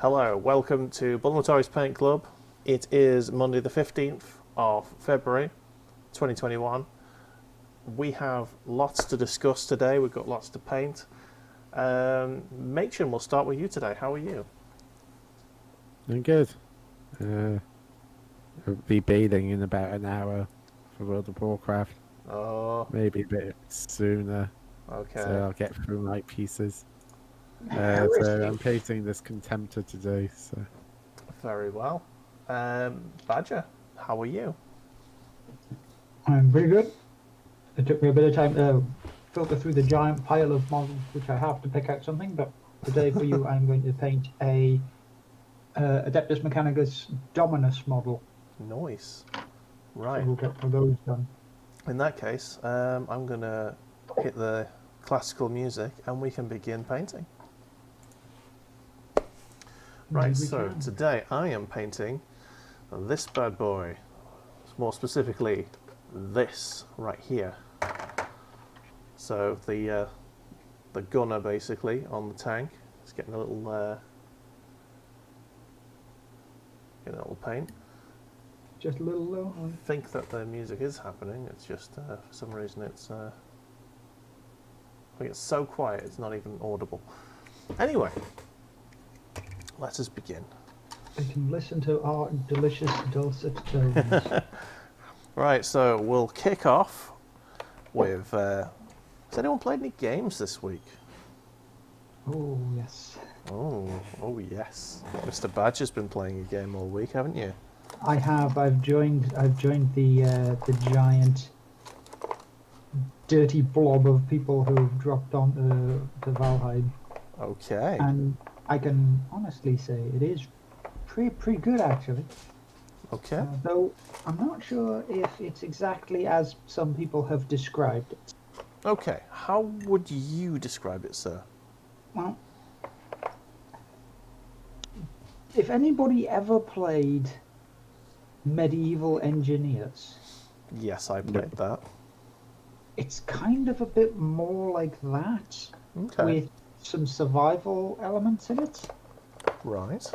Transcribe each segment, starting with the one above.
Hello, welcome to Bulamatari's Paint Club. It is Monday the 15th of February 2021. We have lots to discuss today, we've got lots to paint. Machin, we'll start with you today. How are you? I'm good. I'll be bathing in about an hour for World of Warcraft. Oh, Maybe a bit sooner, so okay. I'll get through my pieces. So Heresy. I'm painting this Contemptor today. So Very well. Badger, how are you? I'm pretty good. It took me a bit of time to filter through the giant pile of models, which I have to pick out something. But today, for you, I'm going to paint a Adeptus Mechanicus Dominus model. Nice. So Right. we'll get one of those done. In that case, I'm going to hit the classical music and we can begin painting. Right, Indeed we so can. today I am painting this bad boy. More specifically, this right here. So the gunner basically on the tank is getting a little paint. Just a little low. I think that the music is happening. It's just for some reason it's I think it's so quiet it's not even audible. Anyway, let us begin. I can listen to our delicious dulcet tones. Right, so we'll kick off with. Has anyone played any games this week? Oh yes, Oh yes. Mr. Badger's been playing a game all week, haven't you? I have. I've joined the giant dirty blob of people who've dropped onto to Valheim. Okay. And I can honestly say it is pretty good actually. Okay. Though I'm not sure if it's exactly as some people have described it. Okay. How would you describe it, sir? Well, if anybody ever played Medieval Engineers, Yes, I played that. it's kind of a bit more like that, Okay. with some survival elements in it, Right.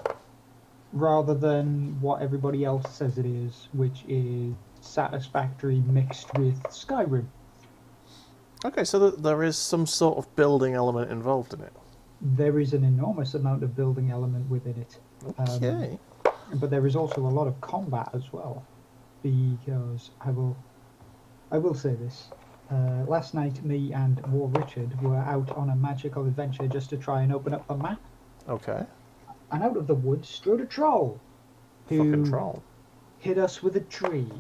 rather than what everybody else says it is, which is Satisfactory mixed with Skyrim. Okay, so there is some sort of building element involved in it. There is an enormous amount of building element within it. Okay. But there is also a lot of combat as well, because I will say this. Last night, me and War Richard were out on a magical adventure just to try and open up the map, Okay. and out of the woods strode a troll Fucking who troll. hit us with a tree,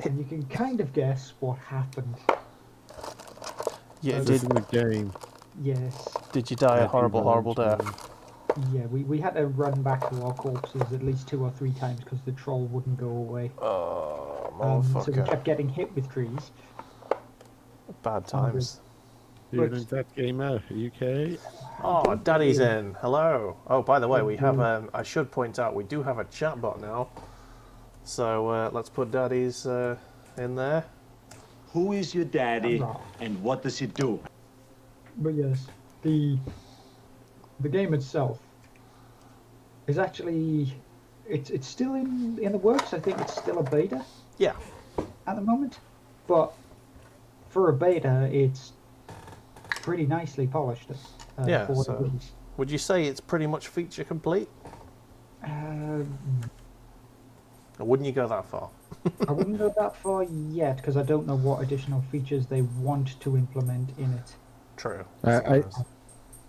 and you can kind of guess what happened. Yeah. So this is a game. Yes, Did you die a horrible, Medieval horrible engineering. death? yeah, we had to run back to our corpses at least 2 or 3 times because the troll wouldn't go away. Oh, So we motherfucker. kept getting hit with trees. Bad times. You're But- an Adept gamer, UK. Oh, Daddy's in. Hello. Oh, by the way, we have. Indeed. I should point out we do have a chat bot now. So let's put Daddy's in there. Who is your daddy Huzzah. and what does he do? But yes, the game itself is actually it's still in the works. I think it's still a beta Yeah. at the moment, but for a beta, it's pretty nicely polished. Yeah, For what so- it is. Would you say it's pretty much feature complete? Or wouldn't you go that far? I wouldn't go that far yet because I don't know what additional features they want to implement in it. True.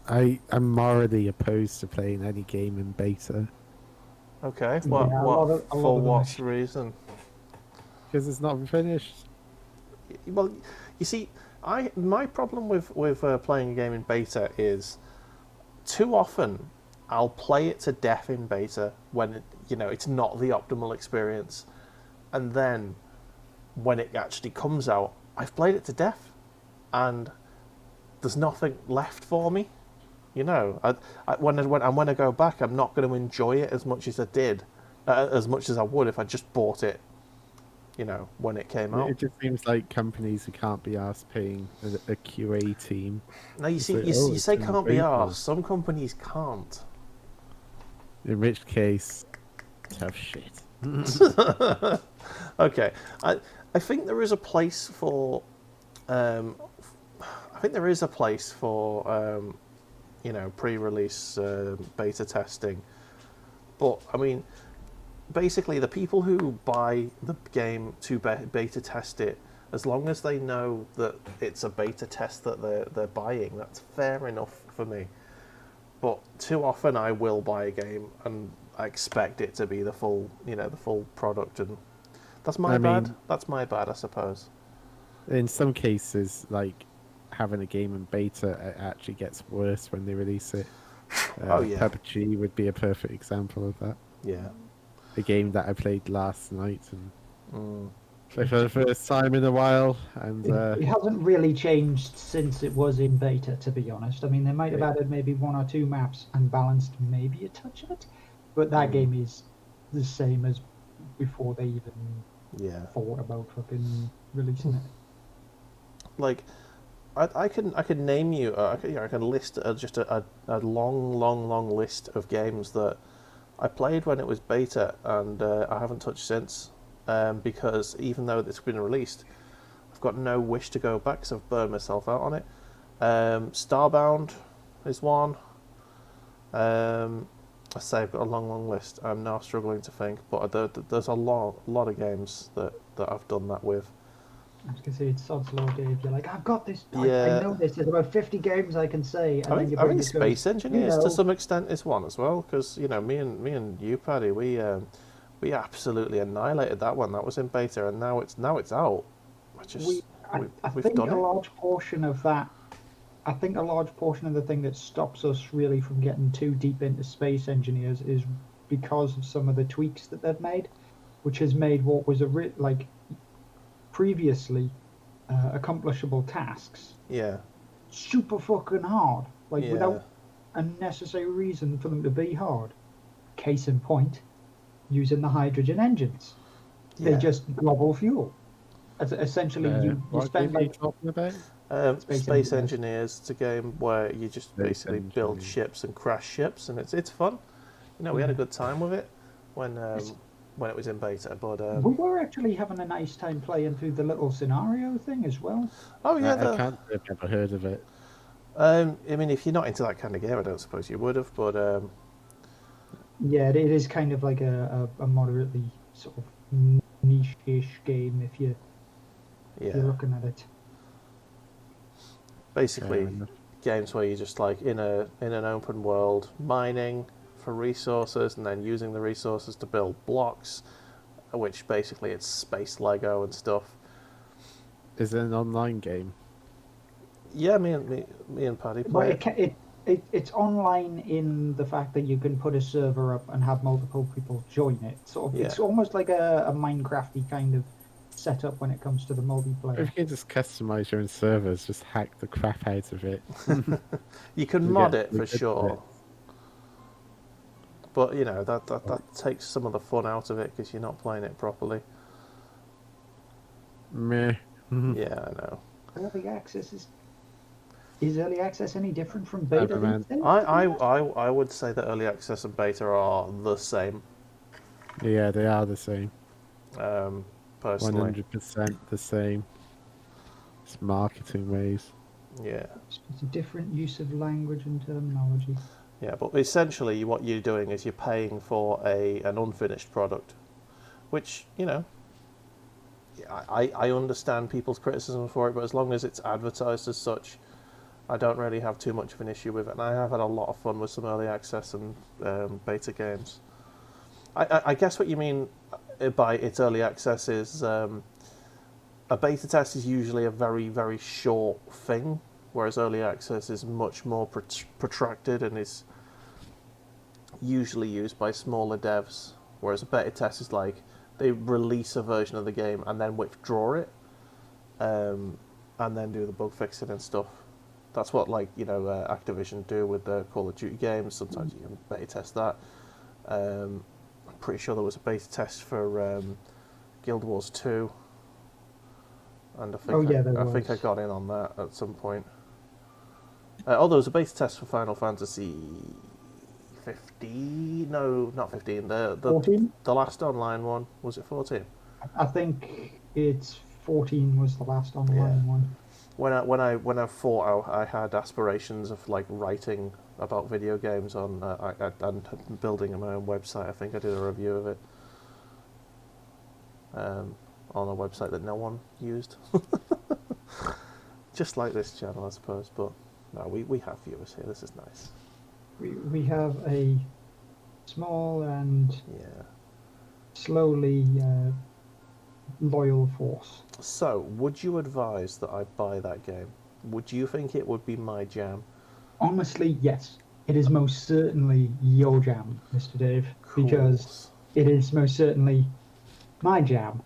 I'm morally opposed to playing any game in beta Okay. Yeah, What? a What? lot of For them what actually. reason? because it's not finished. Well, you see, my problem with playing a game in beta is too often I'll play it to death in beta when it's not the optimal experience, and then when it actually comes out, I've played it to death, and there's nothing left for me. When I go back, I'm not going to enjoy it as much as I did, as much as I would if I just bought it when it came out. It just seems like companies who can't be asked paying a QA team. Now you It's see, like, you oh, say it's in can't be beta. arsed. Some companies can't. In which case, tough shit. Okay, I think there is a place for I think there is a place for pre-release beta testing, but I mean, basically the people who buy the game to beta test it, as long as they know that it's a beta test that they're buying, that's fair enough for me. But too often I will buy a game and I expect it to be the full product, and that's my bad. That's my bad, I suppose. In some cases, like having a game in beta, it actually gets worse when they release it. Oh yeah, PUBG would be a perfect example of that. yeah. A game that I played last night and played for the first time in a while, and It hasn't really changed since it was in beta, to be honest. I mean, they might have added maybe 1 or 2 maps and balanced maybe a touch of it, but that game is the same as before they even thought about fucking releasing it. Like, I can name you. I can list just a long list of games that I played when it was beta and I haven't touched since, because even though it's been released, I've got no wish to go back because I've burned myself out on it. Starbound is one. I say I've got a long list. I'm now struggling to think, but there's a lot of games that I've done that with. I was going to say, it's sods law, Dave. You're like, I've got this. Yeah. I know this. There's about 50 games I can say. And I think Space Engineers to some extent is one as well, because me and you, Paddy, we absolutely annihilated that one. That was in beta, and now it's out. I think a large portion of that. I think a large portion of the thing that stops us really from getting too deep into Space Engineers is because of some of the tweaks that they've made, which has made what was previously accomplishable tasks super fucking hard, without a necessary reason for them to be hard. Case in point, using the hydrogen engines, they just global fuel. Essentially, you spend what are you talking about? Space Engineers. It's a game where you just basically build ships and crash ships, and it's fun. We had a good time with it when it was in beta, but we were actually having a nice time playing through the little scenario thing as well. Oh yeah, I can't say I've never heard of it. I mean, if you're not into that kind of game, I don't suppose you would have, but yeah, it is kind of like a moderately sort of niche-ish game if you're looking at it. Basically, games where you're just like in an open world, mining for resources and then using the resources to build blocks, which basically it's space Lego and stuff. Is it an online game? Yeah, me and Paddy play It's online in the fact that you can put a server up and have multiple people join it. It's almost like a Minecrafty kind of setup when it comes to the multiplayer. If you can just customize your own servers, just hack the crap out of it. You can mod it for sure. But that takes some of the fun out of it because you're not playing it properly. Meh. Yeah, I know. Early access is early access any different from beta? I would say that early access and beta are the same. Yeah, they are the same. Personally, 100% the same. It's marketing ways. Yeah. It's a different use of language and terminology. Yeah, but essentially what you're doing is you're paying for an unfinished product, which, I understand people's criticism for it, but as long as it's advertised as such, I don't really have too much of an issue with it. And I have had a lot of fun with some early access and beta games. I guess what you mean by its early access is a beta test is usually a very, very short thing, whereas early access is much more protracted and is usually used by smaller devs, whereas a beta test is like they release a version of the game and then withdraw it and then do the bug fixing and stuff. That's what Activision do with the Call of Duty games. Sometimes you can beta test that. I'm pretty sure there was a beta test for Guild Wars 2. And I think I got in on that at some point. There was a beta test for Final Fantasy 15. No, not 15. The 14? the last online one, was it 14? I think it's 14 was the last online one. When I thought I had aspirations of like writing about video games on and building my own website. I think I did a review of it on a website that no one used. Just like this channel, I suppose. But no, we have viewers here. This is nice. We have a small and Yeah. slowly loyal force. So, would you advise that I buy that game? Would you think it would be my jam? Honestly, yes. It is most certainly your jam, Mr. Dave, because it is most certainly my jam.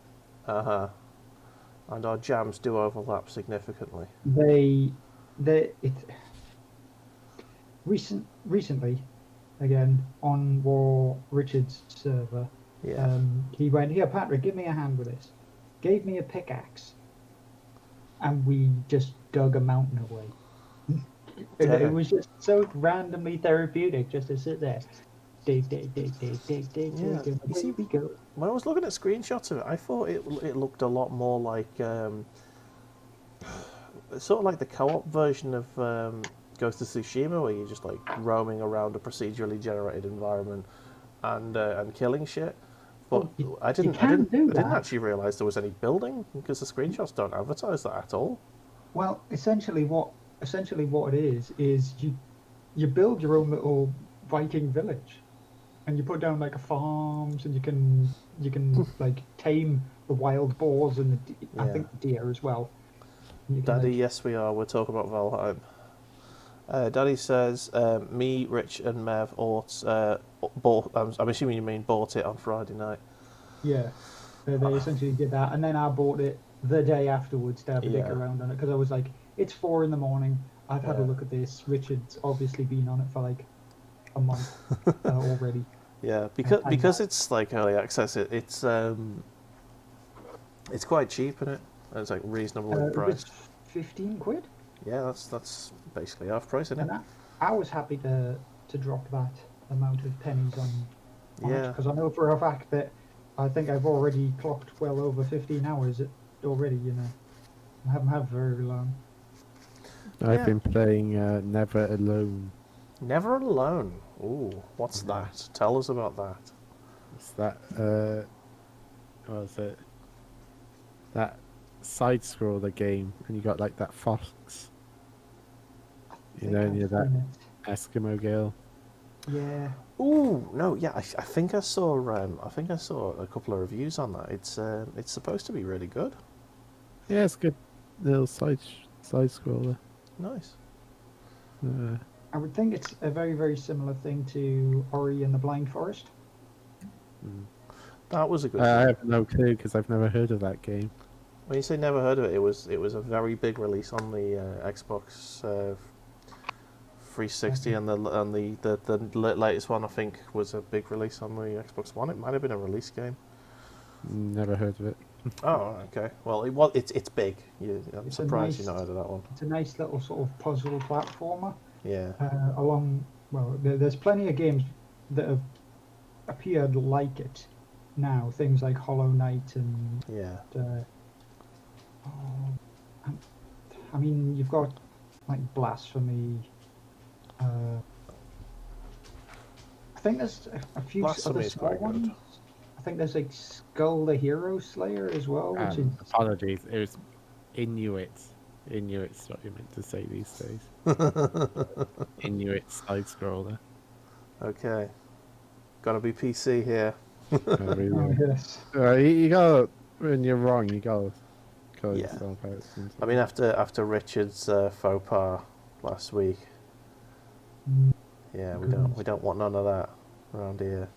Uh-huh. And our jams do overlap significantly. Recently, again, on War Richard's server, Yeah. he went, "Here, Patrick, give me a hand with this." Gave me a pickaxe, and we just dug a mountain away. It was just so randomly therapeutic just to sit there. Dig, dig, dig, dig, dig, dig, Yeah. dig. You see, We go. when I was looking at screenshots of it, I thought it looked a lot more like sort of like the co-op version of Ghost of Tsushima, where you're just like roaming around a procedurally generated environment and killing shit. But I didn't actually realise there was any building, because the screenshots don't advertise that at all. Well, essentially what it is you build your own little Viking village, and you put down like a farms, and you can like tame the wild boars and I think the deer as well. Daddy, yes we are. We're talking about Valheim. Daddy says, me, Rich, and Mev bought. I'm assuming you mean bought it on Friday night. Yeah, they essentially did that, and then I bought it the day afterwards to have a dick around on it, because I was like, it's 4 a.m. I've had a look at this. Richard's obviously been on it for like a month already. Yeah, because it's like early access. It's quite cheap, isn't it? It's like reasonably priced. 15 quid. Yeah, that's basically half price, isn't it? And I was happy to drop that amount of pennies on it, because I know for a fact that I think I've already clocked well over 15 hours already. You know, I haven't had very long. I've been playing Never Alone. Never Alone. Ooh, what's that? Tell us about that. It's that what was it? That side scroller game, and you got like that fox. You know, and you're that Eskimo girl. Yeah. Ooh, no, yeah, I think I saw a couple of reviews on that. It's supposed to be really good. Yeah, it's good little side scroller. Nice. I would think it's a very, very similar thing to Ori and the Blind Forest. That was a good. I have no clue because I've never heard of that game. When you say never heard of it, it was a very big release on the Xbox 360, and the latest one I think was a big release on the Xbox One. It might have been a release game. Never heard of it. Oh, okay. Well, it's big. I'm surprised you've not heard of that one. It's a nice little sort of puzzle platformer. Yeah. There's plenty of games that have appeared like it now. Things like Hollow Knight and I mean, you've got like Blasphemy. I think there's a few other small ones. Good. I think there's like Skull the Hero Slayer as well. Which is... Apologies, it was Inuit. Inuit's what you meant to say these days. Inuit side scroller. Okay. Gotta be PC here. Yes. You go when you're wrong. You go. Yeah. I mean, after Richard's faux pas last week. Yeah, we don't want none of that around here.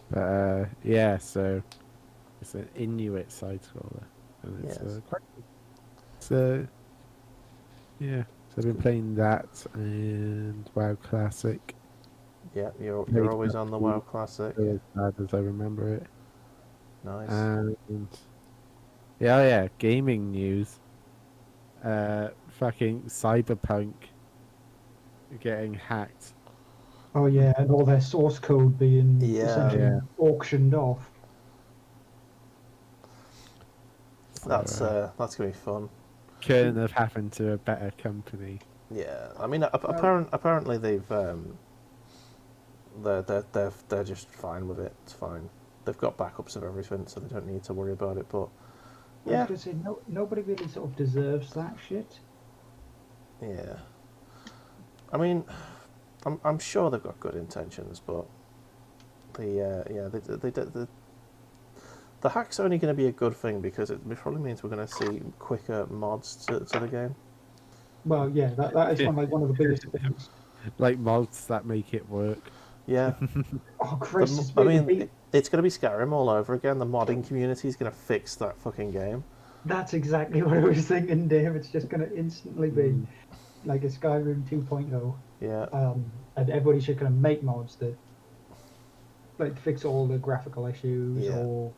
But yeah, so it's an Inuit side scroller, and it's quite. So yeah, so I've been playing that and WoW Classic. Yeah, you're always on the WoW Classic. As bad as I remember it. Nice. And yeah, gaming news. Fucking Cyberpunk getting hacked. Oh yeah, and all their source code being Yeah. essentially Yeah. auctioned off. That's So, gonna be fun. couldn't have happened to a better company. Yeah, I mean, Well, apparently they're just fine with it. It's fine. They've got backups of everything, so they don't need to worry about it. But I was yeah, gonna say nobody really sort of deserves that shit. yeah. I mean, I'm sure they've got good intentions, but the hack's only going to be a good thing because it probably means we're going to see quicker mods to the game. Well, yeah, that is one of the biggest things. Like mods that make it work. Yeah, Oh Christ, it's I really mean, it's going to be Skyrim all over again. The modding community is going to fix that fucking game. that's exactly what I was thinking, Dave. It's just gonna instantly be Mm. like a Skyrim 2.0. Yeah, And everybody's just gonna make mods that like fix all the graphical issues Yeah. or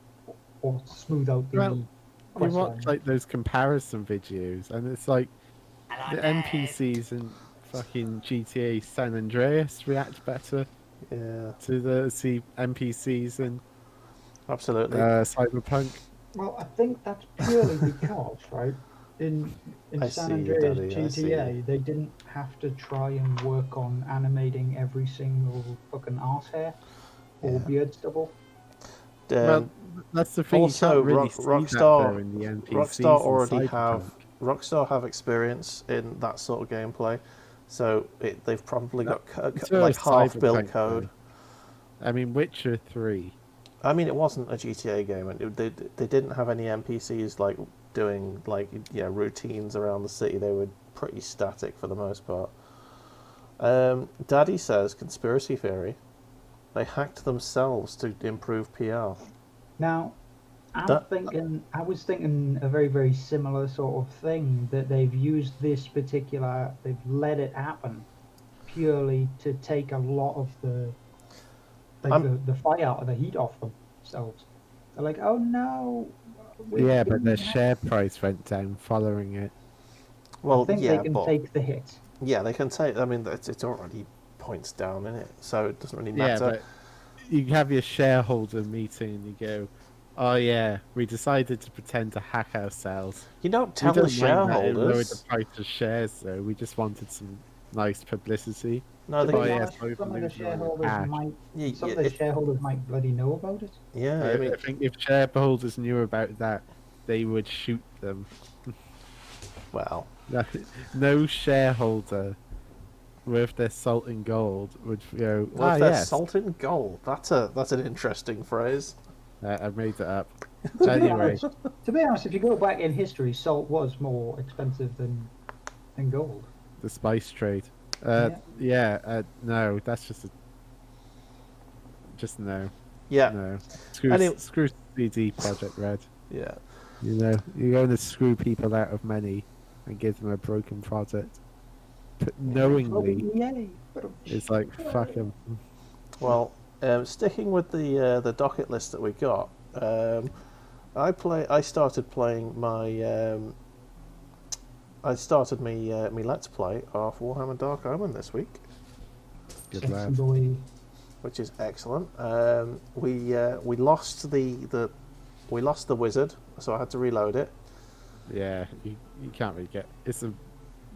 smooth out the Well, we quest watch line. like those comparison videos, and it's like the NPCs in fucking GTA San Andreas react better yeah, to the NPCs in absolutely. Cyberpunk. Well, I think that's purely because, right, in I San see you, Andreas Daddy, I see GTA, you. they didn't have to try and work on animating every single fucking arse hair or Yeah. beard stubble. Well, that's the thing. Also, you can't really see that though in the Rockstar NPCs in already Cyberpunk. Rockstar have experience in that sort of gameplay, so they've probably got So like is half-built Cyberpunk, code. though. I mean, Witcher 3. I mean, it wasn't a GTA game, and they didn't have any NPCs like doing like routines around the city. They were pretty static for the most part. Daddy says conspiracy theory. They hacked themselves to improve PR. Now, That I was thinking a very, very similar sort of thing that they've used they've let it happen purely to take a lot of the fire out of the heat off themselves. They're like, oh no, Yeah, but been their hacked." share price went down following it. well, I think yeah, they can but take the hit. yeah, they can take. I mean, it's already points down in it, so it doesn't really Yeah, matter. but you have your shareholder meeting and you go, oh yeah, we decided to pretend to hack ourselves. You don't We tell the don't mind that it lowered the shareholders. price of shares though, we just wanted some nice publicity. No, To they Oh be yeah, honest, sorry for some of the losing all your shareholders cash. might Yeah, some yeah, of the shareholders might bloody know about it. yeah. I, I mean, I think if shareholders knew about that, they would shoot them. well, No shareholder worth their salt and gold would go, well, ah if they're yes, salt in gold, that's an interesting phrase. I made that up. To be Anyway, honest, if you go back in history, salt was more expensive than gold. the spice trade. No, that's just no. Yeah. No. Anyway, Screw CD Project Red. yeah. You know, you're going to screw people out of money and give them a broken product. But knowingly, Yay! it's like, fuck them. Well, sticking with the docket list that we got, I started playing me Let's Play of Warhammer Dark Omen this week, Good Sexy lad. boy. which is excellent. We lost the wizard, so I had to reload it. Yeah, you can't really get. It's a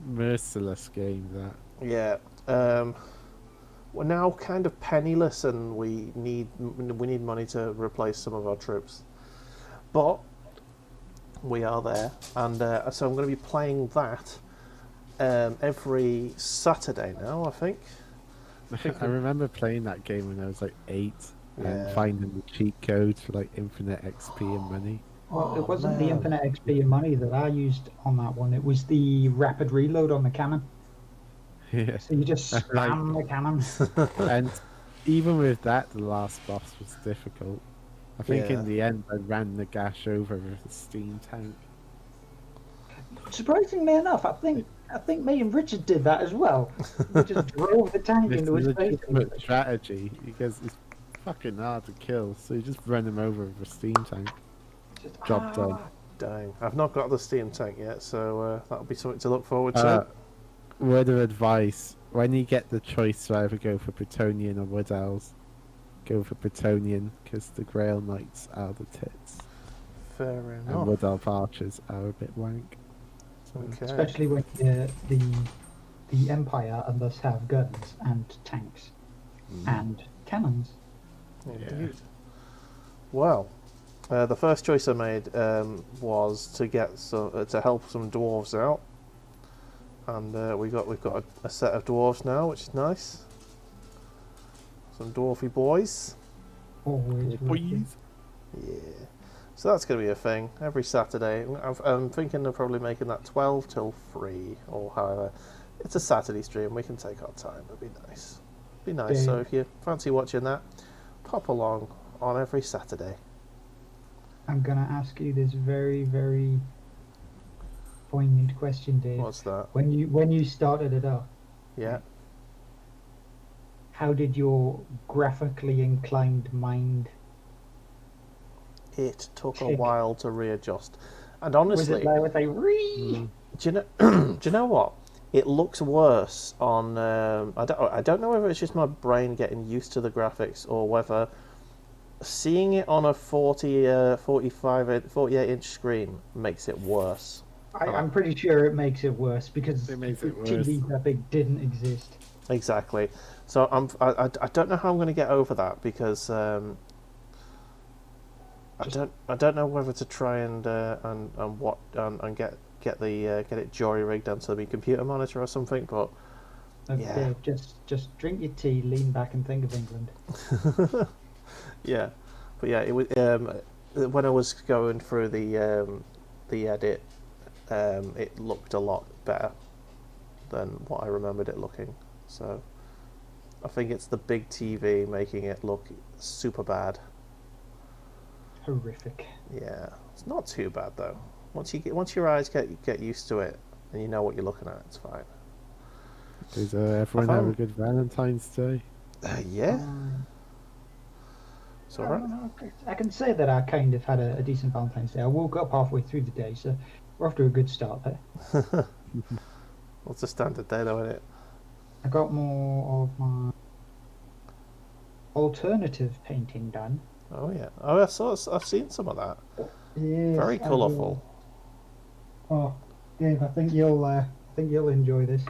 merciless game, that. Yeah. We're now kind of penniless, and we need money to replace some of our troops. But we are there, and so I'm going to be playing that every Saturday now, I think. I remember playing that game when I was like 8 Yeah. and finding the cheat codes for like infinite XP and money. Well, it Oh, wasn't the man. infinite XP and money that I used on that one. It was the rapid reload on the cannon. Yeah. So you just Like- spam the cannon. And even with that, the last boss was difficult. I think Yeah. in the end, I ran the gash over with a steam tank. Surprisingly enough, I think me and Richard did that as well. We just drove the tank It's into his face. legitimate strategy because it's fucking hard to kill. So you just run him over with a steam tank. Just, Job done. Dang, I've not got the steam tank yet, so that'll be something to look forward to. Word of advice: when you get the choice to either go for Bretonian or Wood Elves, go for Bretonian because the Grail Knights are the tits. Fair And enough. Wood Elf Archers are a bit wank. Okay. Especially when the Empire and thus have guns and tanks and cannons. Indeed. Well, the first choice I made was to get to help some dwarves out, and we've got a set of dwarves now, which is nice. Some dwarfy boys. Always. Boys. Yeah. So that's going to be a thing every Saturday. I'm thinking of probably making that 12 till 3 or however. It's a Saturday stream. We can take our time. It'd be nice. Be nice. Yeah. So if you fancy watching that, pop along on every Saturday. I'm gonna ask you this very, very poignant question, Dave. What's that? When you started it up, Yeah. how did your graphically inclined mind? It took a Tick. while to readjust, and Was honestly, it like with a ree? do you know? Do you know what? It looks worse on. I don't know whether it's just my brain getting used to the graphics or whether seeing it on a 48-inch screen makes it worse. I'm pretty sure it makes it worse because It makes it TV that big didn't exist. Exactly. So I don't know how I'm going to get over that because I don't know whether to try and get it jury rigged onto the computer monitor or something, but yeah. Dave, just drink your tea, lean back, and think of England. Yeah, but yeah, it was when I was going through the edit, it looked a lot better than what I remembered it looking. So I think it's the big TV making it look super bad. Horrific. Yeah, it's not too bad though. Once your eyes get used to it and you know what you're looking at, it's fine. Does everyone have a good Valentine's Day? Yeah. So right. I can say that I kind of had a decent Valentine's Day. I woke up halfway through the day, so we're off to a good start there. What's a standard day though, isn't it? I got more of my alternative painting done. Oh yeah. Oh, I've seen some of that. Yes, Very colourful. Oh, Dave, I think you'll enjoy this.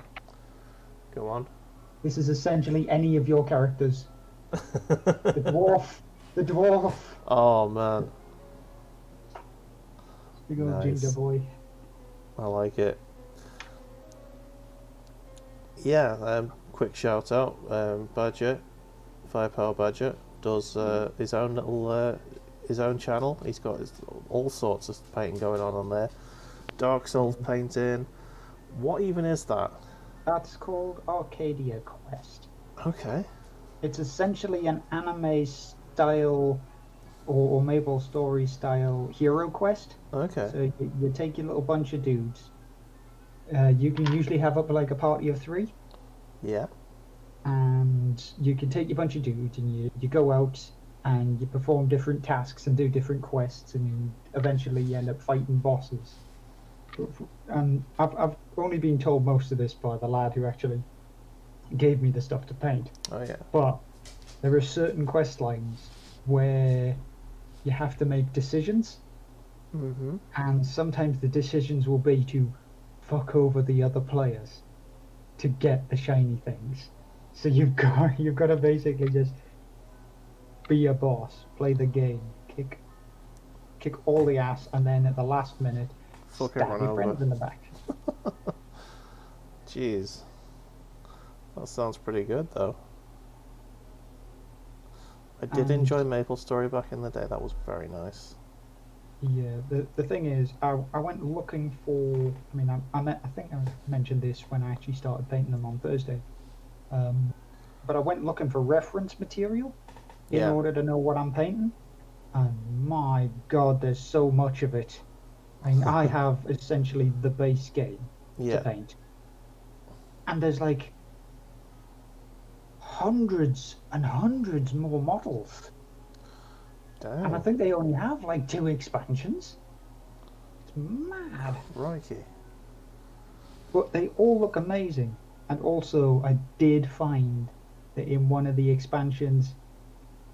Go on. This is essentially any of your characters. The dwarf. Oh man, Big old Nice. ginger boy. I like it. Yeah. Quick shout out. Badger, Firepower Badger does his own little his own channel. He's got all sorts of painting going on there. Dark Souls painting. What even is that? That's called Arcadia Quest. Okay. It's essentially an anime style or Maple Story style hero quest. Okay. So you take your little bunch of dudes. You can usually have up like a party of 3. Yeah. And you can take your bunch of dudes and you go out and you perform different tasks and do different quests and eventually you end up fighting bosses. And I've only been told most of this by the lad who actually gave me the stuff to paint. Oh yeah. But there are certain quest lines where you have to make decisions, Mm-hmm. and sometimes the decisions will be to fuck over the other players to get the shiny things. So you've got to basically just be a boss, play the game, kick all the ass, and then at the last minute Fuck stab everyone your over. friends in the back. Jeez. That sounds pretty good though. I did And- enjoy Maple Story back in the day. That was very nice. Yeah, the thing is, I went looking for. I mean, I think I mentioned this when I actually started painting them on Thursday. But I went looking for reference material in Yeah. order to know what I'm painting. And my God, there's so much of it. I mean, I have essentially the base game to Yeah. paint, and there's like hundreds and hundreds more models. Damn. And I think they only have like 2 expansions. It's mad. Crikey. But they all look amazing. And also, I did find that in one of the expansions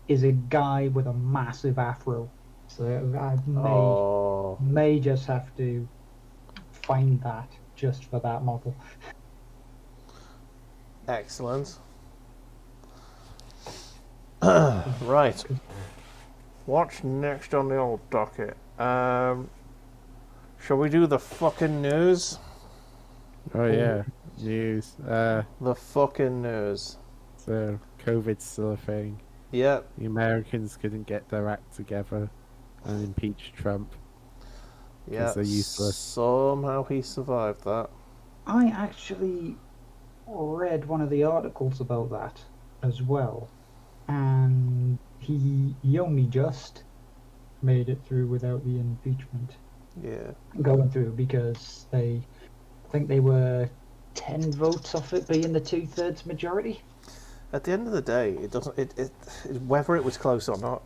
is a guy with a massive afro. So I Oh, may just have to find that just for that model. excellent. Right. What's next on the old docket? Shall we do the fucking news? Oh yeah, news. The fucking news. So COVID's still a thing. Yep. The Americans couldn't get their act together and impeach Trump. Yeah. they're useless. Somehow he survived that. I actually read one of the articles about that as well, and he only just made it through without the impeachment Yeah. going through because I think they were 10 votes off it being the 2/3 majority. At the end of the day, it doesn't. Whether it was close or not,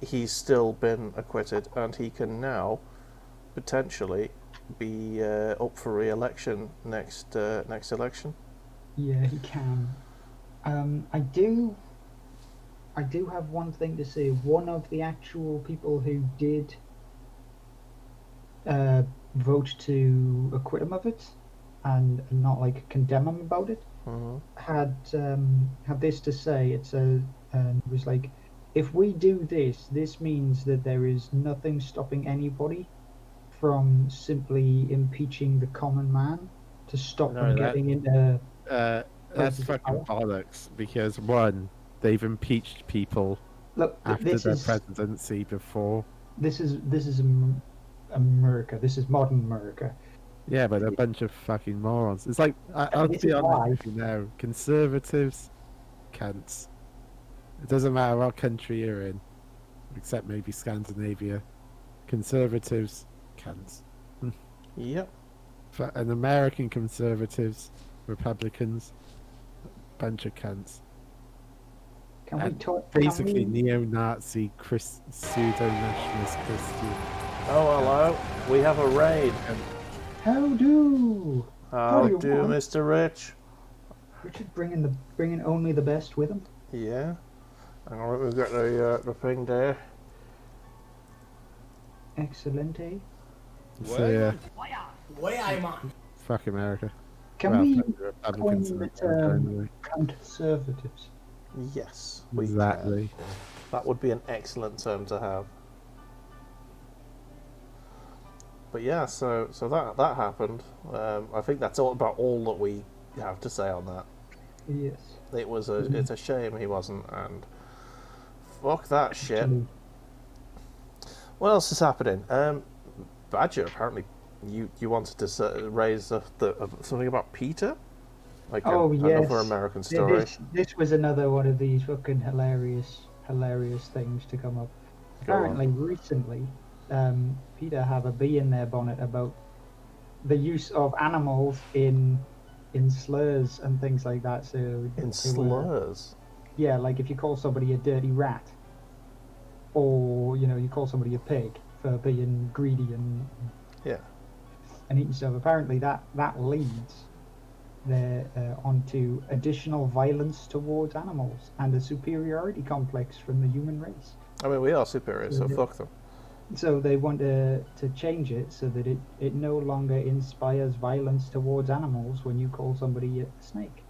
he's still been acquitted, and he can now potentially be up for re-election next election. Yeah, he can. I do have one thing to say. One of the actual people who did vote to acquit him of it and not like condemn him about it had this to say. It was like, if we do this, this means that there is nothing stopping anybody from simply impeaching the common man to stop No, them that- getting into That's places of fucking power. bollocks. Because one, they've impeached people Look, after this their is presidency before. this is America. This is modern America. Yeah, but they're a bunch of fucking morons. It's like, I'll This be is honest why. with you now, conservatives, cunts. It doesn't matter what country you're in, except maybe Scandinavia. Conservatives, cunts. Yep. And American conservatives, Republicans, bunch of cunts. Can we And talk? Basically, can we, neo-Nazi, pseudo-nationalist Christian. Oh, hello. We have a raid. how do? How you do, want? Mr. Rich? Richard bringing only the best with him. Yeah. Hang on, we've got the thing there. Excellent, eh? So yeah, Where I'm on. fuck America. Can Well, we fuck the Republicans coin in it America anyway. conservatives? Yes, we can. Exactly. That would be an excellent term to have. But yeah, so that happened. I think that's about all that we have to say on that. Yes. It's a shame he wasn't, and fuck that shit. Actually, What else is happening? Badger, apparently, you wanted to raise something about Peter, like Oh, yes. another American story. This was another one of these fucking hilarious things to come up. Go on. Apparently, recently, Peter have a bee in their bonnet about the use of animals in slurs and things like that. So In they were- slurs. yeah, like if you call somebody a dirty rat, or you call somebody a pig for being greedy and Yeah. eating stuff. Apparently, that leads onto additional violence towards animals and a superiority complex from the human race. I mean, we are superior, so Yeah. fuck them. So they want to change it so that it no longer inspires violence towards animals when you call somebody a snake.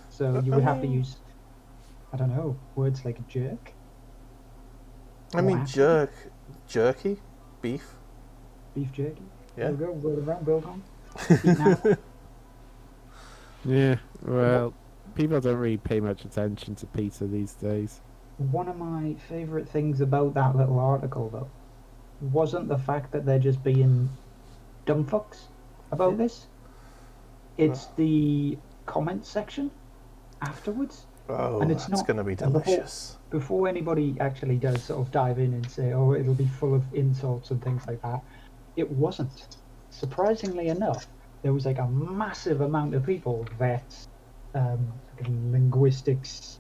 So you would have to use, I don't know, words like jerk, I mean, Wow. jerky, beef. beef jerky. Yeah. There we go, word around, build on. Eat now. Yeah, well, people don't really pay much attention to Peter these days. One of my favourite things about that little article, though, wasn't the fact that they're just being dumb fucks about this. It's the comment section afterwards. Oh, And it's that's not- going to be and before- delicious. Before anybody actually does sort of dive in and say, oh, it'll be full of insults and things like that, it wasn't. Surprisingly enough, there was like a massive amount of people, vets, linguistics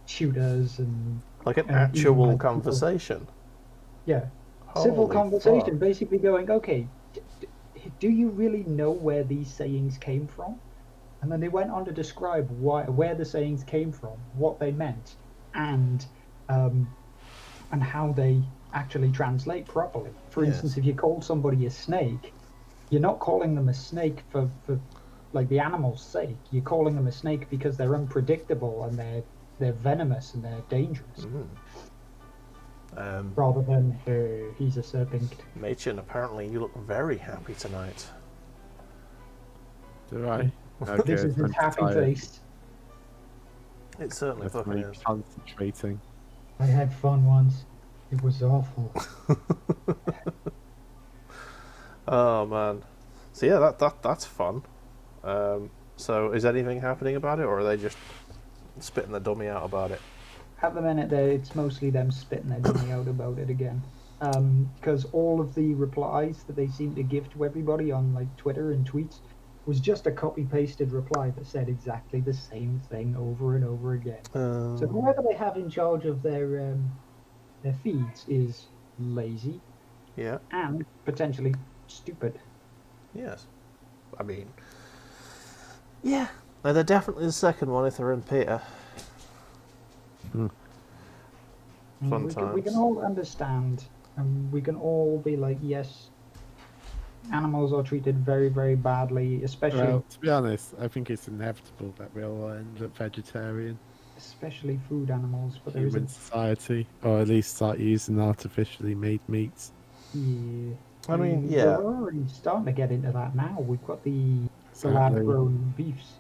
tutors, and Like an even actual like people- conversation. yeah, civil Holy conversation, fuck. basically going, okay, do you really know where these sayings came from? And then they went on to describe where the sayings came from, what they meant, and how they actually translate properly. For Yes. instance, if you call somebody a snake, you're not calling them a snake for like the animal's sake. You're calling them a snake because they're unpredictable and they're venomous and they're dangerous, rather than he's a serpent. Machin, apparently you look very happy tonight. Do I? Okay, This is his I'm happy tired. face. It certainly That's fucking me is. concentrating. I had fun once. It was awful. Oh man. So yeah, that's fun. So is anything happening about it, or are they just spitting the dummy out about it? At the minute, it's mostly them spitting their dummy out about it again. Because all of the replies that they seem to give to everybody on like Twitter and tweets was just a copy-pasted reply that said exactly the same thing over and over again. So whoever they have in charge of their feeds is lazy Yeah. and potentially stupid. Yes. I mean, yeah. No, they're definitely the second one if they're in Peter. Fun We times. can all understand, and we can all be like, yes, animals are treated very, very badly, especially Well, to be honest, I think it's inevitable that we'll end up vegetarian. especially food animals. But there is a Human society, or at least start using artificially made meats. yeah. I mean, yeah. We're already starting to get into that now. We've got the Exactly. lab-grown beefs.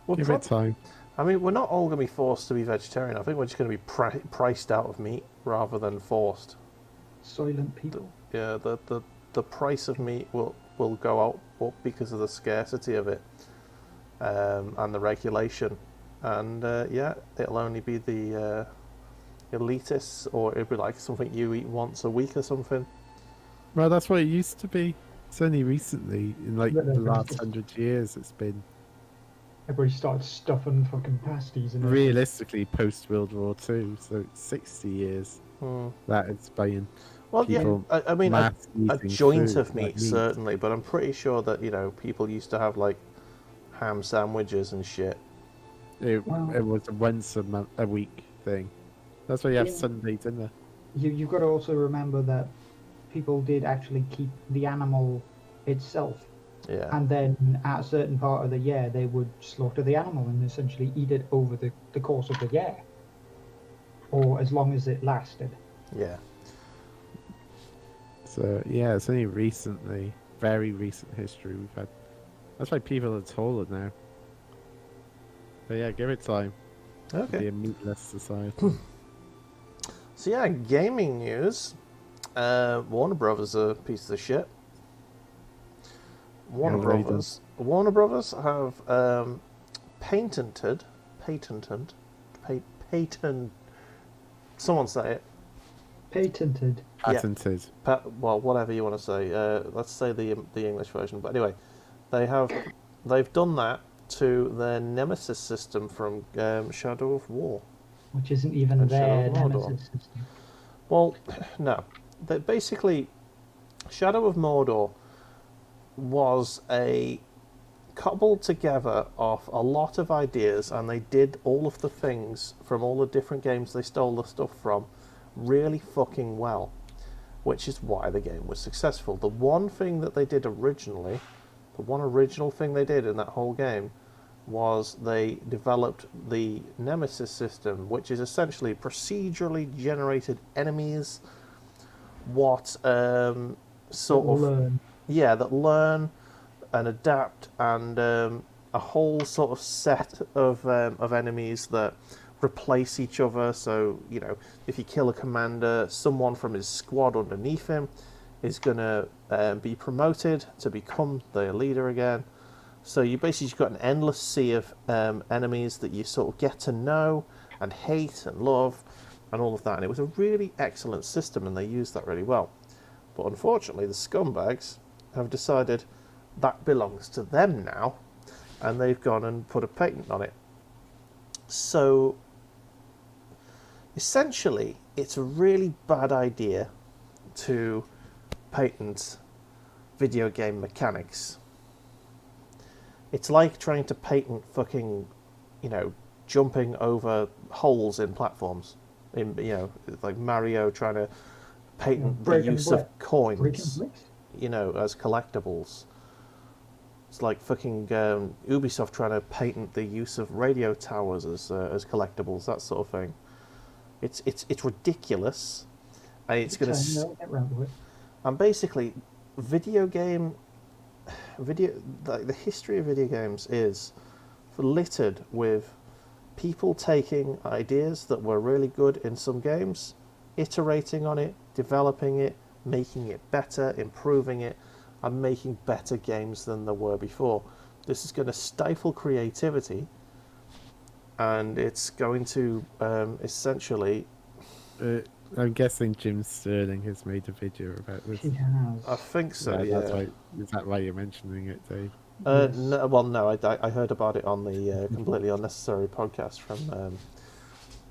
Well, Give it time. I mean, we're not all going to be forced to be vegetarian. I think we're just going to be priced out of meat rather than forced. Soylent people. Yeah, the price of meat will go up because of the scarcity of it, and the regulation, and yeah, it'll only be the elitists, or it'll be like something you eat once a week or something. Well, that's what it used to be. It's only recently, in like the last 100 years, it's been Everybody started stuffing fucking pasties in realistically post World War II. So it's 60 years that it's been. Well, People yeah, I mean, a eating joint food, of meat, like meat. certainly, but I'm pretty sure that, you know, people used to have, like, ham sandwiches and shit. It was a once a week thing. That's why you have Yeah. Sunday dinner. You've got to also remember that people did actually keep the animal itself. Yeah. And then at a certain part of the year, they would slaughter the animal and essentially eat it over the course of the year. Or as long as it lasted. Yeah. So yeah, it's only recently, very recent history we've had. That's why people are taller now. But yeah, give it time. Be Okay. a meatless society. So, yeah, gaming news. Warner Brothers are a piece of shit. Warner Yeah, they Brothers have patented, someone say it. Patented. Patented. Well, whatever you want to say. Let's say the English version. But anyway, they've done that to their Nemesis system from Shadow of War. Which isn't even And Shadow their of Mordor. nemesis system. Well, no. Basically, Shadow of Mordor was a cobbled together of a lot of ideas, and they did all of the things from all the different games they stole the stuff from really fucking well, which is why the game was successful. The one thing that they did originally, the one original thing they did in that whole game, was they developed the Nemesis system, which is essentially procedurally generated enemies, that learn and adapt, and a whole sort of set of enemies that replace each other. So, you know, if you kill a commander, someone from his squad underneath him is going to be promoted to become the leader again. So you basically got an endless sea of enemies that you sort of get to know and hate and love and all of that. And it was a really excellent system, and they used that really well. But unfortunately, the scumbags have decided that belongs to them now, and they've gone and put a patent on it. So essentially, it's a really bad idea to patent video game mechanics. it's like trying to patent fucking, jumping over holes in platforms. Like Mario trying to patent the breaking use of Breaking coins, bricks. as collectibles. It's like fucking Ubisoft trying to patent the use of radio towers as collectibles, that sort of thing. It's ridiculous, and it's going to. They'll get round to it. And basically, the history of video games is littered with people taking ideas that were really good in some games, iterating on it, developing it, making it better, improving it, and making better games than there were before. This is going to stifle creativity, and it's going to essentially... I'm guessing Jim Sterling has made a video about this. He has. I think so, yeah. That's why, is that why you're mentioning it, Dave? Yes. No, I heard about it on the Completely Unnecessary podcast from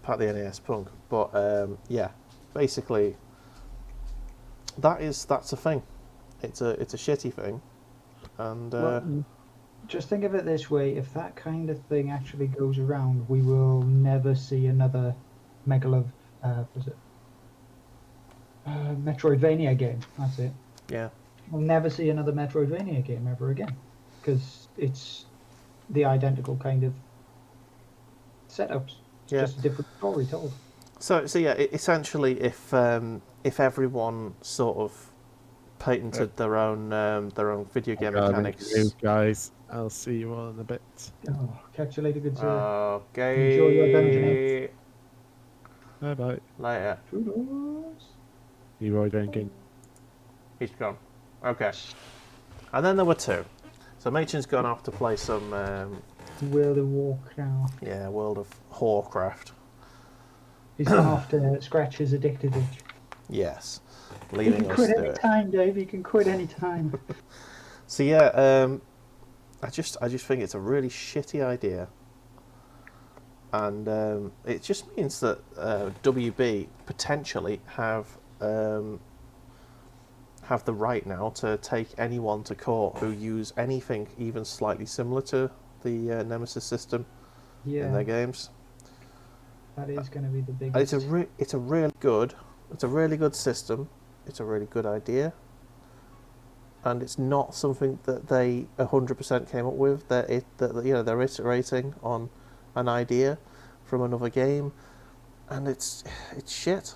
Paddy NAS Punk. But yeah, basically, that's a thing. It's a shitty thing, and Well, just think of it this way: if that kind of thing actually goes around, we will never see another Metroidvania game. That's it. yeah, We'll never see another Metroidvania game ever again, because it's the identical kind of setups. It's Yeah. just a different story told. So yeah, essentially, if everyone sort of patented their own video game mechanics. Guys, I'll see you all in a bit. Oh, catch you later, good sir. Okay. Enjoy your dungeon. Bye bye. Later. Toodles. You all drinking? He's gone. Okay. And then there were two. So Machin's gone off to play some World of Warcraft. World of Warcraft. He's gone off to scratch his addicted itch. Yes. He Leaving can us quit to any it. time, Dave. He can quit any time. So yeah, I just think it's a really shitty idea, and it just means that WB potentially have the right now to take anyone to court who use anything even slightly similar to the Nemesis system in their Yeah, games. that is going to be the And biggest. it's a really good system. It's a really good idea. And it's not something that they 100% came up with. They're iterating on an idea from another game, and it's shit.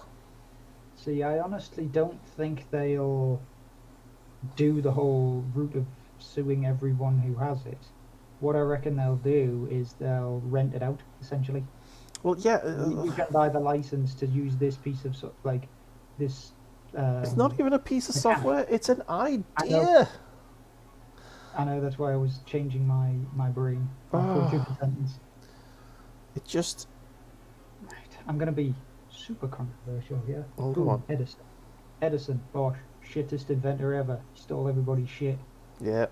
See, I honestly don't think they'll do the whole route of suing everyone who has it. What I reckon they'll do is they'll rent it out, essentially. Well, yeah, You can buy the license to use this piece of this. it's not even a piece of mechanic. software. It's an idea. I know, that's why I was changing my brain. Ah. Through the sentence. It just Right, I'm going to be super controversial here. Oh, go on. Edison, Bosch, shittest inventor ever. Stole everybody's shit. yeah.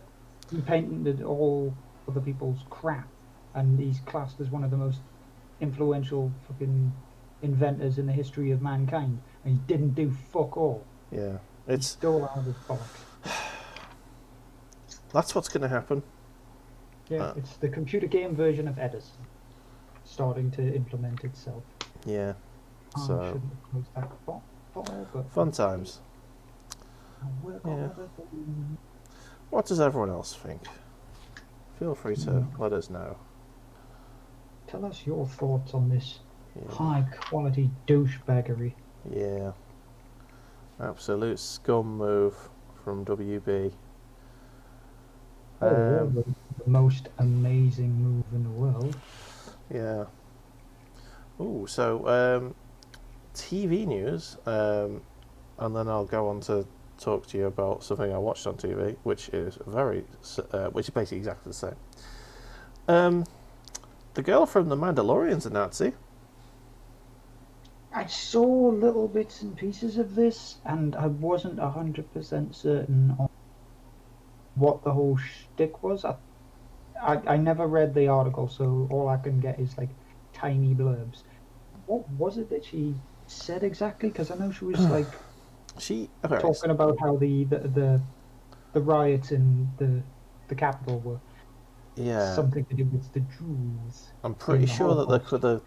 He patented all other people's crap, and he's classed as one of the most influential fucking inventors in the history of mankind. And he didn't do fuck all. Yeah, He it's stole out of his bollocks. that's what's going to happen. Yeah, it's the computer game version of Edison starting to implement itself. Yeah, I so shouldn't have closed that bottle, but fun times. I'll work on Yeah. other things. What does everyone else think? Feel free to let us know. Tell us your thoughts on this Yeah. high quality douchebaggery. Yeah. Absolute scum move from WB. Or the most amazing move in the world. Yeah. Ooh, so TV news, and then I'll go on to talk to you about something I watched on TV, which is which is basically exactly the same. The girl from the Mandalorian's a Nazi. I saw little bits and pieces of this, and I wasn't 100% certain on what the whole shtick was. I never read the article, so all I can get is like tiny blurbs. What was it that she said exactly? Because I know she was like talking about how the riots in the capital were Yeah. something to do with the Jews. I'm pretty in the sure that Holocaust.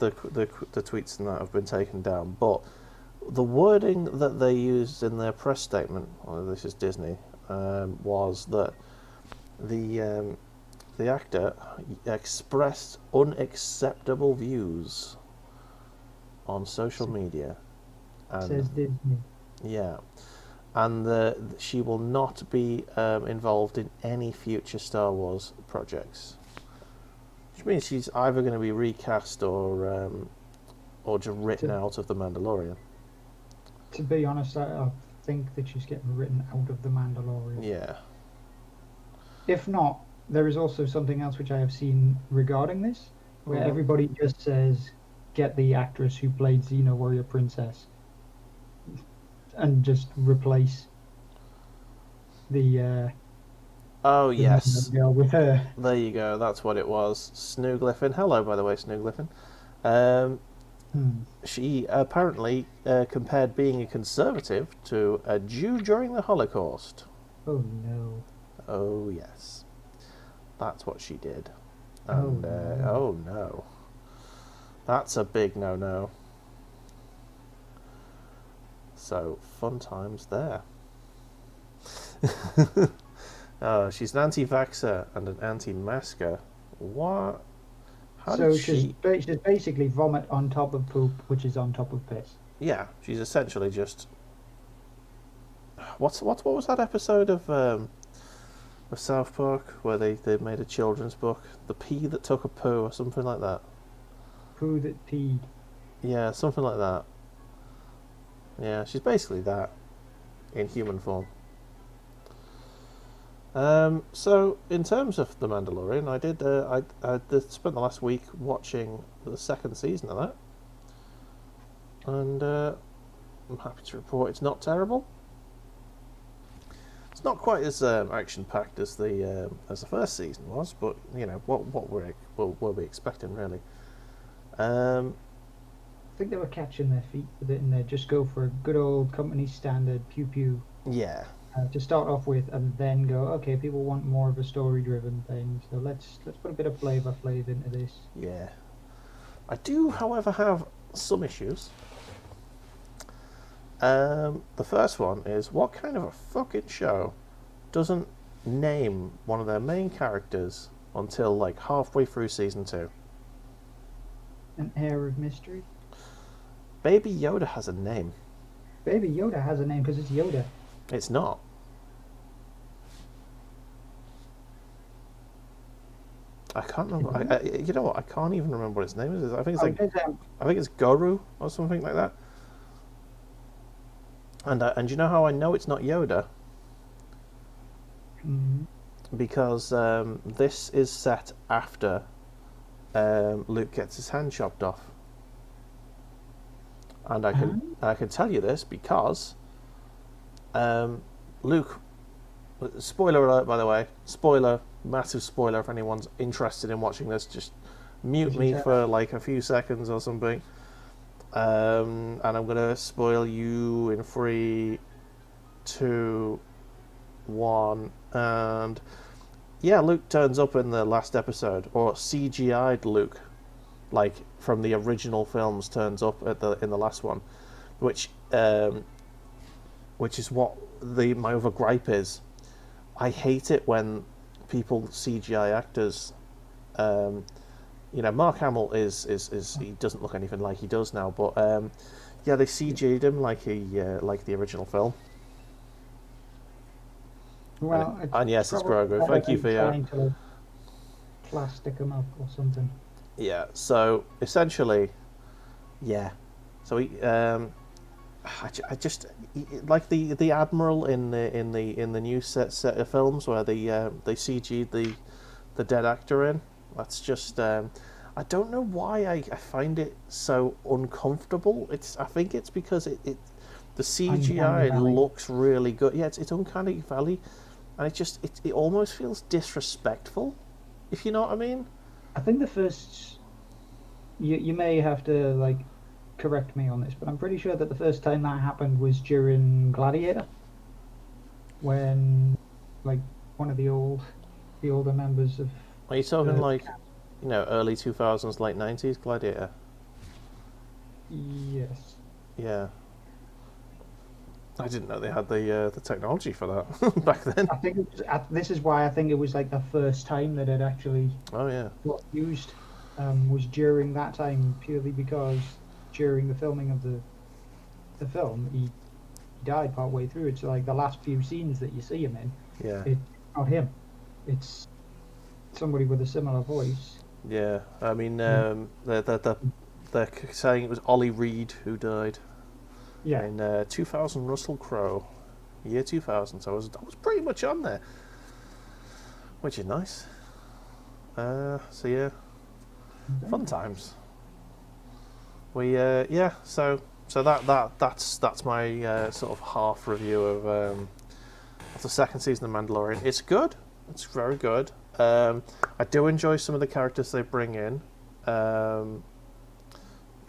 the tweets and that have been taken down, but the wording that they used in their press statement, well, this is Disney, was that the the actor expressed unacceptable views on social media, and Says Disney. yeah, and she will not be involved in any future Star Wars projects, which means she's either going to be recast or just written out of The Mandalorian. To be honest, I think that she's getting written out of The Mandalorian. Yeah. If not, there is also something else which I have seen regarding this, where Mhm. everybody just says, get the actress who played Xena Warrior Princess and just replace the Oh the yes, girl with her. there you go. That's what it was. Snoogliffin. Hello, by the way, Snoogliffin. Um, She apparently compared being a conservative to a Jew during the Holocaust. Oh no. Oh yes, that's what she did. Oh, And no. oh no, that's a big no-no. So fun times there. Oh, she's an anti-vaxxer and an anti-masker. What? How So did she's, she? she's basically vomit on top of poop, which is on top of piss. Yeah, she's essentially just. What was that episode of South Park where they made a children's book, The Pea That Took a Poo or something like that? Poo that peed. Yeah, something like that. Yeah, she's basically that in human form. So in terms of The Mandalorian, I did spent the last week watching the second season of that, and I'm happy to report it's not terrible. It's not quite as action packed as the first season was, but you know what we'll be expecting really. I think they were catching their feet with it, and they just go for a good old company standard pew pew Yeah, to start off with, and then go, okay, people want more of a story driven thing, so let's put a bit of flavor into this. yeah. I do, however, have some issues. The first one is, what kind of a fucking show doesn't name one of their main characters until like halfway through season 2? An air of mystery. Baby Yoda has a name. Baby Yoda has a name because it's Yoda. It's not. I can't remember. You know what? I can't even remember what his name is. I think it's I think it's Guru or something like that. And you know how I know it's not Yoda? Mhm. Because this is set after Luke gets his hand chopped off, and I can tell you this because Luke. Spoiler alert, by the way. Spoiler, massive spoiler. If anyone's interested in watching this, just mute me for like a few seconds or something. And I'm gonna spoil you in 3, 2, 1, and yeah, Luke turns up in the last episode, or CGI'd Luke, like from the original films, turns up in the last one, which is what my other gripe is. I hate it when people CGI actors. You know, Mark Hamill is he doesn't look anything like he does now, but yeah, they CG'd him like like the original film. Well, And yes, it's probably Grogu. Thank you for your. trying to like, plastic him up or something. Yeah. So essentially, yeah. So he, I just like the Admiral in the new set of films where they CG'd the dead actor in. That's just I don't know why I find it so uncomfortable. I think it's because the CGI Uncanny Valley. looks really good. Yeah, it's Uncanny Valley, and it almost feels disrespectful, if you know what I mean. I think the first. You may have to like correct me on this, but I'm pretty sure that the first time that happened was during Gladiator, when like one of the older members of Are you talking The like, early 2000s, late 90s Gladiator? Yes. Yeah. I didn't know they had the technology for that back then. I think it was, this is why I think it was like the first time that it actually Oh yeah. got used, was during that time, purely because during the filming of the film, he died partway through. It's like the last few scenes that you see him in. Yeah. It's not him. It's somebody with a similar voice. Yeah. I mean, they're saying it was Ollie Reed who died Yeah. in 2000. Russell Crowe, year 2000. So I was pretty much on there, which is nice. So yeah, fun times. We yeah. So that's my sort of half review of the second season of Mandalorian. It's good. It's very good. I do enjoy some of the characters they bring in.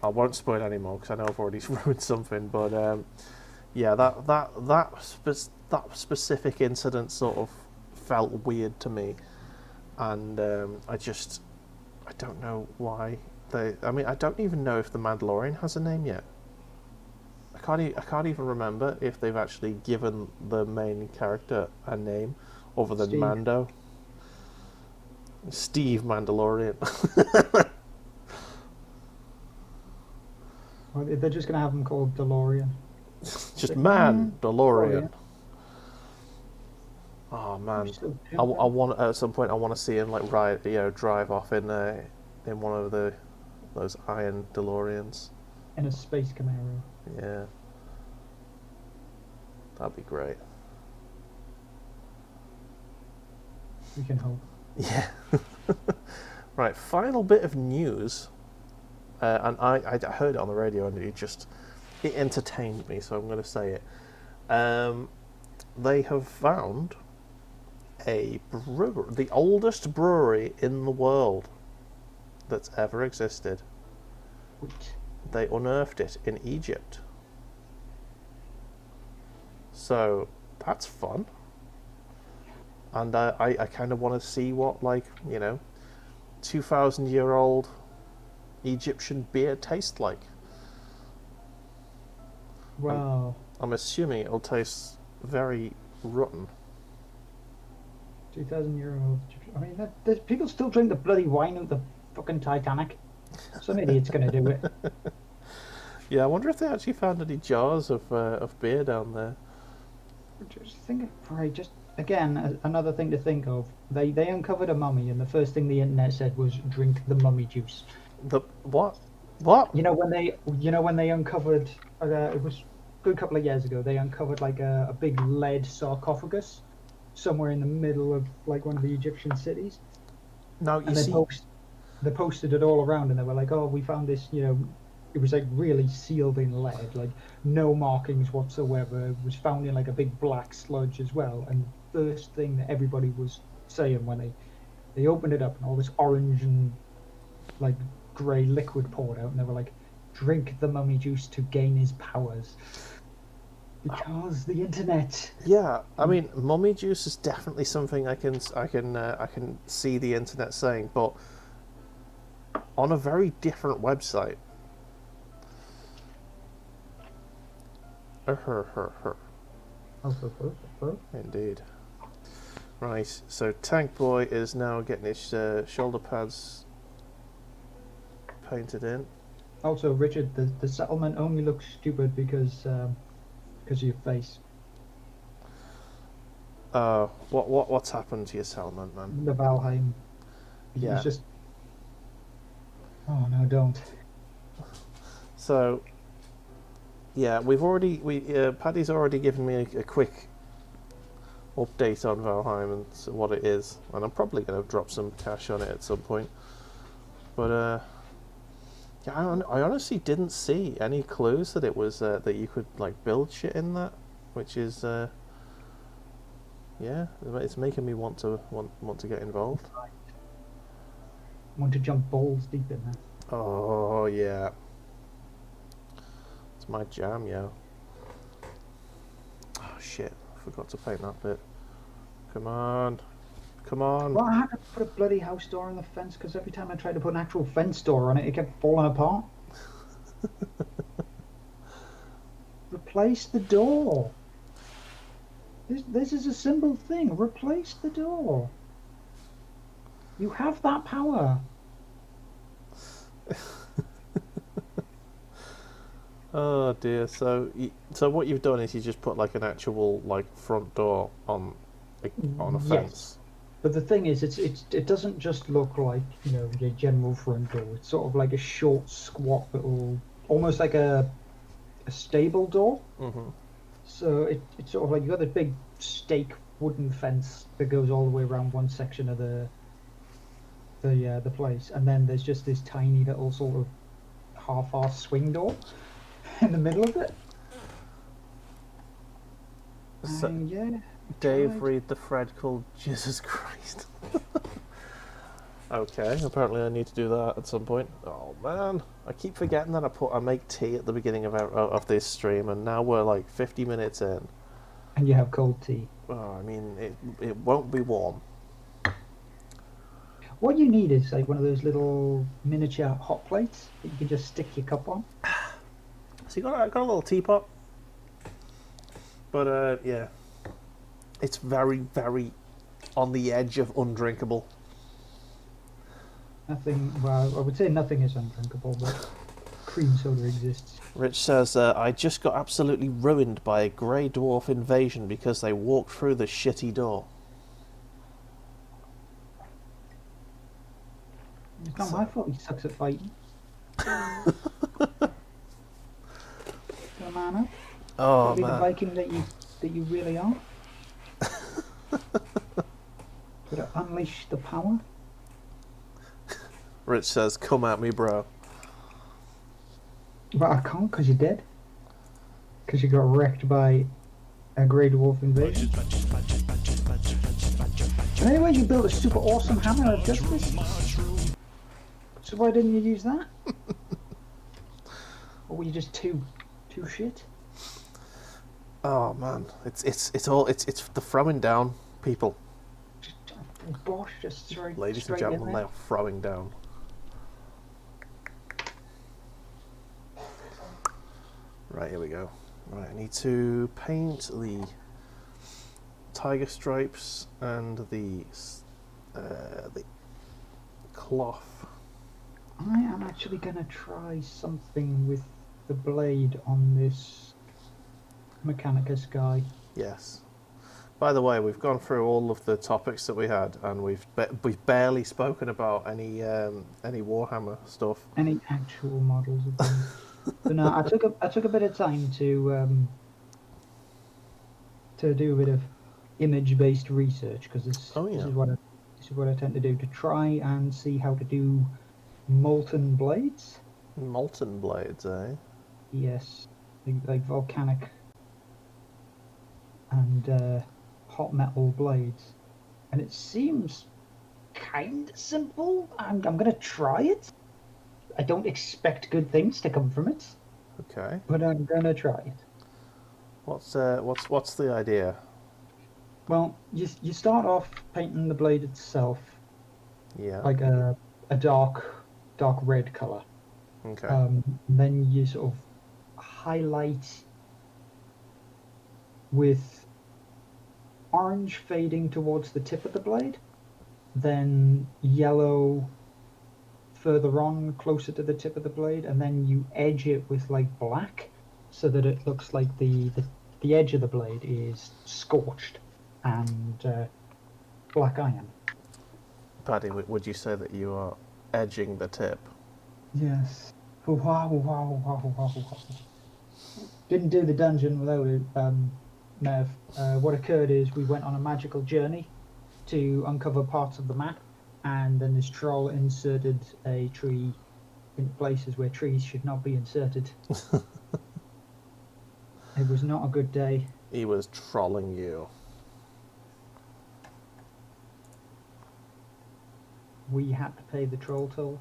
I won't spoil any more because I know I've already ruined something. But yeah, that specific incident sort of felt weird to me, and I don't know why they. I mean, I don't even know if the Mandalorian has a name yet. I can't even remember if they've actually given the main character a name other than Steve. Mando. Steve Mandalorian. Well, they're just going to have him called DeLorean. Just Mandalorian. Oh man, I want at some point I want to see him like drive off in one of those iron DeLoreans. In a space Camaro. Yeah, that'd be great. We can hope. Yeah. Right, final bit of news, and I heard it on the radio and it entertained me, so I'm going to say it. They have found the oldest brewery in the world that's ever existed. Wait. They unearthed it in Egypt. So that's fun. And I kind of want to see what 2,000-year-old Egyptian beer tastes like. Wow. I'm assuming it'll taste very rotten. 2,000-year-old. I mean, there's people still drink the bloody wine of the fucking Titanic. Some idiot's going to do it. Yeah, I wonder if they actually found any jars of beer down there. Just think, right, just again, another thing to think of. They uncovered a mummy, and the first thing the internet said was, drink the mummy juice. The what? What? You know when they uncovered, it was a good couple of years ago, they uncovered like a big lead sarcophagus somewhere in the middle of like one of the Egyptian cities. No, And they posted it all around, and they were like, "Oh, we found this." It was like really sealed in lead, like no markings whatsoever. It was found in like a big black sludge as well. And the first thing that everybody was saying when they opened it up, and all this orange and like grey liquid poured out, and they were like, "Drink the mummy juice to gain his powers." Because the internet. Yeah, I mean, mummy juice is definitely something I can see the internet saying, but on a very different website. Indeed. Right, so Tank Boy is now getting his shoulder pads painted in. Also, Richard, the settlement only looks stupid because of your face. What's happened to your settlement, man? The Valheim. Yeah. It's just. Oh no! Don't. So, yeah, Paddy's already given me a quick update on Valheim and what it is, and I'm probably going to drop some cash on it at some point. But yeah, I honestly didn't see any clues that it was that you could like build shit in that, which is yeah, it's making me want to get involved. Want to jump balls deep in there. Oh yeah, it's my jam, yeah. Oh shit, I forgot to paint that bit. Come on, Come on. Well, I had to put a bloody house door on the fence because every time I tried to put an actual fence door on it, it kept falling apart. Replace the door. This is a simple thing. Replace the door. You have that power. Oh dear. So what you've done is you just put like an actual like front door on a Yes. fence. But the thing is, it doesn't just look like, you know, your general front door. It's sort of like a short, squat little, almost like a stable door. Mm-hmm. So it's sort of like you got this big stake wooden fence that goes all the way around one section of the place, and then there's just this tiny little sort of half-assed swing door in the middle of it. So, And yeah, Dave, tried. read the thread called Jesus Christ. Okay, apparently I need to do that at some point. Oh man, I keep forgetting that I make tea at the beginning of this stream, and now we're like 50 minutes in. And you have cold tea. Oh, I mean, it won't be warm. What you need is like one of those little miniature hot plates that you can just stick your cup on. So I got a little teapot, but yeah, it's very, very on the edge of undrinkable. Nothing, well, I would say nothing is undrinkable, but cream soda exists. Rich says, I just got absolutely ruined by a grey dwarf invasion because they walked through the shitty door. It's not my fault he sucks at fighting. Get a man up. Oh Be the man. Viking that you really are. Gotta unleash the power. Rich says, come at me, bro. But I can't because you're dead. Because you got wrecked by a grey dwarf invasion. And anyway, you built a super awesome hammer of justice. So why didn't you use that? Or were you just too shit? Oh man, it's the throwing down, people. Just bosh, just straight. Ladies and straight gentlemen, in they there. are throwing down. Right, here we go. Right, I need to paint the tiger stripes and the cloth. I am actually gonna try something with the blade on this Mechanicus guy. Yes. By the way, we've gone through all of the topics that we had, and we've barely spoken about any Warhammer stuff. Any actual models of them. But no, I took a bit of time to do a bit of image-based research because this is what I tend to do, to try and see how to do molten blades. Molten blades, eh? Yes, like volcanic and hot metal blades, and it seems kind of simple. I'm gonna try it. I don't expect good things to come from it, Okay. but I'm gonna try it. What's the idea? Well, you start off painting the blade itself Yeah. like a dark red color. Okay. Then you sort of highlight with orange fading towards the tip of the blade, then yellow further on closer to the tip of the blade, and then you edge it with like black so that it looks like the edge of the blade is scorched and black iron. Paddy, would you say that you are edging the tip? Yes. Wow. Didn't do the dungeon without it, Mev. What occurred is we went on a magical journey to uncover parts of the map, and then this troll inserted a tree in places where trees should not be inserted. It was not a good day. He was trolling you. We had to pay the troll toll.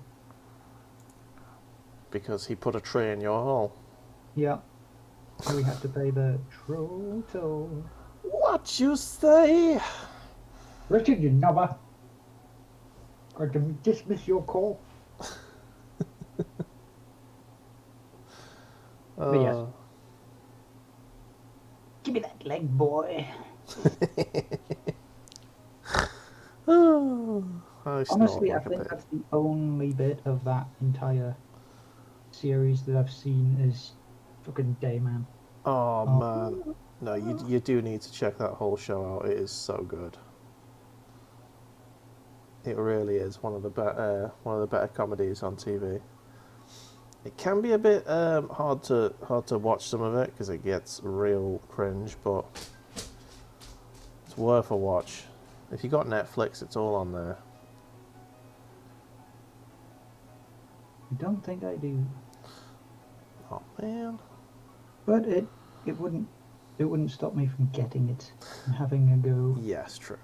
Because he put a tree in your hole. Yeah. We had to pay the troll toll. What you say? Richard, you knobber. Going to dismiss your call. But yes. Give me that leg, boy. I snort Honestly, like I a think pig. that's the only bit of that entire series that I've seen is fucking Dayman. Oh Oh. man, no, you do need to check that whole show out. It is so good. It really is one of the better comedies on TV. It can be a bit hard to watch some of it because it gets real cringe, but it's worth a watch. If you got Netflix, it's all on there. I don't think I do. Oh man. But it wouldn't stop me from getting it and having a go. Yes, true.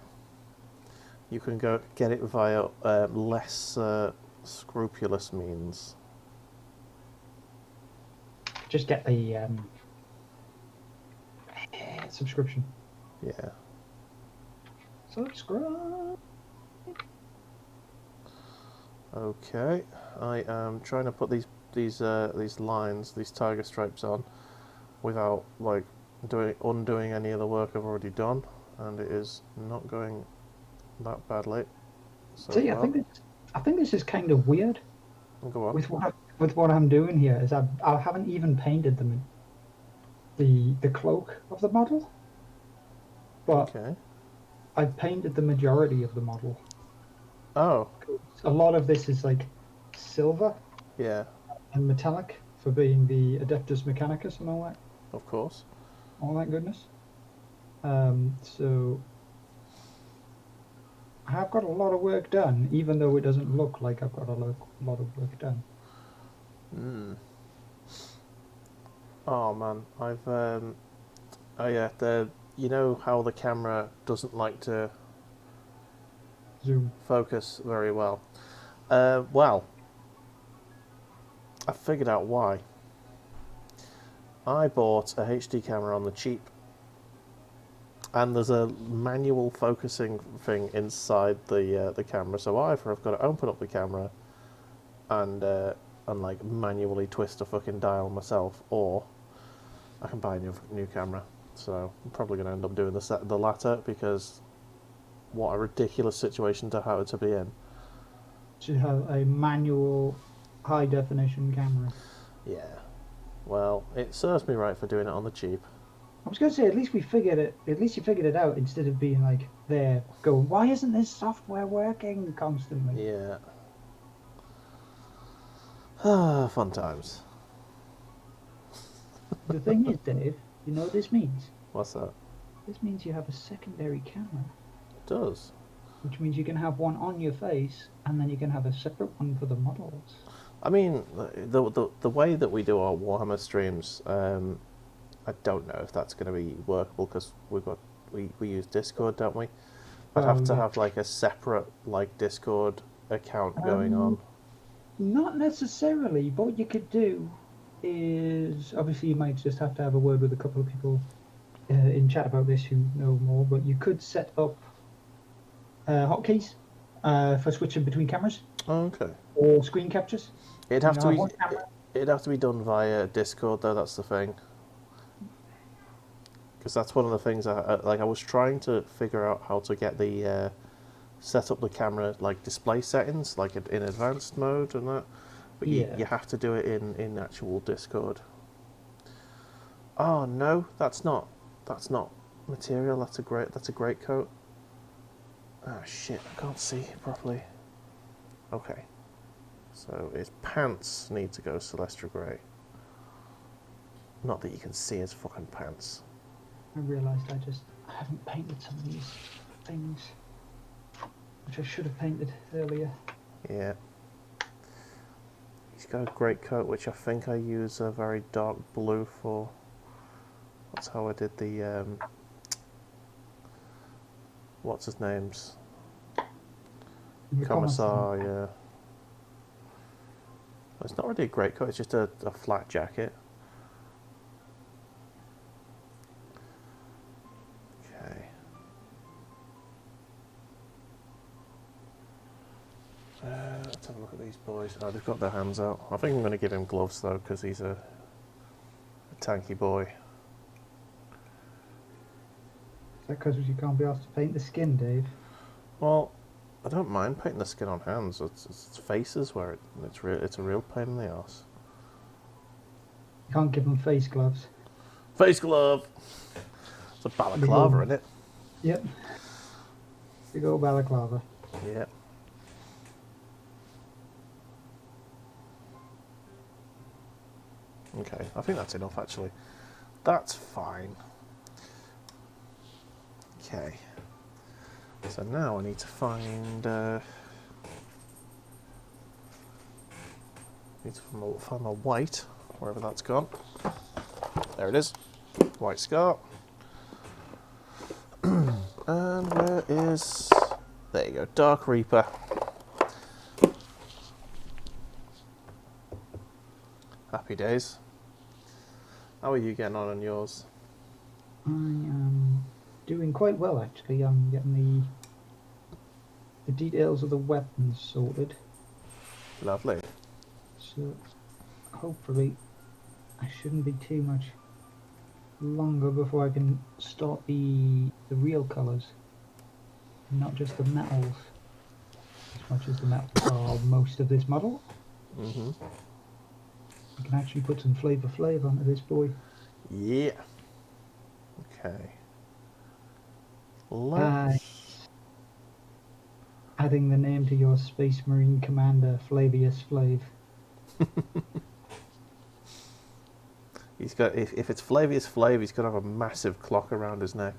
You can go get it via less scrupulous means. Just get the subscription. Yeah. Subscribe. Okay. I am trying to put these lines, these tiger stripes on, without like undoing any of the work I've already done, and it is not going that badly. So See, far. I think this is kind of weird. Go on. With what I'm doing here is I haven't even painted them the cloak of the model, but Okay. I've painted the majority of the model. Oh. A lot of this is like silver Yeah. and metallic for being the Adeptus Mechanicus and all Of course. that goodness. So I have got a lot of work done, even though it doesn't look like I've got a lot of work done. Oh man, I've oh yeah, you know how the camera doesn't like to Zoom. focus very well. Well, I figured out why. I bought a HD camera on the cheap, and there's a manual focusing thing inside the camera. So either I've got to open up the camera and like manually twist a fucking dial myself, or I can buy a new camera. So I'm probably going to end up doing the latter, because what a ridiculous situation to have to be in. To have a manual high definition camera. Yeah. Well, it serves me right for doing it on the cheap. I was going to say, at least you figured it out instead of being like there going, why isn't this software working constantly? Yeah. Ah, fun times. The thing is, Dave, you know what this means? What's that? This means you have a secondary camera, It does. which means you can have one on your face and then you can have a separate one for the models. I mean, the way that we do our Warhammer streams, I don't know if that's going to be workable, because we use Discord, don't we? I'd have to have like a separate like Discord account going on. Not necessarily, but what you could do is, obviously you might just have to have a word with a couple of people in chat about this who know more, but you could set up hotkeys for switching between cameras Oh, okay. or screen captures. It'd have to one be. camera. It'd have to be done via Discord, though. That's the thing. Because that's one of the things I was trying to figure out how to get the set up the camera like display settings, like in advanced mode and that. But Yeah. you have to do it in actual Discord. Oh no, that's not material. That's a great coat. Oh shit, I can't see properly. Okay. So his pants need to go Celestial Grey. Not that you can see his fucking pants. I realised I haven't painted some of these things, which I should have painted earlier. Yeah. He's got a great coat, which I think I use a very dark blue for. That's how I did the what's his name's? Commissar, yeah. It's not really a great coat, it's just a flat jacket. Okay. at these boys. Oh, they've got their hands out. I think I'm going to give him gloves though, because he's a tanky boy. Is that because you can't be asked to paint the skin, Dave? Well, I don't mind painting the skin on hands. It's faces where it's a real pain in the arse. You can't give them face gloves. Face glove. It's a balaclava, isn't it? Yep. Big old balaclava. Yeah. Okay, I think that's enough actually. That's fine. Okay. So now I need to find find my white, wherever that's gone. There it is. White scar. And where is... There you go, Dark Reaper. Happy days. How are you getting on yours? I am doing quite well, actually. I'm getting the details of the weapons sorted. Lovely. So hopefully I shouldn't be too much longer before I can start the real colours, not just the metals, as much as the metals are most of this model. Mm-hmm. I can actually put some flavor onto this boy. Yeah. Okay. Let's... Adding the name to your Space Marine Commander, Flavius Flav. He's got, if it's Flavius Flav, he's got to have a massive clock around his neck.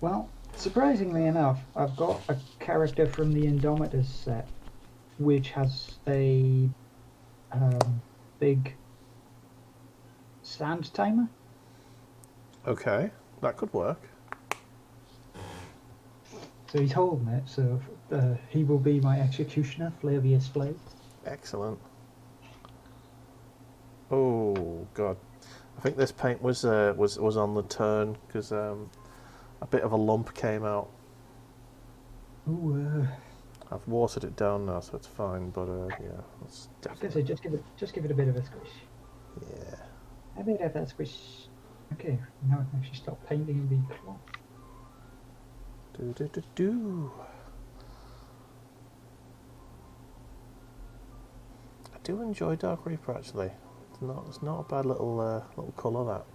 Well, surprisingly enough, I've got a character from the Indomitus set, which has a big sand timer. Okay, that could work. So he's holding it, so he will be my executioner, Flavius Flav. Excellent. Oh god, I think this paint was on the turn because a bit of a lump came out. Ooh, I've watered it down now, so it's fine. But yeah, it's I guess definitely just give it a bit of a squish. yeah. A bit of a squish. Okay, now I can actually start painting the cloth. Do. I do enjoy Dark Reaper actually. It's not a bad little colour that.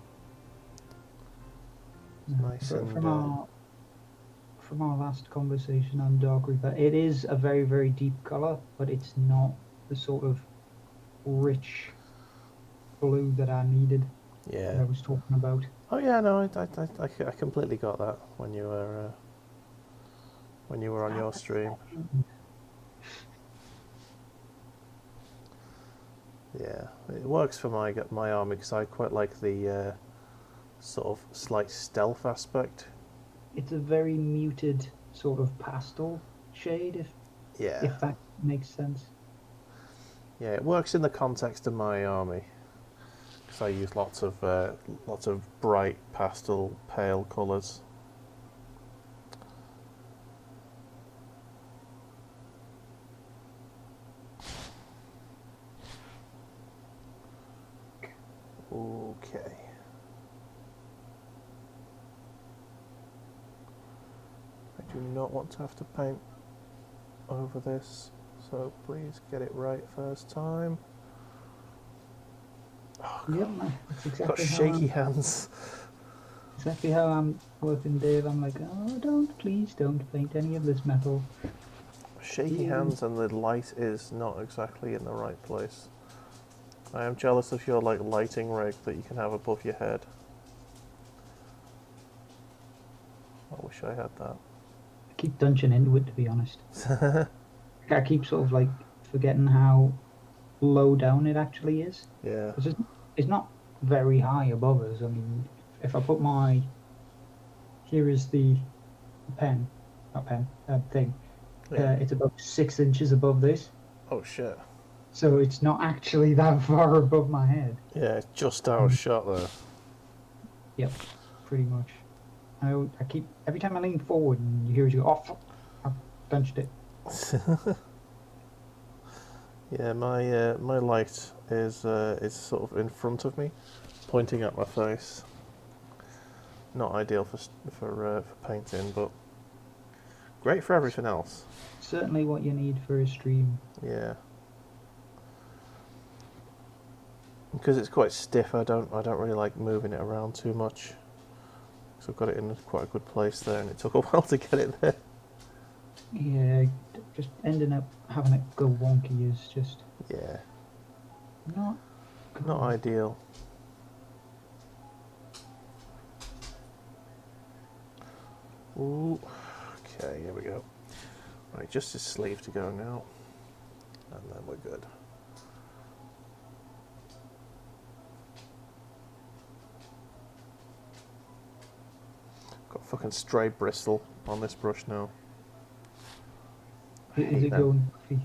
It's nice and from our last conversation on Dark Reaper, it is a very, very deep colour, but it's not the sort of rich blue that I needed. yeah. That I was talking about. Oh yeah, no, I completely got that when you were on your stream. Yeah, it works for my army because I quite like the sort of slight stealth aspect. It's a very muted sort of pastel shade, Yeah, if that makes sense. yeah, it works in the context of my army because I use lots of bright pastel pale colours. Okay. I do not want to have to paint over this, so please get it right first time. Oh, Yep, God. that's Got exactly shaky hands. exactly how I'm working, Dave. I'm like, oh, please don't paint any of this metal. Shaky hands, and the light is not exactly in the right place. I am jealous of your lighting rig that you can have above your head. I wish I had that. I keep dunching into it, to be honest. I keep sort of forgetting how low down it actually is. Yeah. 'Cause it's not very high above us. I mean, if I put here is the pen, not pen, thing. Yeah. It's about 6 inches above this. Oh shit. So it's not actually that far above my head. Yeah, it's just out of shot there. Yep, pretty much. I keep every time I lean forward and you hear it, you go, oh, fuck, I've punched it. Yeah, my light is sort of in front of me, pointing at my face. Not ideal for painting, but great for everything else. Certainly what you need for a stream. Yeah. Because it's quite stiff, I don't really like moving it around too much. So I've got it in quite a good place there, and it took a while to get it there. Yeah, just ending up having it go wonky is just Yeah, not good. not ideal. Ooh, okay, here we go. Right, just his sleeve to go now, and then we're good. Got fucking stray bristle on this brush now. I Is hate it them. going puffy?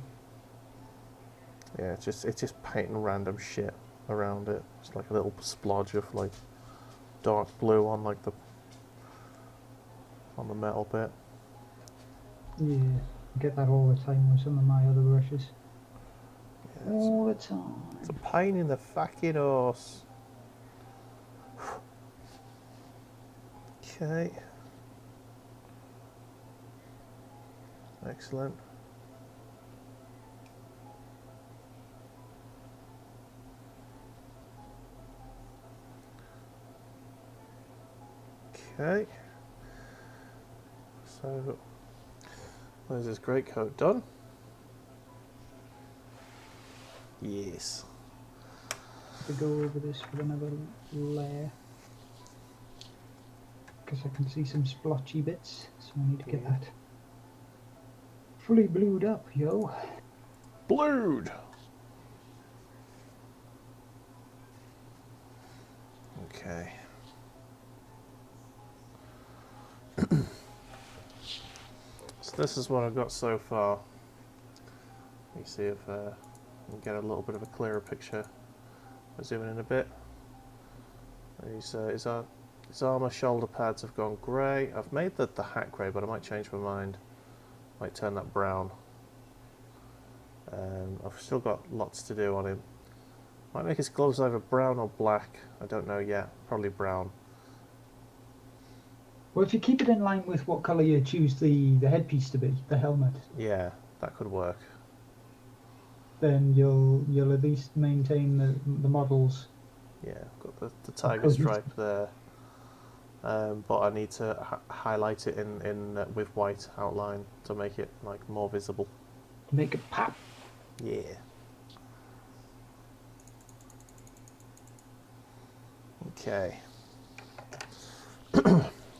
Yeah, it's just painting random shit around it. It's like a little splodge of like dark blue on like the metal bit. Yeah, I get that all the time with some of my other brushes. Yeah, All the time. it's a pain in the fucking horse. Okay. Excellent. Okay. So, there's this greatcoat done. Yes. To go over this with another layer. Because I can see some splotchy bits, so I need to get Yeah. that fully blued up, yo. Blued. Okay. So this is what I've got so far. Let me see if I can get a little bit of a clearer picture. I'll zoom in a bit. His armour shoulder pads have gone grey. I've made the hat grey, but I might change my mind. Might turn that brown. I've still got lots to do on him. Might make his gloves either brown or black. I don't know yet. Probably brown. Well, if you keep it in line with what colour you choose the headpiece to be, the helmet, Yeah, that could work. then you'll at least maintain the models. Yeah, I've got the tiger cohesive. stripe there. But I need to highlight it in with white outline to make it like more visible. To make it pop. Yeah. Okay.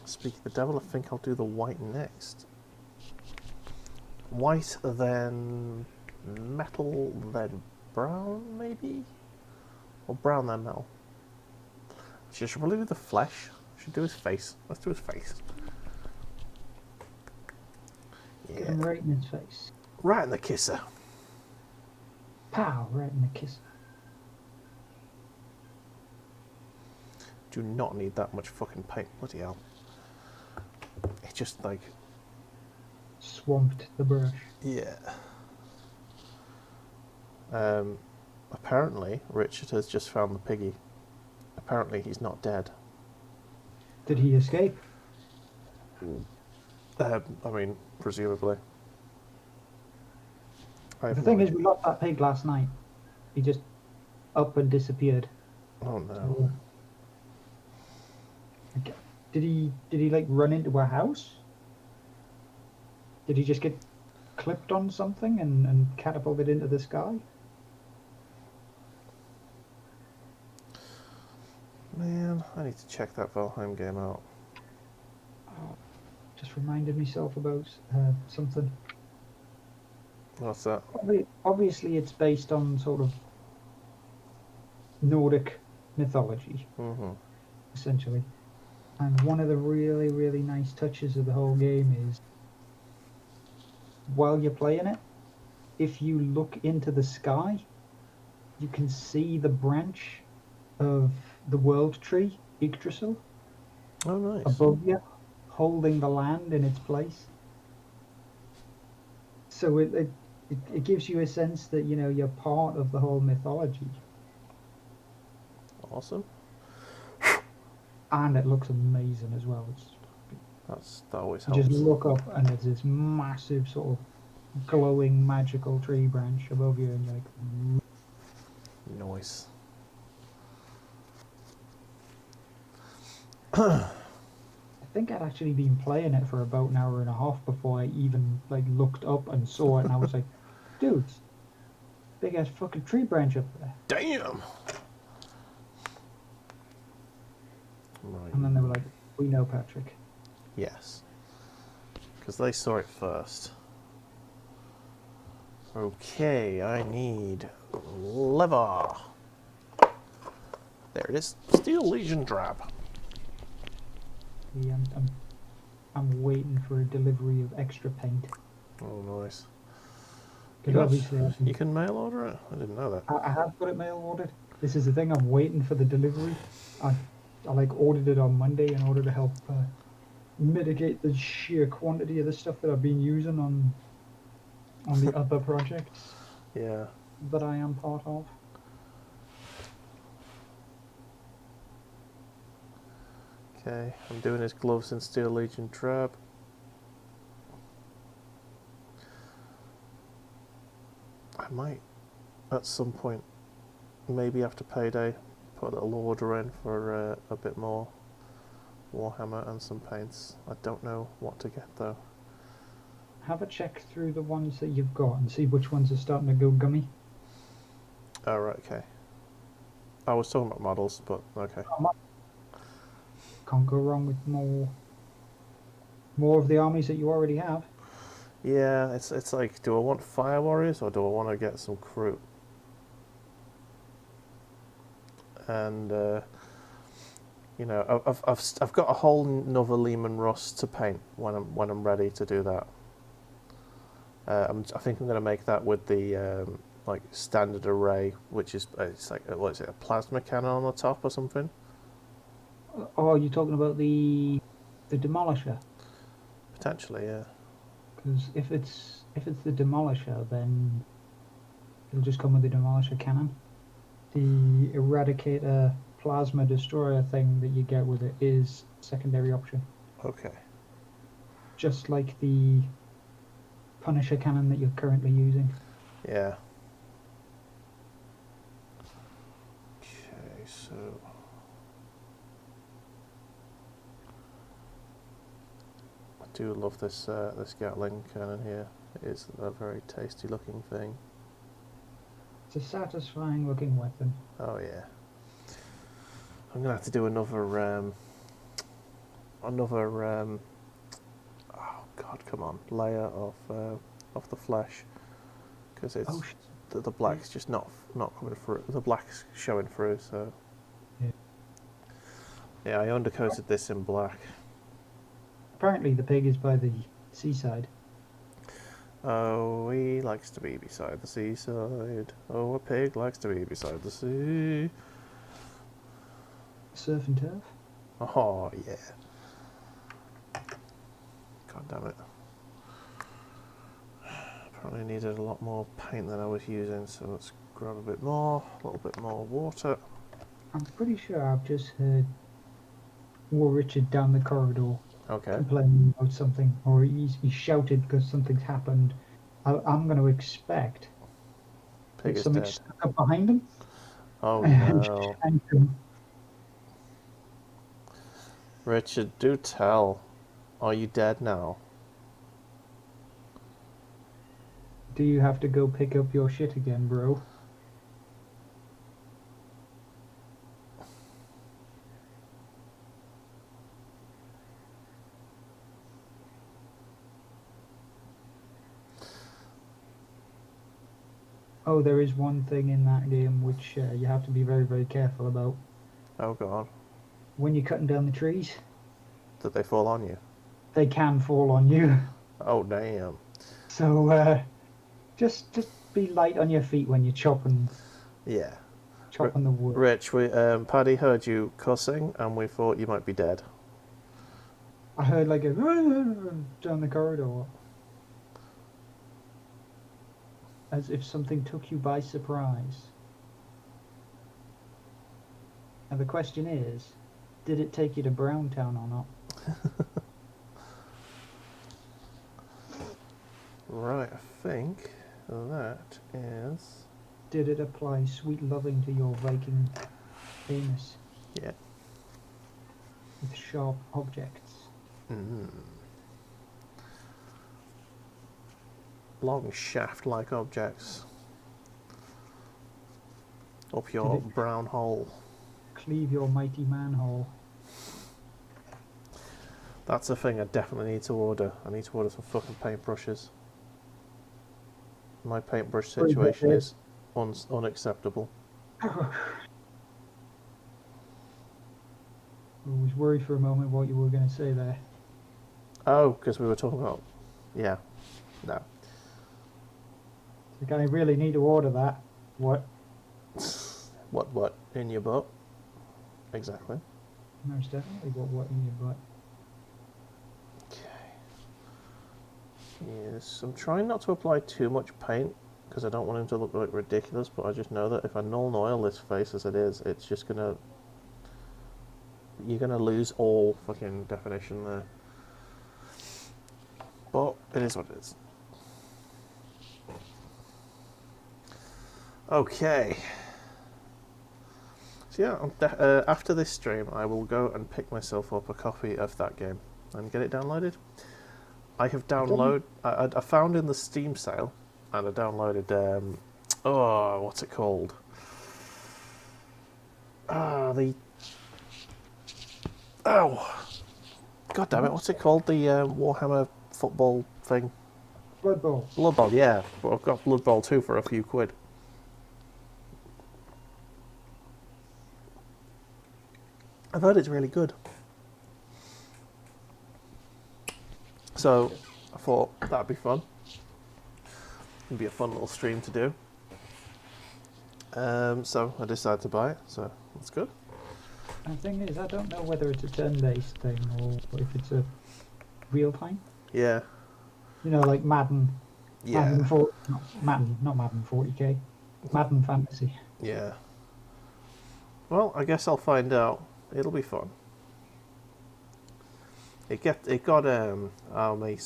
Speak of the devil, I think I'll do the white next. White, then metal, then brown, maybe? Or brown, then metal. Should probably do the flesh. Should do his face. Let's do his face. Get Yeah. him right in his face. Right in the kisser. Pow, right in the kiss. Do not need that much fucking paint. Bloody hell. It just like... Swamped the brush. Yeah. Apparently, Richard has just found the piggy. Apparently, he's not dead. Did he escape? I mean, presumably. I have The no thing is, idea. we lost that pig last night. He just up and disappeared. Oh no. So, did he like run into a house? Did he just get clipped on something and catapulted into the sky? Man, I need to check that Valheim game out. Just reminded myself about something. What's that? Obviously, it's based on sort of Nordic mythology, Mm-hmm. essentially. And one of the really, really nice touches of the whole game is while you're playing it, if you look into the sky, you can see the branch of the world tree, Yggdrasil, Oh, nice. above you, holding the land in its place. So it gives you a sense that you're part of the whole mythology, Awesome. and it looks amazing as well. That always You just helps. look up and it's this massive sort of glowing magical tree branch above you, and you're like, Nice. I think I'd actually been playing it for about an hour and a half before I even looked up and saw it, and I was like, dude, big ass fucking tree branch up there. Damn. Right. And then they were like, we know, Patrick. Yes. Because they saw it first. Okay, I need leather. There it is. Steel Legion drab. Yeah, I'm waiting for a delivery of extra paint. Oh, nice. Because obviously You can mail order it? I didn't know that. I have got it mail ordered. This is the thing, I'm waiting for the delivery. I ordered it on Monday in order to help mitigate the sheer quantity of the stuff that I've been using on the other projects Yeah. that I am part of. Okay, I'm doing his gloves in Steel Legion drab. I might, at some point, maybe after payday, put a little order in for a bit more Warhammer and some paints. I don't know what to get though. Have a check through the ones that you've got and see which ones are starting to go gummy. Oh, right, okay. I was talking about models, but okay. Can't go wrong with more of the armies that you already have. Yeah, it's like, do I want Fire Warriors or do I want to get some crew? And you know, I've got a whole another Leman Russ to paint when I'm ready to do that. I think I'm going to make that with the like standard array, which is it's like what is it, a plasma cannon on the top or something? Oh, you're talking about the Demolisher? Potentially, yeah. Because if it's the Demolisher, then it'll just come with the Demolisher cannon. The Eradicator Plasma Destroyer thing that you get with it is secondary option. Okay. Just like the Punisher cannon that you're currently using. Yeah. Okay, so I do love this this Gatling cannon here. It is a very tasty looking thing. It's a satisfying looking weapon. Oh yeah. I'm gonna have to do another oh god, come on, layer of the flesh, because it's the black's just not coming through. The black's showing through, so yeah, I undercoated this in black. Apparently the pig is by the seaside. Oh, he likes to be beside the seaside. Oh, a pig likes to be beside the sea. Surf and turf. Oh yeah. God damn it. Probably needed a lot more paint than I was using, so let's grab a bit more, a little bit more water. I'm pretty sure I've just heard War Richard down the corridor Okay. complaining about something, or he shouted because something's happened. I'm going to expect Pig is something's dead. stuck up behind him. Oh and no. shank him. Richard, do tell. Are you dead now? Do you have to go pick up your shit again, bro? Oh, there is one thing in that game which you have to be very, very careful about. Oh god. When you're cutting down the trees, Did they fall on you? they can fall on you. Oh damn. So just be light on your feet when you're chopping Yeah. the wood. Rich, Paddy heard you cussing and we thought you might be dead. I heard like a down the corridor. as if something took you by surprise. And the question is, did it take you to Browntown or not? Right, I think that is... Did it apply sweet loving to your Viking penis Yeah. with sharp objects? Long shaft-like objects. Up your Did it brown hole. cleave your mighty manhole? That's a thing I definitely need to order. I need to order some fucking paintbrushes. My paintbrush situation is unacceptable. I was worried for a moment what you were going to say there. Oh, because we were talking about... Yeah. No. Like, I really need to order that. What? What? In your butt? Exactly. Most definitely what in your butt. Okay. Yes, I'm trying not to apply too much paint because I don't want him to look like ridiculous, but I just know that if I null and oil this face as it is, it's just gonna... You're gonna lose all fucking definition there. But it is what it is. Okay. So yeah, after this stream, I will go and pick myself up a copy of that game and get it downloaded. I have downloaded. I found in the Steam sale, and I downloaded. What's it called? God damn it! What's it called? The Warhammer football thing. Blood Bowl. Blood Bowl, yeah. But I've got Blood Bowl 2 for a few quid. I've heard it's really good. So I thought that'd be fun. It'd be a fun little stream to do. So I decided to buy it, so that's good. And the thing is, I don't know whether it's a turn-based thing or if it's a real-time. Yeah. You know, like Madden. Yeah. Not Madden 40k. Madden Fantasy. Yeah. Well, I guess I'll find out. It'll be fun. It got our mate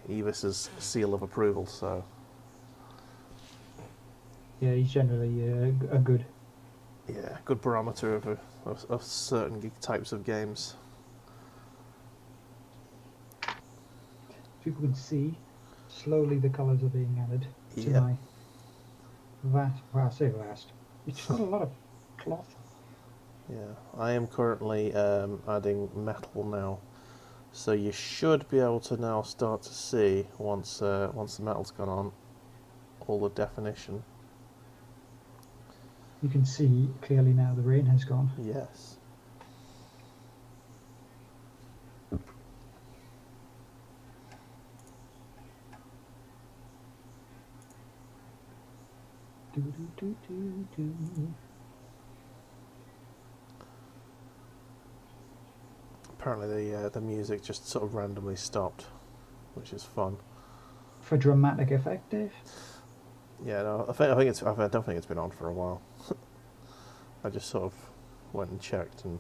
Evis's seal of approval, so Yeah, he's generally a good. yeah, good barometer of certain types of games. People can see slowly the colours are being added to Yeah. my vast. Well, I say vast. It's got a lot of cloth. Yeah, I am currently adding metal now, so you should be able to now start to see once the metal's gone on all the definition. You can see clearly now the rain has gone. Yes. Do, do, do, do, do. Apparently the music just sort of randomly stopped, which is fun. For dramatic effect, Dave. Yeah, no, I don't think it's been on for a while. I just sort of went and checked, and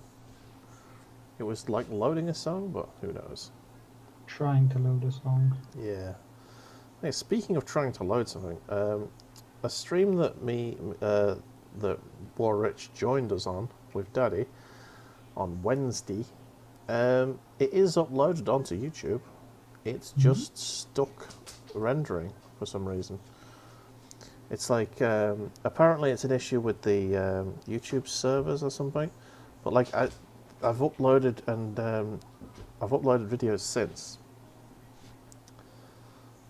it was like loading a song, but who knows? Trying to load a song. Yeah. Hey, speaking of trying to load something, a stream that that Warrich joined us on with Daddy on Wednesday, it is uploaded onto YouTube. It's just stuck rendering for some reason. It's like apparently it's an issue with the YouTube servers or something. But like I've uploaded I've uploaded videos since,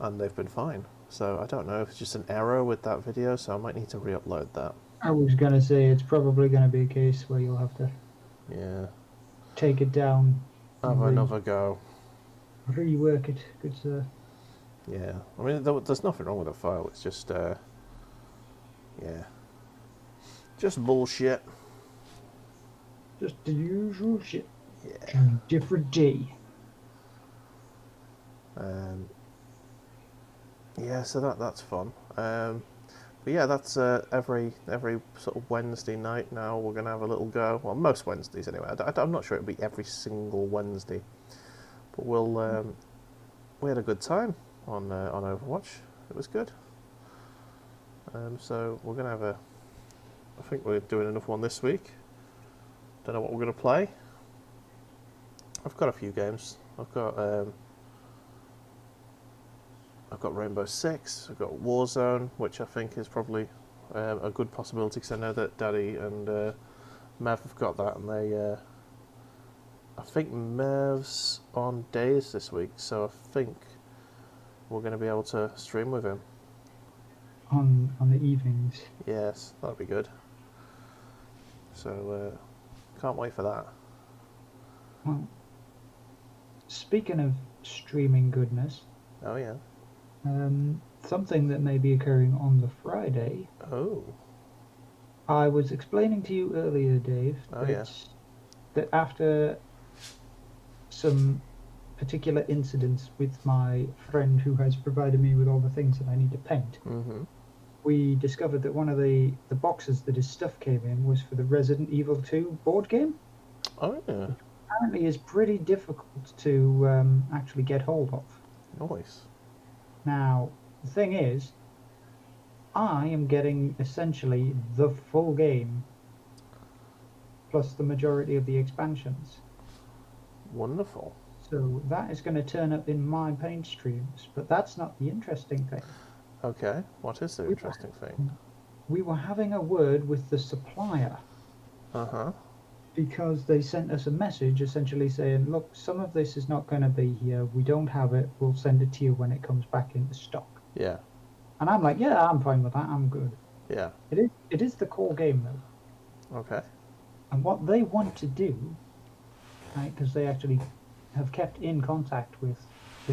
and they've been fine. So I don't know if it's just an error with that video. So I might need to re-upload that. I was gonna say it's probably gonna be a case where you'll have to Yeah. take it down. Have another go. Rework it, good sir. Yeah. I mean, there's nothing wrong with the file. It's just yeah, just bullshit. Just the usual shit. Yeah. Different day. Yeah, so that's fun. But yeah, that's every sort of Wednesday night now. We're going to have a little go. Well, most Wednesdays anyway. I'm not sure it'll be every single Wednesday, but we had a good time on Overwatch. It was good. So we're going to have I think we're doing another one this week. Don't know what we're going to play. I've got a few games. I've got Rainbow Six. I've got Warzone, which I think is probably a good possibility because I know that Daddy and Mev have got that, and I think Mev's on days this week, so I think we're going to be able to stream with him. On the evenings. Yes, that'll be good. So can't wait for that. Well, speaking of streaming goodness, Oh yeah. something that may be occurring on the Friday. Oh. I was explaining to you earlier, Dave, Oh, yeah. that after some particular incidents with my friend who has provided me with all the things that I need to paint, Mm-hmm. we discovered that one of the boxes that his stuff came in was for the Resident Evil 2 board game. Oh yeah. Apparently is pretty difficult to actually get hold of. Nice. Now, the thing is, I am getting essentially the full game plus the majority of the expansions. Wonderful. So that is going to turn up in my paint streams, but that's not the interesting thing. Okay. What is the interesting thing? We were having a word with the supplier Uh-huh. because they sent us a message essentially saying, look, some of this is not going to be here. We don't have it. We'll send it to you when it comes back into stock. Yeah. And I'm like, yeah, I'm fine with that. I'm good. Yeah. It is the core game, though. Okay. And what they want to do, right, because they actually have kept in contact with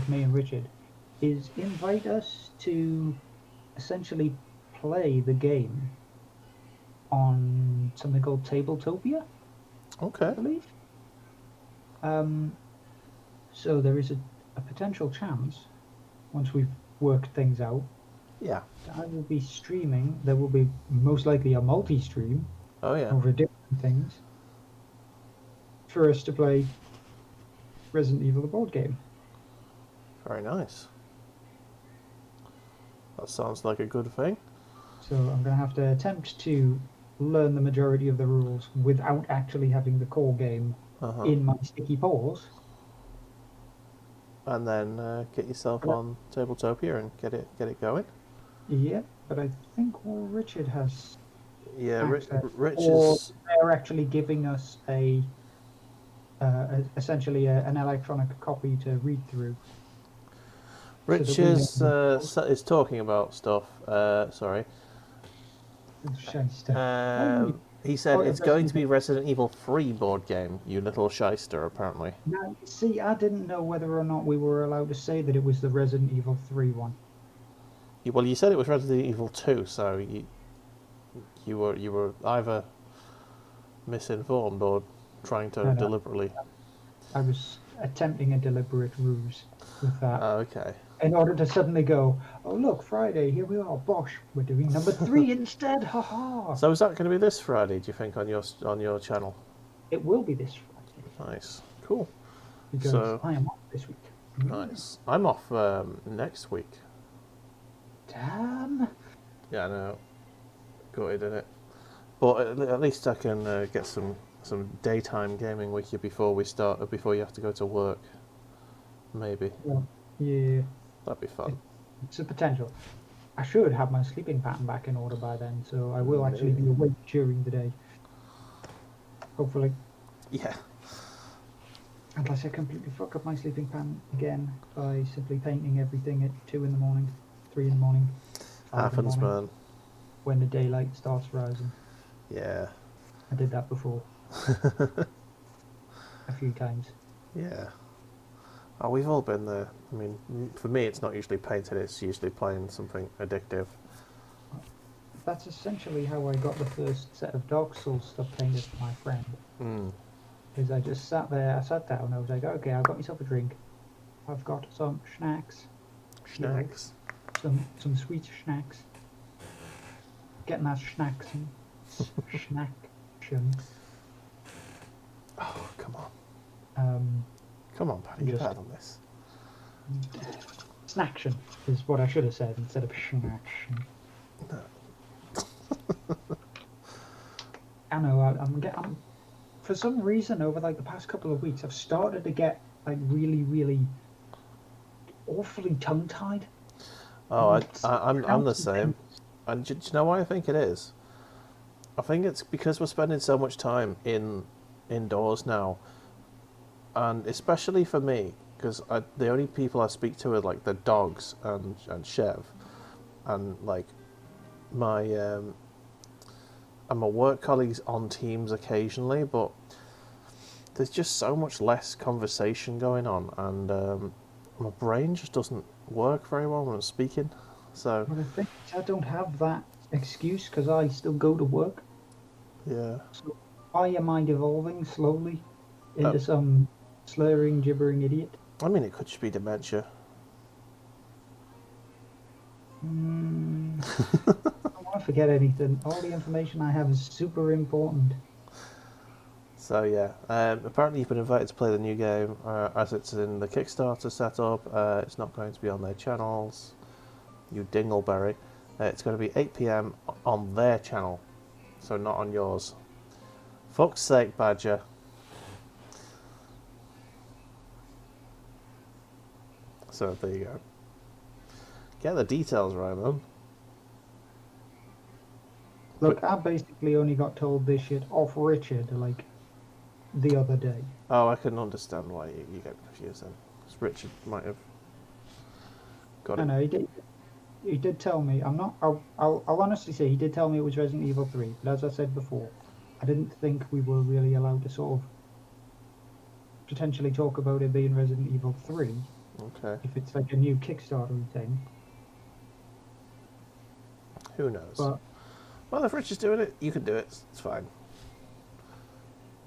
me and Richard, is invite us to essentially play the game on something called Tabletopia, Okay. I believe. So there is a potential chance, once we've worked things out, Yeah. that I will be streaming. There will be most likely a multi-stream Oh yeah. over different things for us to play Resident Evil the board game. Very nice. That sounds like a good thing. So I'm going to have to attempt to learn the majority of the rules without actually having the core game Uh-huh. in my sticky paws. And then get yourself on Tabletopia and get it going. Yeah, but I think Richard has Yeah. access, Rich or is. they're actually giving us essentially an electronic copy to read through. Rich is talking about stuff. Sorry. Shyster. He said Oh, it's going to be Resident Evil 3 board game, you little shyster, apparently. Now, see, I didn't know whether or not we were allowed to say that it was the Resident Evil 3 one. Well, you said it was Resident Evil 2, so you were either misinformed or trying to No. deliberately. I was attempting a deliberate ruse with that. Oh, okay. In order to suddenly go, oh look, Friday, here we are, bosh, we're doing number 3 instead, haha. So is that going to be this Friday, do you think, on your channel? It will be this Friday. Nice. Cool. Because So- I am off this week. Nice. I'm off next week. Damn. Yeah, I know. Gutted, innit? But at least I can get some daytime gaming with you before you have to go to work. Maybe. Well, yeah, That'd be fun. it's a potential. I should have my sleeping pattern back in order by then, so I will actually be awake during the day. Hopefully. Yeah. Unless I completely fuck up my sleeping pattern again by simply painting everything at 2 in the morning, 3 in the morning, 5 Happens, in the morning, man. when the daylight starts rising. Yeah. I did that before. A few times. Yeah. Oh, we've all been there. I mean, for me, it's not usually painting, it's usually playing something addictive. That's essentially how I got the first set of Dark Souls stuff painted for my friend. Mm. Is I just sat down, I was like, okay, I've got myself a drink. I've got some snacks. Snacks. Some sweet snacks. getting that schnacksen. Schnackchen. Oh, come on. Um, Come on, Paddy, you're Just- better than this. Snaction is what I should have said instead of schnaction. I know, I'm for some reason over like the past couple of weeks I've started to get like really awfully tongue-tied. Oh, It's I'm the same. And do you know why I think it is? I think it's because we're spending so much time indoors now, and especially for me, because the only people I speak to are like the dogs and Chev, and like my and my work colleagues on Teams occasionally, but there's just so much less conversation going on, and my brain just doesn't work very well when I'm speaking. So But the thing is, I don't have that excuse because I still go to work. yeah, So why am I devolving slowly into some slurring, gibbering idiot? I mean it could just be dementia. I don't want to forget anything. All the information I have is super important. So yeah, apparently you've been invited to play the new game as it's in the Kickstarter setup. It's not going to be on their channels. You dingleberry. It's going to be 8 p.m. on their channel, so not on yours. Fuck's sake, Badger. So there you go. Get the details right, man. Look, I basically only got told this shit off Richard like the other day. Oh, I can understand why you get confused then. 'Cause Richard might have got I it. know he did. He did tell me. I'll honestly say he did tell me it was Resident Evil 3. But as I said before, I didn't think we were really allowed to sort of potentially talk about it being Resident Evil 3 Okay. if it's like a new Kickstarter thing. Who knows? But Well, if Richard's doing it, you can do it. It's fine.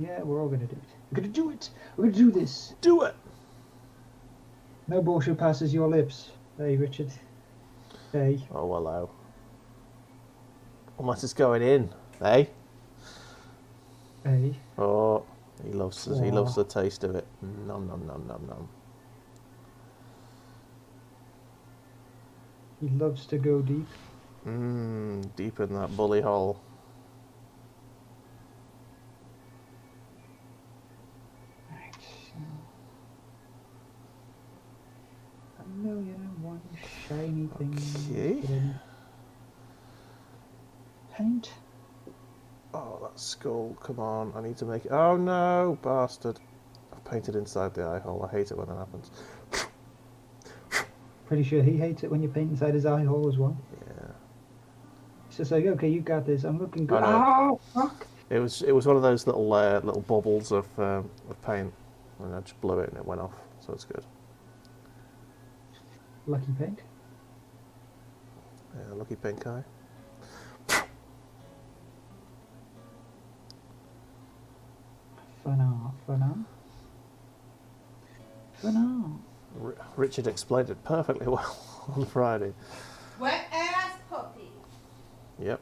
yeah, we're all gonna do it. We're gonna do it. We're gonna do this. Do it! No bullshit passes your lips. Hey, Richard. Hey. Oh, hello. Unless it's going in, eh? Hey. Oh, he loves the taste of it. Nom nom nom nom nom. He loves to go deep. Deep in that bully hole. Right. So, a million and one shiny things. Okay. that I need. Paint. Oh, that skull. Come on, I need to make it. Oh no, bastard. I've painted inside the eye hole. I hate it when that happens. Pretty sure he hates it when you paint inside his eye hole as well. Yeah. It's just like, okay, you got this. I'm looking good. I know. Oh, fuck! It was one of those little bubbles of paint, and I just blew it and it went off. So it's good. Lucky paint. Yeah, lucky pink eye. Fun art. Richard explained it perfectly well on Friday. Wet ass puppy. Yep.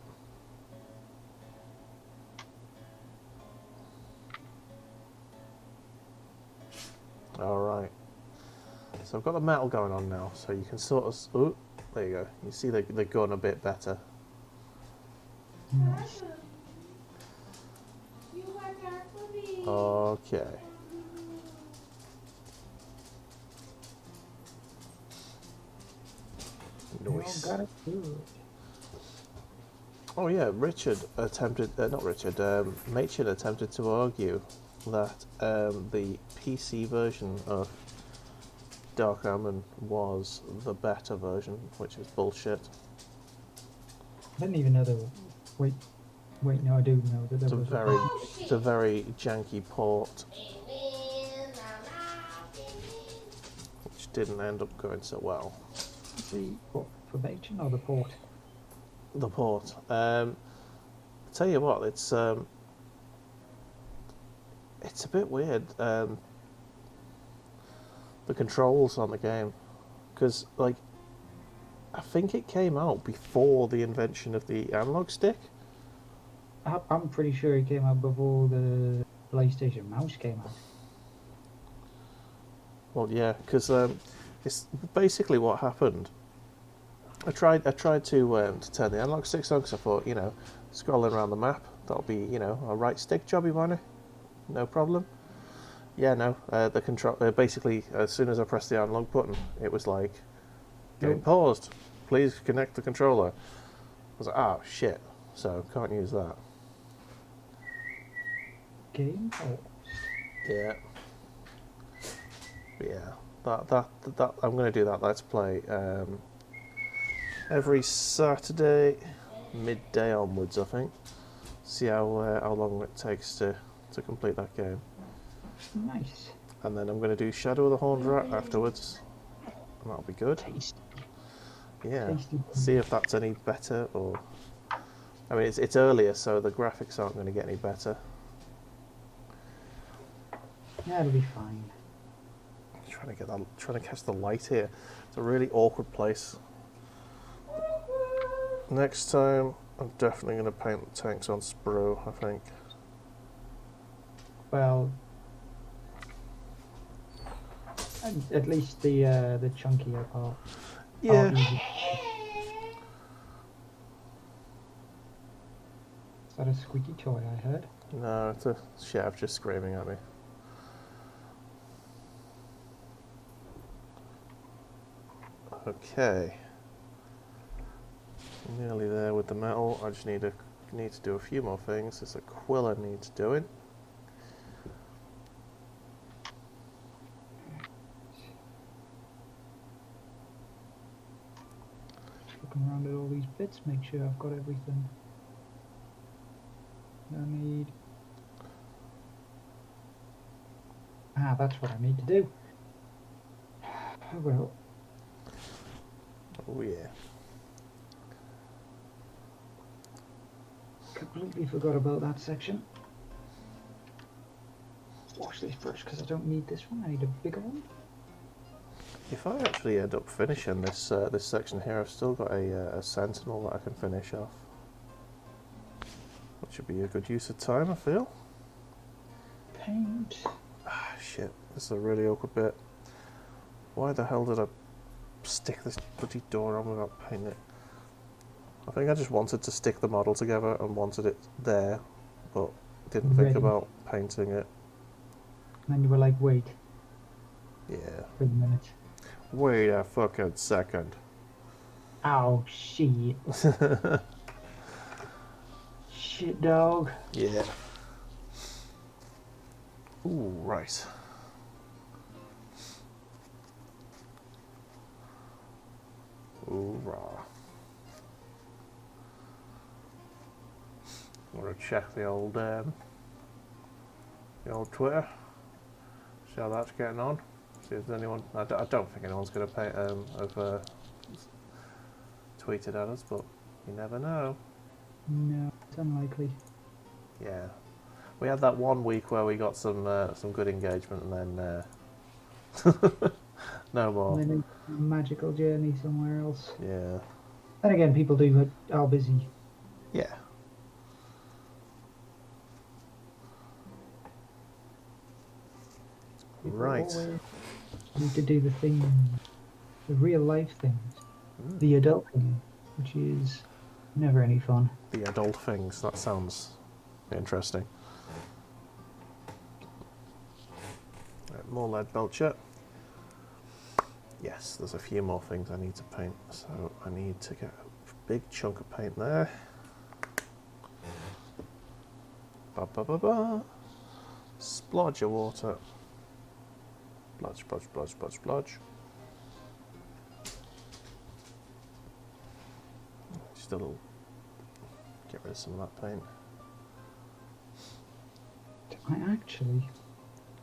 All right. So I've got the metal going on now, so you can sort of. Oh, there you go. You see the gun a bit better. Nice. You wet ass puppy. Okay. Nice. You all got it good. Oh yeah, Richard attempted. Not Richard. Machin attempted to argue that the PC version of Dark Omen was the better version, which is bullshit. I didn't even know there were. Wait, no, I do know that there was. It's a very janky port, which didn't end up going so well. What, for Machin or the port? The port. Tell you what, it's a bit weird. The controls on the game, because like I think it came out before the invention of the analog stick. I'm pretty sure it came out before the PlayStation mouse came out. Well, yeah, because it's basically what happened. I tried to turn the analog sticks on because I thought, scrolling around the map, that'll be, a right stick jobby, won't it? No problem. Yeah, no. The control basically, as soon as I pressed the analog button, it was like, game paused. Please connect the controller. I was like, oh shit. So can't use that. Game pause. Yeah. Yeah. That I'm gonna do that. Let's play every Saturday, midday onwards, I think. See how long it takes to complete that game. Nice. And then I'm going to do Shadow of the Horned Rat afterwards. And that'll be good. Tasty. Yeah. Tasty. See if that's any better or... I mean, it's earlier, so the graphics aren't going to get any better. Yeah, it'll be fine. Trying to catch the light here. It's a really awkward place. Next time, I'm definitely going to paint the tanks on sprue, I think. Well, at least the chunkier part. Yeah. Is that a squeaky toy I heard? No, it's a chef just screaming at me. Okay. Nearly there with the metal. I just need to do a few more things. There's a quiller needs doing. Looking around at all these bits, make sure I've got everything I need. Ah, that's what I need to do. Oh well. Oh yeah. Completely forgot about that section. Wash this brush because I don't need this one. I need a bigger one. If I actually end up finishing this this section here, I've still got a sentinel that I can finish off, which would be a good use of time, I feel. Paint. Ah, shit. This is a really awkward bit. Why the hell did I stick this bloody door on without painting it? I think I just wanted to stick the model together and wanted it there, but didn't think Ready. about painting it. And then you were like, wait, Yeah. wait a minute. Wait a fucking second. Ow, shit. Shit, dog. Yeah. Ooh, right. Ooh, rah. I'm gonna check the old Twitter. See how that's getting on. See if there's anyone. I don't think anyone's gonna have tweeted at us, but you never know. No, it's unlikely. Yeah, we had that one week where we got some good engagement, and then no more. And then a magical journey somewhere else. Yeah, Then again, people are busy. yeah. People Right. always need to do the things, the real life things, the adult thing, which is never any fun. The adult things. That sounds interesting. Right, more lead belcher. Yes, there's a few more things I need to paint, so I need to get a big chunk of paint there. Ba ba ba ba. Splodge of water. Splodge, splodge, splodge, splodge, splodge. Just a little. Get rid of some of that paint. I actually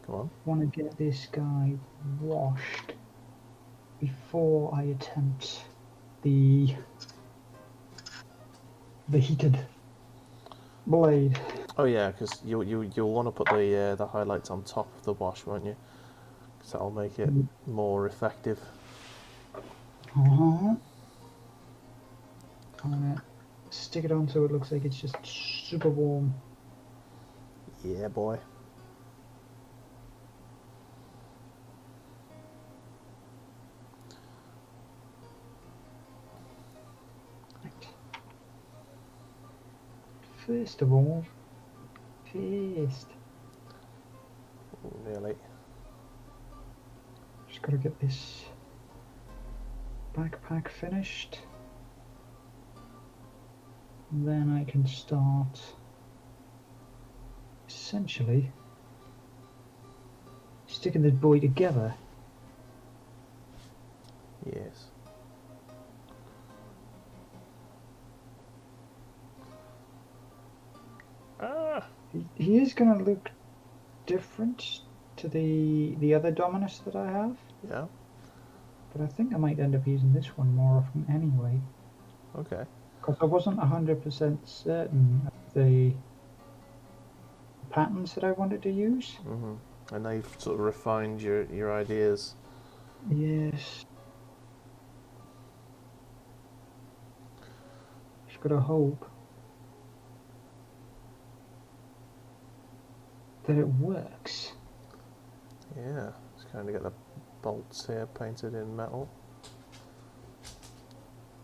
Come on. want to get this guy washed before I attempt the heated blade. Oh yeah, because you'll want to put the highlights on top of the wash, won't you? Because that'll make it more effective. Uh-huh. kind of stick it on so it looks like it's just super warm. Yeah, boy. Right. First of all, just Nearly. gotta get this backpack finished. And then I can start essentially sticking this boy together. Yes. Ah. He is going to look different to the other Dominus that I have, Yeah. but I think I might end up using this one more often anyway, Okay. because I wasn't 100% certain of the patterns that I wanted to use. Mhm. And now you've sort of refined your ideas. Yes. Just gotta hope that it works. Yeah. Just kind of get the bolts here painted in metal.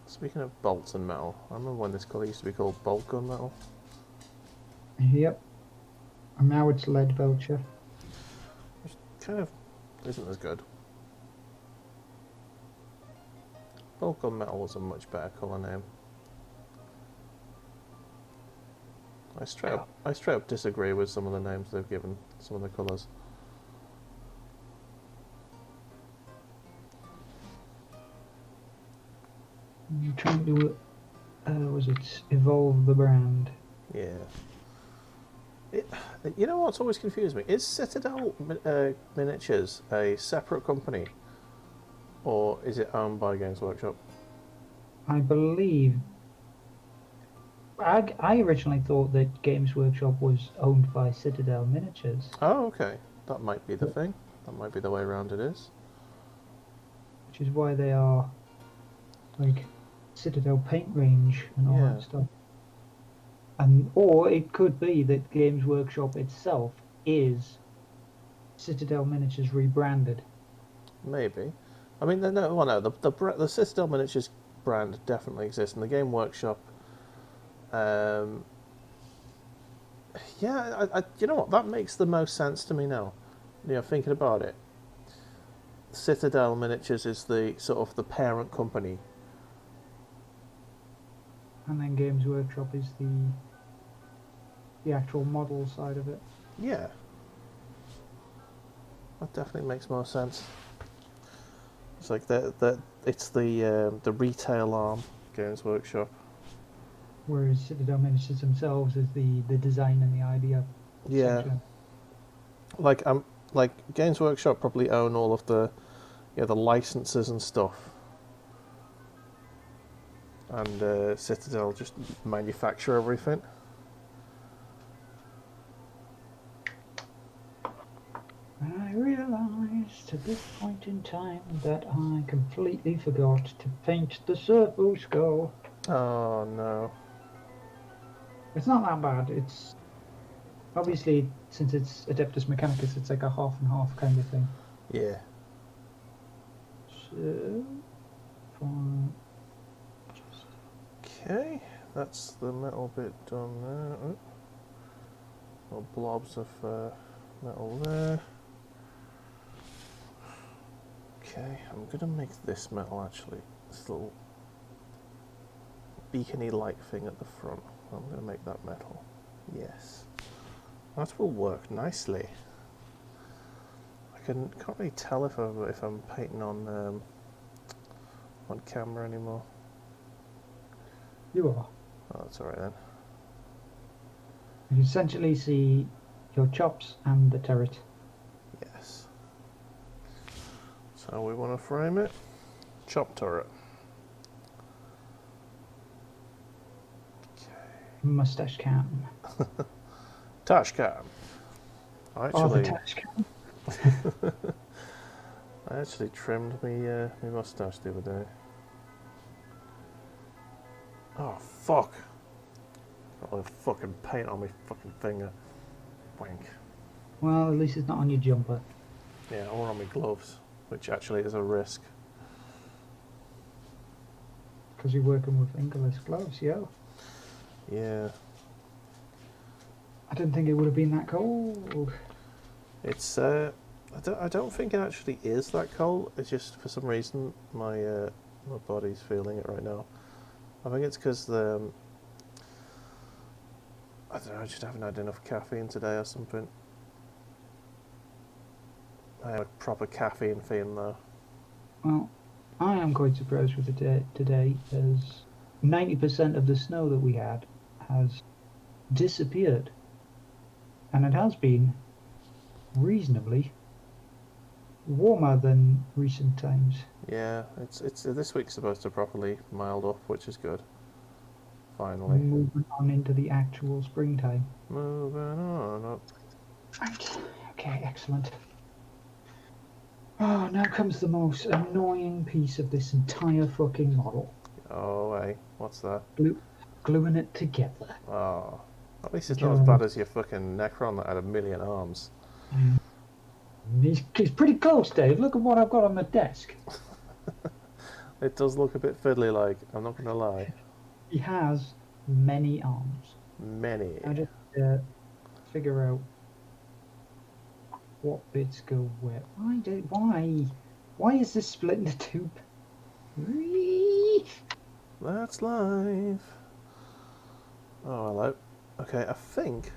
Speaking of bolts and metal, I remember when this colour used to be called bolt gun metal. Yep. And now it's lead vulture. Which kind of isn't as good. Bolt gun metal was a much better colour name. I straight up disagree with some of the names they've given some of the colours. I'm trying to evolve the brand. Yeah. You know what's always confused me? Is Citadel Miniatures a separate company? Or is it owned by Games Workshop? I believe. I originally thought that Games Workshop was owned by Citadel Miniatures, Oh, okay. That might be the thing. That might be the way around it is. which is why they are like Citadel Paint Range and all Yeah. that stuff. And or it could be that Games Workshop itself is Citadel Miniatures rebranded. Maybe. I mean, the Citadel Miniatures brand definitely exists, and the Game Workshop. Yeah, you know what? That makes the most sense to me now. You know, thinking about it, Citadel Miniatures is the sort of the parent company. And then Games Workshop is the actual model side of it. Yeah, that definitely makes more sense. It's like it's the retail arm, Games Workshop. Whereas Citadel Miniatures themselves is the design and the idea. Yeah. section. Like Games Workshop probably own all of the the licenses and stuff, and Citadel just manufacture everything. And I realised at this point in time that I completely forgot to paint the Servo skull. Oh no. It's not that bad. It's obviously, since it's Adeptus Mechanicus, it's like a half and half kind of thing. Yeah. So, fine. Okay, that's the metal bit done there. Oh. Little blobs of metal there. Okay, I'm gonna make this metal actually. This little beacony light thing at the front. I'm gonna make that metal. Yes. That will work nicely. I can't really tell if I'm painting on camera anymore. You are. Oh, that's alright then. You can essentially see your chops and the turret. Yes. So we want to frame it. Chop turret. Mustache cam. Tash cam. The touch cam. I actually trimmed my mustache the other day. Oh, fuck. Got all the fucking paint on my fucking finger. Wank. Well, at least it's not on your jumper. Yeah, or on my gloves, which actually is a risk. Because you're working with fingerless gloves, yo. Yeah. I didn't think it would have been that cold. It's, I don't think it actually is that cold. It's just, for some reason, my body's feeling it right now. I think it's because I don't know, I just haven't had enough caffeine today or something. I had a proper caffeine fiend though. Well, I am quite surprised with the day today, as 90% of the snow that we had has disappeared. And it has been reasonably warmer than recent times. Yeah, it's this week's supposed to properly mild up, which is good. Finally. Moving on into the actual springtime. Moving on up. Right. Okay, excellent. Oh, now comes the most annoying piece of this entire fucking model. Oh, hey, what's that? Gluing it together. Oh, at least it's not as bad as your fucking Necron that had a million arms. He's pretty close, Dave. Look at what I've got on the desk. It does look a bit fiddly, like, I'm not gonna lie. He has many arms. Many. I just figure out what bits go where. Why is this split into two? That's live. Oh, hello. Okay, I think,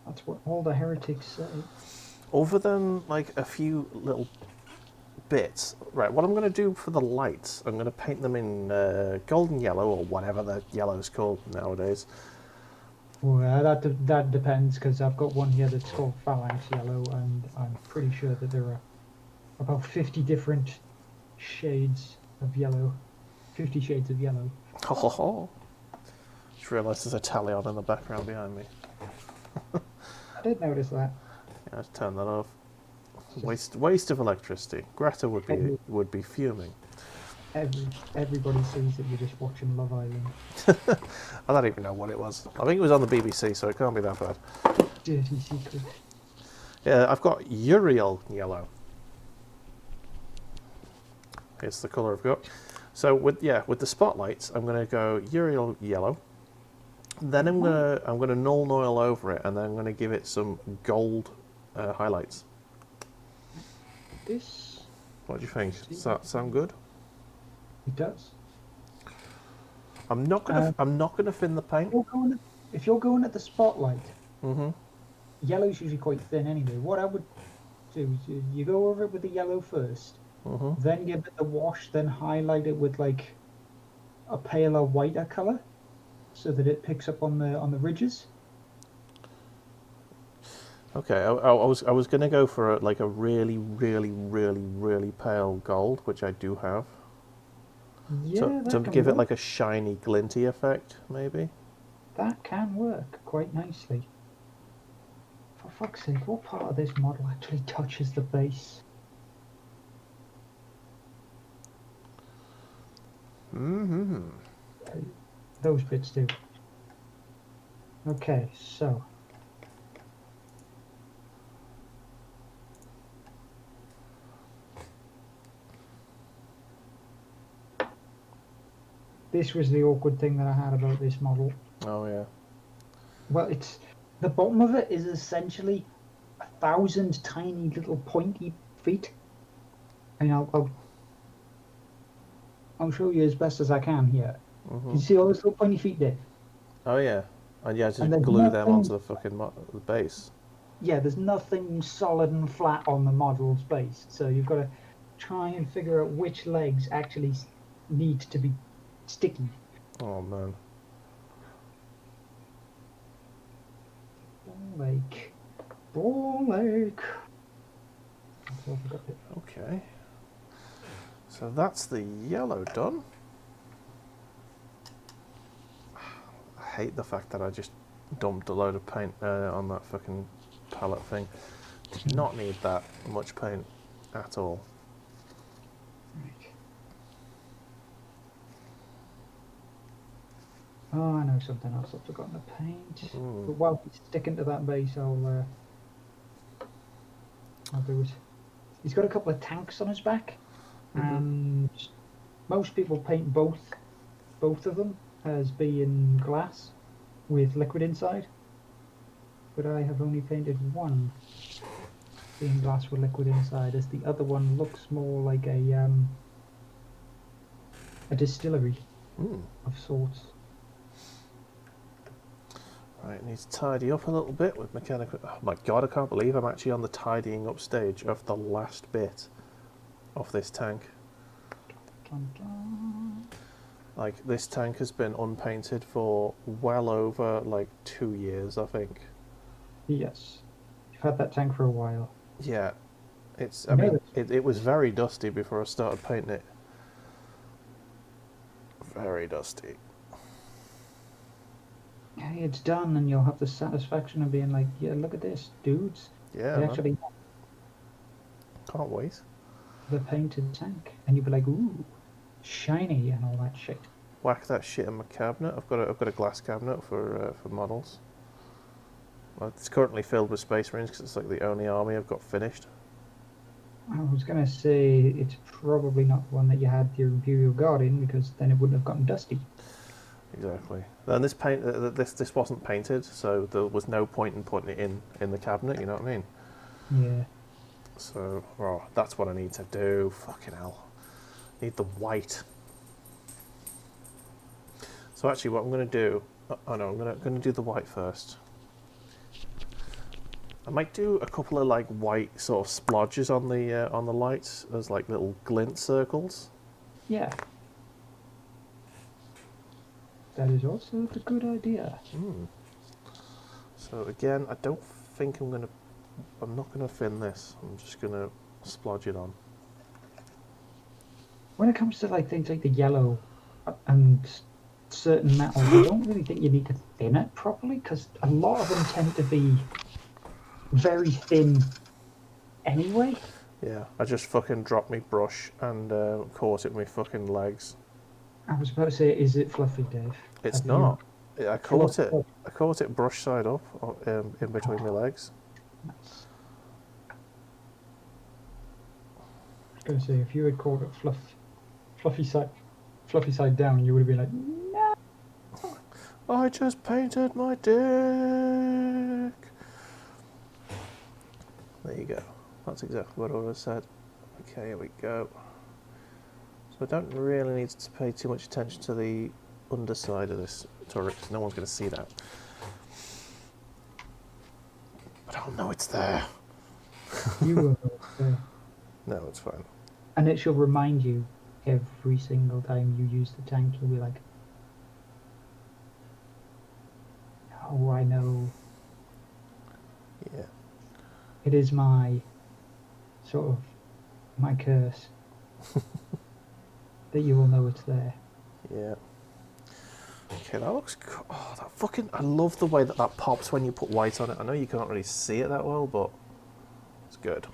That's what all the heretics say. other than, like, a few little bits, right, what I'm going to do for the lights, I'm going to paint them in golden yellow, or whatever the yellow's called nowadays. Well, that depends, because I've got one here that's called Phalanx Yellow, and I'm pretty sure that there are about 50 different shades of yellow. 50 shades of yellow. Ho ho ho. Just realised there's a tally on in the background behind me. I did notice that. Yeah, let's turn that off. Waste of electricity. Greta would be fuming. Everybody sees that you're just watching Love Island. I don't even know what it was. I think it was on the BBC, so it can't be that bad. Dirty secret. Yeah, I've got Uriel yellow. It's the colour I've got. So with the spotlights, I'm going to go Uriel yellow. Then I'm gonna null oil over it, and then I'm gonna give it some gold highlights. This. What do you think? Does that sound good? It does. I'm not gonna thin the paint. If you're going at the spotlight, Mhm. yellow's usually quite thin anyway. What I would do is you go over it with the yellow first, Mhm. then give it the wash, then highlight it with like a paler, whiter color, so that it picks up on the ridges. Okay, I was gonna go for a really pale gold, which I do have. Yeah, To give it like a shiny, glinty effect, maybe. That can work quite nicely. For fuck's sake, what part of this model actually touches the base? Mm-hmm. Those bits do. Okay, so. This was the awkward thing that I had about this model. Oh yeah. Well, it's the bottom of it is essentially 1,000 tiny little pointy feet. And I'll show you as best as I can here. Mm-hmm. You see all those little pointy feet there? Oh yeah. And yeah, just And there's glue them nothing- onto the fucking the base. Yeah, there's nothing solid and flat on the model's base. So you've got to try and figure out which legs actually need to be sticky. Oh man. Ball lake. Okay. So that's the yellow done. I hate the fact that I just dumped a load of paint on that fucking palette thing. Did not need that much paint at all. Right. Oh, I know something else I've forgotten to paint. Mm. But while he's sticking to that base, I'll do it. He's got a couple of tanks on his back, and most people paint both of them as being glass with liquid inside. But I have only painted one being glass with liquid inside, as the other one looks more like a distillery of sorts. Right, need to tidy up a little bit with mechanical. Oh my god, I can't believe I'm actually on the tidying up stage of the last bit of this tank. Dun, dun. Like, this tank has been unpainted for well over, like, 2 years, I think. Yes, you've had that tank for a while. Yeah, it's, I You know mean, this- it was very dusty before I started painting it. Very dusty. Hey, it's done, and you'll have the satisfaction of being like, yeah, look at this, dudes. Yeah, They man. actually Can't wait. the painted tank, and you'll be like, ooh, shiny and all that shit. Whack that shit in my cabinet. I've got a glass cabinet for models. Well, it's currently filled with Space Marines because it's like the only army I've got finished. I was gonna say it's probably not the one that you had your Imperial Guard in, because then it wouldn't have gotten dusty. Exactly. And this paint, this wasn't painted, so there was no point in putting it in the cabinet. You know what I mean? Yeah. So, oh, that's what I need to do. Fucking hell, need the white. So actually, what I'm going to do, oh no, I'm going to do the white first. I might do a couple of like white sort of splodges on the lights as like little glint circles. Yeah. That is also a good idea. So again, I don't think I'm not gonna thin this. I'm just gonna splodge it on. When it comes to like things like the yellow and certain metals, I don't really think you need to thin it properly, because a lot of them tend to be very thin anyway. Yeah, I just fucking dropped my brush and caught it with my fucking legs. I was about to say, is it fluffy, Dave? It's Have you- not. I caught it. Fluff- I caught it brush side up in between my legs. Nice. I was going to say, if you had called it fluffy side down, you would have been like, no. I just painted my dick. There you go. That's exactly what I would have said. Okay, here we go. So I don't really need to pay too much attention to the underside of this turret, because no one's going to see that. But I'll know it's there. You will know it's there. No, it's fine. And it shall remind you every single time you use the tank. You'll be like, oh, I know. Yeah. It is my sort of my curse that you will know it's there. Yeah. Okay, that looks cool. Oh, that fucking... I love the way that pops when you put white on it. I know you can't really see it that well, but it's good.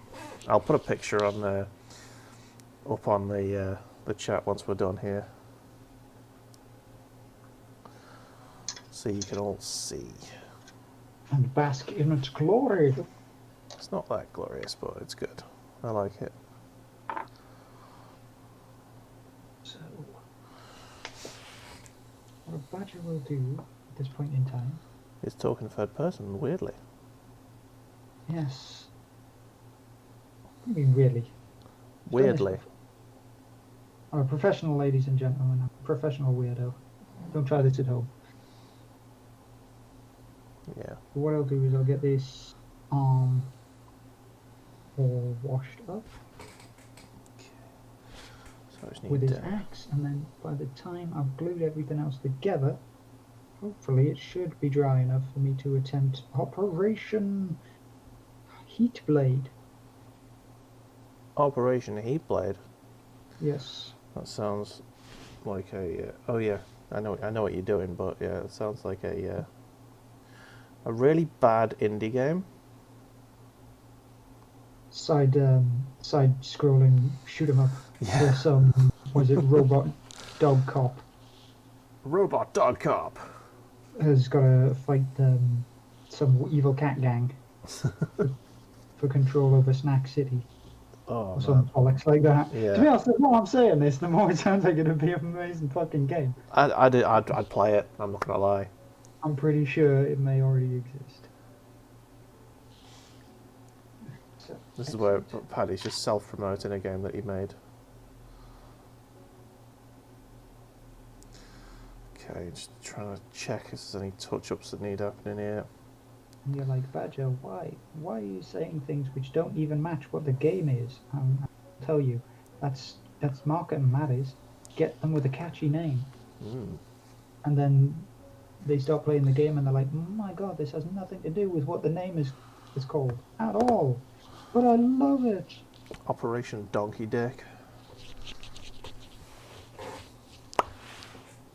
I'll put a picture on there, up on the chat once we're done here, so you can all see. And bask in its glory. It's not that glorious, but it's good. I like it. So, what a badger will do at this point in time. It's talking third person, weirdly. Yes. I mean, really. Weirdly. I'm a professional, ladies and gentlemen. I'm a professional weirdo. Don't try this at home. Yeah. What I'll do is I'll get this arm all washed up So I just with need his axe, and then by the time I've glued everything else together, hopefully it should be dry enough for me to attempt Operation Heat Blade. Operation Heatblade. Yes. That sounds like a... oh yeah, I know what you're doing, but yeah, it sounds like a really bad indie game. Side scrolling shoot 'em up. Yeah. For some, was it robot dog cop? Robot dog cop. has got to fight some evil cat gang for control over Snack City. Oh, Or some bollocks like that. Yeah. To be honest, the more I'm saying this, the more it sounds like it'd be an amazing fucking game. I'd play it. I'm not gonna lie. I'm pretty sure it may already exist. So, This is where Paddy's just self-promoting a game that he made. Okay, just trying to check if there's any touch-ups that need happening here. and you're like, Badger, why? Why are you saying things which don't even match what the game is? I'll tell you, that's marketing matters. Get them with a catchy name. Mm. And then they start playing the game and they're like, my god, this has nothing to do with what the name is called at all. But I love it. Operation Donkey Dick.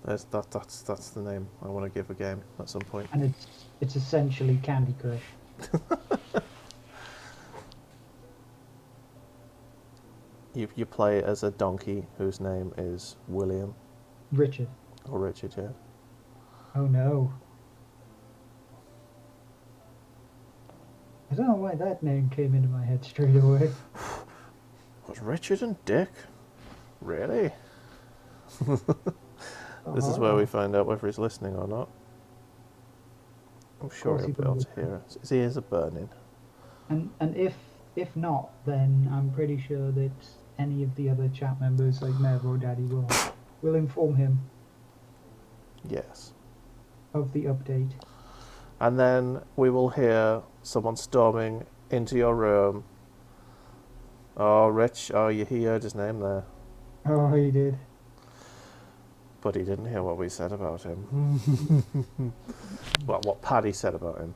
That's the name I want to give a game at some point. And it's essentially Candy Crush. You play as a donkey whose name is William Richard. or Richard, yeah. Oh no. I don't know why that name came into my head straight away. Was Richard and Dick? Really? This is where we find out whether he's listening or not. I'm sure course he'll he be able will. to hear us. His ears are burning. And if not, then I'm pretty sure that any of the other chat members like Mev or Daddy will inform him Yes. of the update. And then we will hear someone storming into your room. Oh, Rich, oh, he heard his name there. Oh, he did. But he didn't hear what we said about him. Well, what Paddy said about him.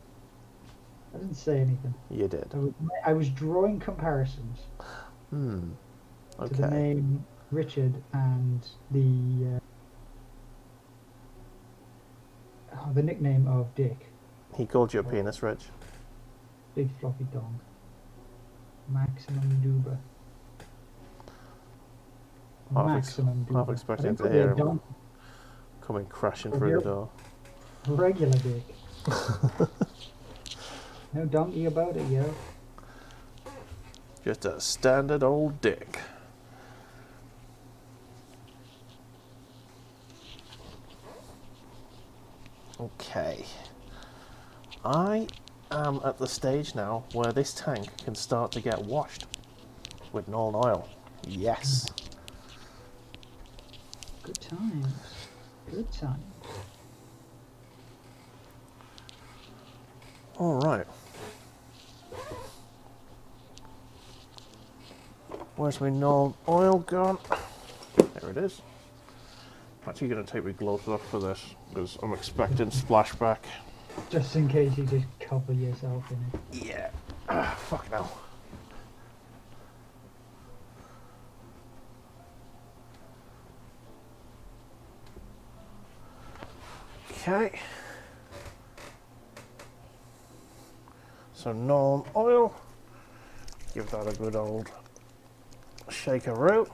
I didn't say anything. You did. I was drawing comparisons Hmm. to the Okay. name Richard and the nickname of Dick. He called you a penis, Rich. Big floppy dong. Maximum Duber. Maximum Duber. Half expecting I think to it'll be a hear him donkey. coming crashing Oh, through yeah. the door. Regular Dick. No donkey about it, yo. Just a standard old dick. Okay. I am at the stage now where this tank can start to get washed with Norn oil. Yes. Good times. Good times. All right. Where's my Norn oil gone? There it is. I'm actually going to take my gloves off for this because I'm expecting splashback. Just in case you just cover yourself in it. Yeah. Fuck no. Okay. So Norn oil. Give that a good old shakeroo.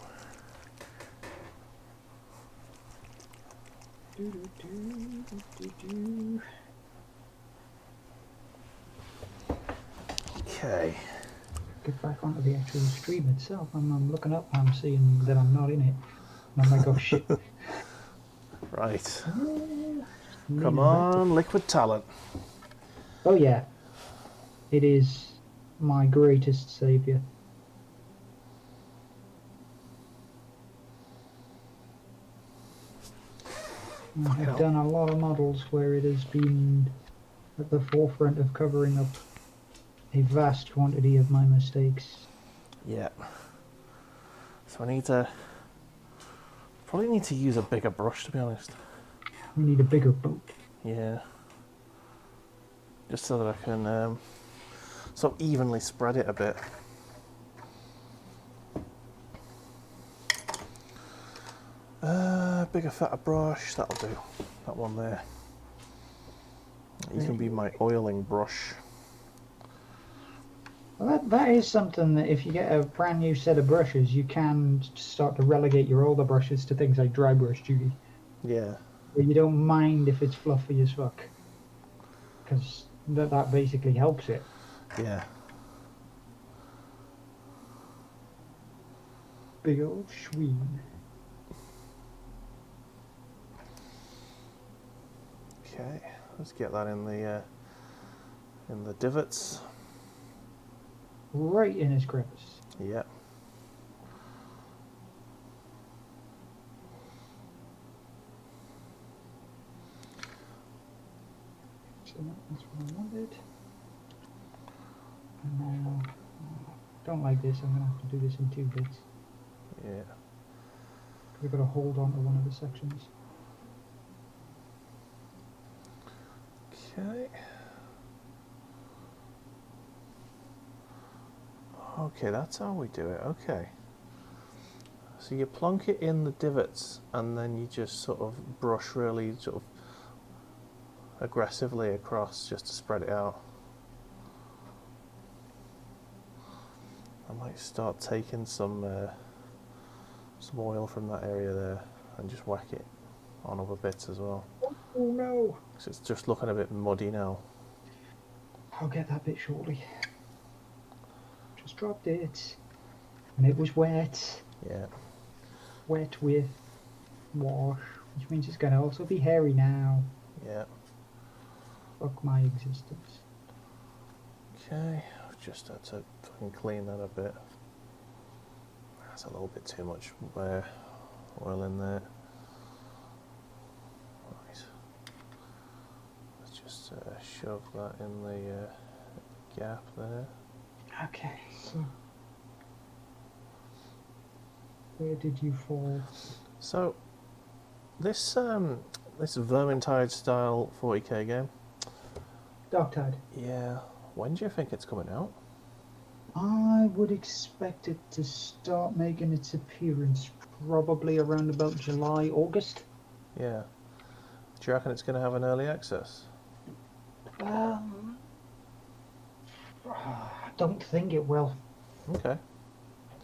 Okay. Get back onto the actual stream itself. I'm looking up and I'm seeing that I'm not in it. And I'm like, oh shit. Right. Need Come a on, liquid talent. Oh yeah, it is my greatest saviour. I have done a lot of models where it has been at the forefront of covering up a vast quantity of my mistakes. Yeah. So I need to... Probably need to use a bigger brush, to be honest. We need a bigger boat. Yeah. Just so that I can so evenly spread it a bit. Bigger, fatter brush, that'll do. That one there. You can be my oiling brush. Well, that is something that if you get a brand new set of brushes, you can start to relegate your older brushes to things like dry brush duty. Yeah. But you don't mind if it's fluffy as fuck. Because that basically helps it. Yeah. Big old schween. Okay, let's get that in the divots. Right in his crevice. Yeah. So that's what I wanted. And now, don't like this, I'm going to have to do this in 2 bits. Yeah. We've got to hold on to one of the sections. Okay. Okay, that's how we do it. Okay. So you plonk it in the divots and then you just sort of brush really sort of aggressively across just to spread it out. I might start taking some oil from that area there and just whack it on other bits as well. Oh no! Because it's just looking a bit muddy now. I'll get that bit shortly. Just dropped it. And it was wet. Yeah. Wet with wash. Which means it's going to also be hairy now. Yeah. Fuck my existence. Okay. I've just had to fucking clean that a bit. That's a little bit too much oil in there. Right. Let's just shove that in the gap there. Okay, so where did you fall? So this Vermintide style 40k game. Darktide. Yeah. When do you think it's coming out? I would expect it to start making its appearance probably around about July, August. Yeah. Do you reckon it's going to have an early access? I don't think it will, Okay.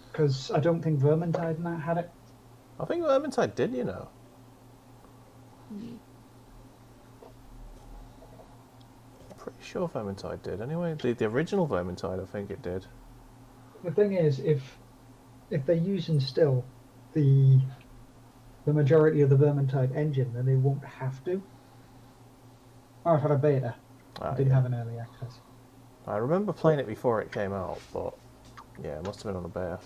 because I don't think Vermintide and that had it. I think Vermintide did, you know. Pretty sure Vermintide did. Anyway, the original Vermintide, I think it did. The thing is, if they're using still the majority of the Vermintide engine, then they won't have to. I've had a beta. I didn't have an early access. I remember playing it before it came out, but yeah, it must have been on a beta.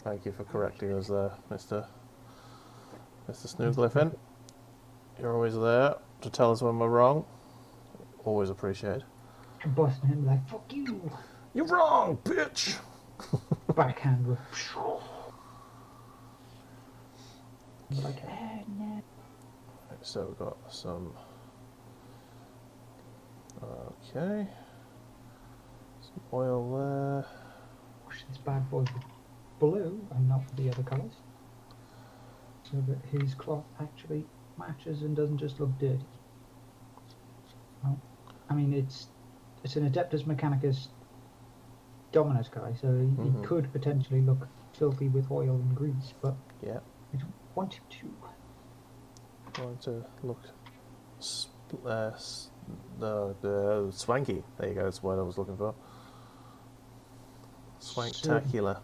Thank you for correcting us there, Mr. Snooglyphin. You're always there to tell us when we're wrong. Always appreciated. I'm busting him like, fuck you! You're wrong, bitch! Backhand with. Like, no. So we've got some. Okay. Some oil there. Wash this bad boy with blue and not the other colours, so that his cloth actually matches and doesn't just look dirty. Well, I mean, it's an Adeptus Mechanicus Dominus guy, so he could potentially look filthy with oil and grease, but Yeah. I don't want him to. Going to look swanky. There you go. That's what I was looking for. Swanktacular.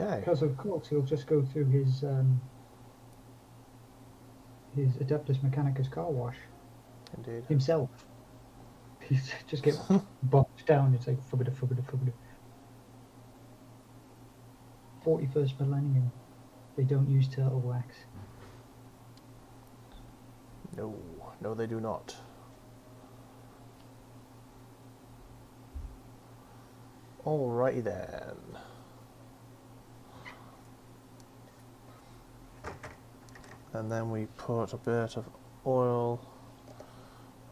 Okay. Because of course he'll just go through his Adeptus Mechanicus car wash Indeed. himself. He's just get boxed down. It's like fubbida. 41st millennium. They don't use turtle wax. No, they do not. Alrighty then. And then we put a bit of oil.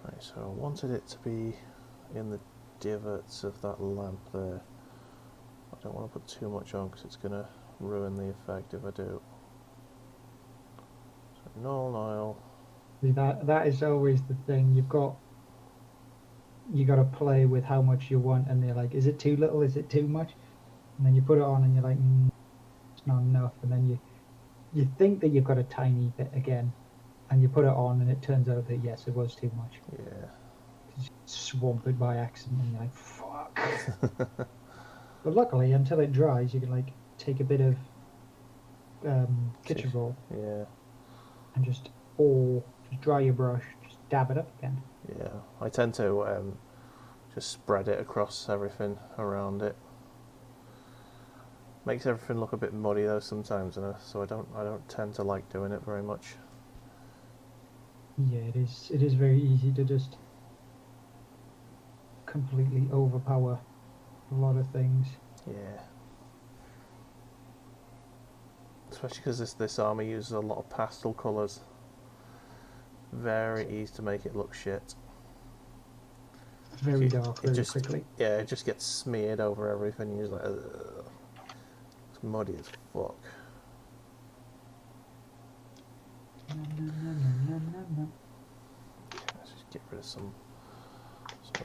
Right, so I wanted it to be in the divots of that lamp there. I don't want to put too much on because it's going to ruin the effect if I do. So Noel. See, that is always the thing. You've got you got to play with how much you want, and they're like, is it too little? Is it too much? And then you put it on, and you're like, it's not enough. And then you think that you've got a tiny bit again, and you put it on, and it turns out that yes, it was too much. Yeah. You swamp it by accident, and you're like, fuck. But luckily, until it dries, you can like take a bit of kitchen roll Yeah. and just dry your brush, just dab it up again. Yeah. I tend to just spread it across everything around it. Makes everything look a bit muddy though sometimes, so I don't tend to like doing it very much. Yeah, it is very easy to just completely overpower a lot of things. Yeah. Especially because this army uses a lot of pastel colours. Very easy to make it look shit. Very dark, very just, quickly. Yeah, it just gets smeared over everything. You're just like, ugh. It's muddy as fuck. Let's just get rid of some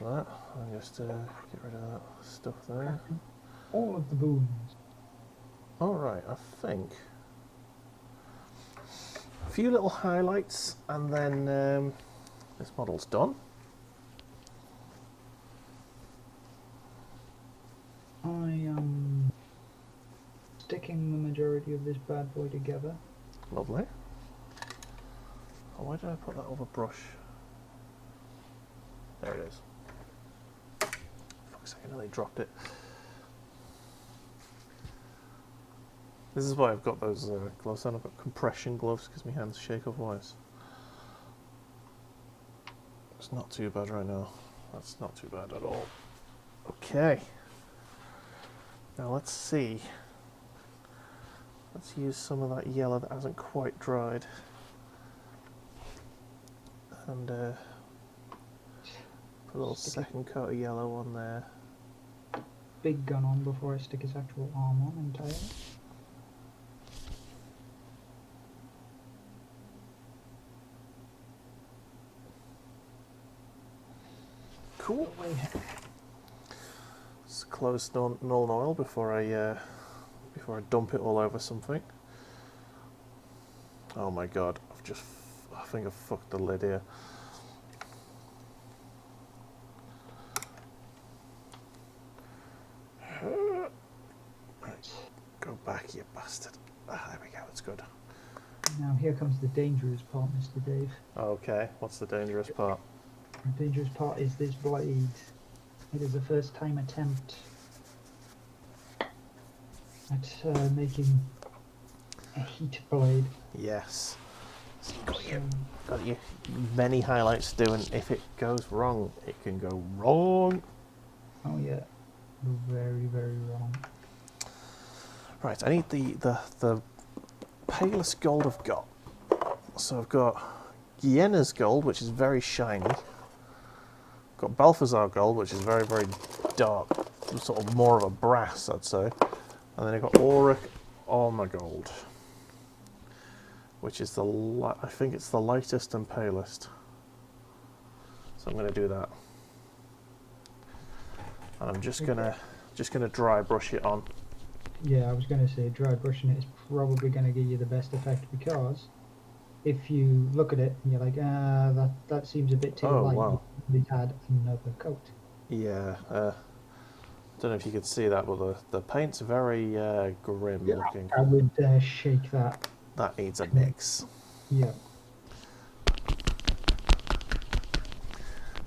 of that. And just get rid of that stuff there. All of the boons. Alright, I think a few little highlights and then this model's done. I am sticking the majority of this bad boy together. Lovely. Oh, why did I put that over brush? There it is. Fuck's sake, I nearly dropped it. This is why I've got those gloves on. I've got compression gloves because my hands shake otherwise. It's not too bad right now. That's not too bad at all. Okay. Now let's see. Let's use some of that yellow that hasn't quite dried. And put a little second coat of yellow on there. Big gun on before I stick his actual arm on entirely. Cool. Let's close null and oil before I dump it all over something. Oh my god! I think I've fucked the lid here. Right, go back, you bastard. Ah, there we go. It's good. Now here comes the dangerous part, Mr. Dave. Okay, what's the dangerous part? The dangerous part is this blade. It is the first time attempt at making a heat blade. Yes. Got you many highlights to do, and if it goes wrong, it can go wrong. Oh yeah, very, very wrong. Right, I need the palest gold I've got. So I've got Guienna's gold, which is very shiny. Got Balthazar gold, which is very, very dark, sort of more of a brass, I'd say. And then I've got Auric Armor gold, which is I think it's the lightest and palest. So I'm going to do that. And I'm just gonna dry brush it on. Yeah, I was going to say dry brushing it is probably going to give you the best effect, because if you look at it and you're like, that seems a bit too light, wow. you add another coat. Yeah, don't know if you could see that, but the paint's very grim looking. I would shake that. That needs a mix. Yeah.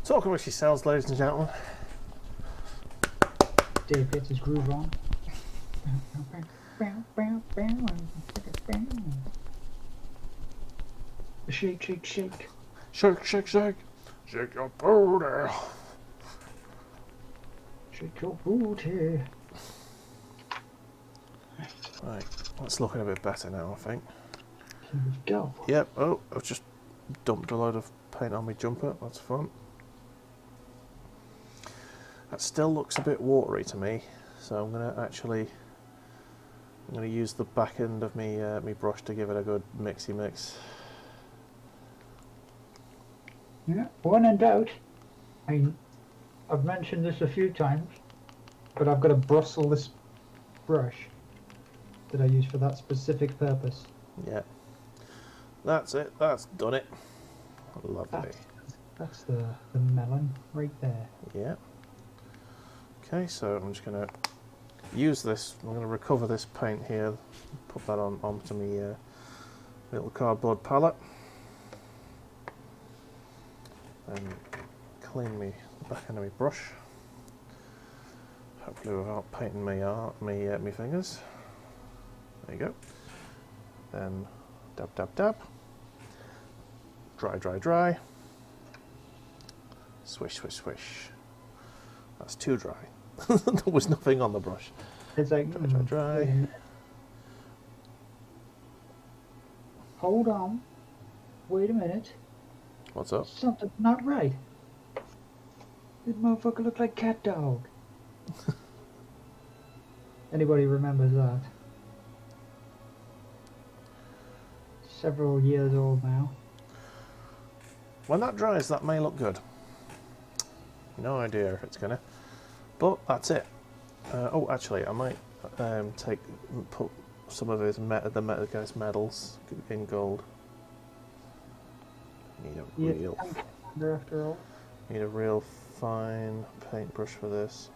Talking about yourselves, ladies and gentlemen. Dave gets his groove on. Shake, shake, shake. Shake, shake, shake. Shake your booty. Shake your booty. Right, that's looking a bit better now, I think. Here we go. Yep, oh, I've just dumped a load of paint on my jumper. That's fun. That still looks a bit watery to me, so I'm gonna use the back end of me brush to give it a good mixy mix. Yeah, when in doubt, I've mentioned this a few times, but I've got a Brussels brush that I use for that specific purpose. Yeah. That's it. That's done it. Lovely. That's the melon right there. Yeah. Okay, so I'm just going to use this. I'm going to recover this paint here. Put that onto my little cardboard palette. And clean me the back end of my brush. Hopefully without painting me fingers. There you go. Then dab, dab, dab. Dry, dry, dry. Swish, swish, swish. That's too dry. There was nothing on the brush. It's like, Dry, dry, dry. Hold on. Wait a minute. What's up? Something's not right. This motherfucker looks like cat dog. Anybody remembers that? Several years old now. When that dries, that may look good. No idea if it's gonna, but that's it. Oh, actually, I might put some of his the guy's medals in gold. Need After all. need a real fine paintbrush for this.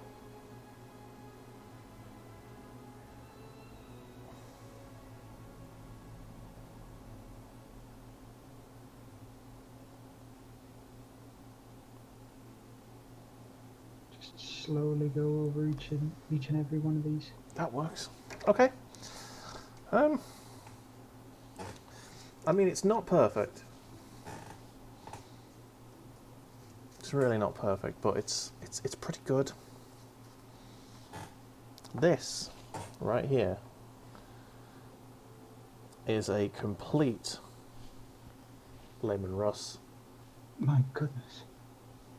Slowly go over each and every one of these. That works. Okay. I mean, it's not perfect. It's really not perfect, but it's pretty good. This right here is a complete Leman Russ. My goodness.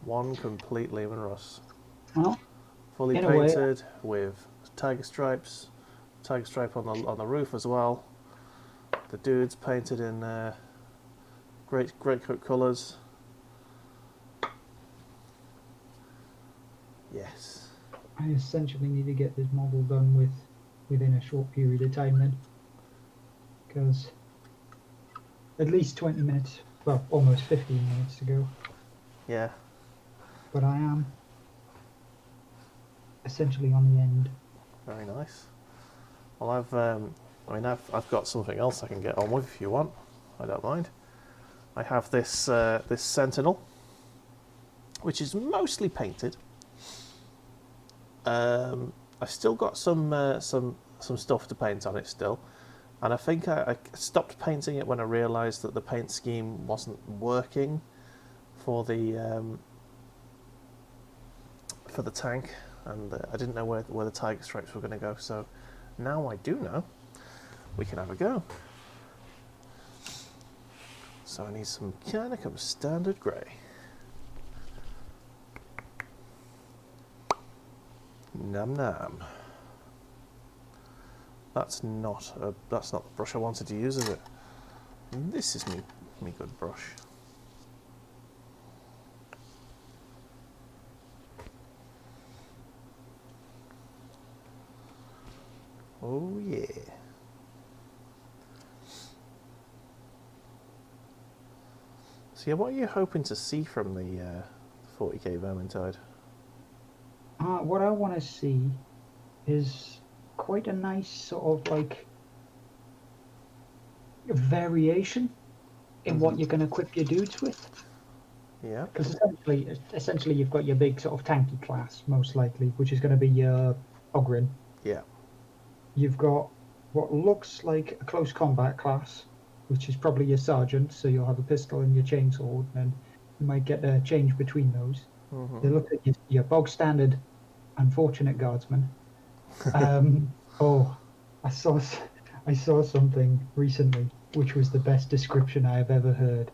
One complete Leman Russ. Well, Fully in a way- painted with tiger stripes, tiger stripe on the roof as well. The dude's painted in great colours. Yes. I essentially need to get this model done within a short period of time then. Because at least 20 minutes, well, almost 15 minutes to go. Yeah. But I am essentially on the end. Very nice. Well, I've got something else I can get on with if you want. I don't mind. I have this this Sentinel, which is mostly painted. I've still got some stuff to paint on it still, and I think I stopped painting it when I realised that the paint scheme wasn't working for the tank, and I didn't know where the tiger stripes were going to go. So now I do know. We can have a go. So I need some Canicum Standard Grey. Nam nam. That's not the brush I wanted to use, is it? This is me good brush. Oh yeah. So yeah, what are you hoping to see from the 40k Vermintide? What I want to see is quite a nice sort of like variation in what you can equip your dudes with. Yeah. Because essentially you've got your big sort of tanky class, most likely, which is going to be your Ogren. Yeah. You've got what looks like a close combat class, which is probably your sergeant, so you'll have a pistol and your chainsword, and you might get a change between those. Mm-hmm. They look at your bog standard unfortunate guardsman. I saw something recently which was the best description I have ever heard.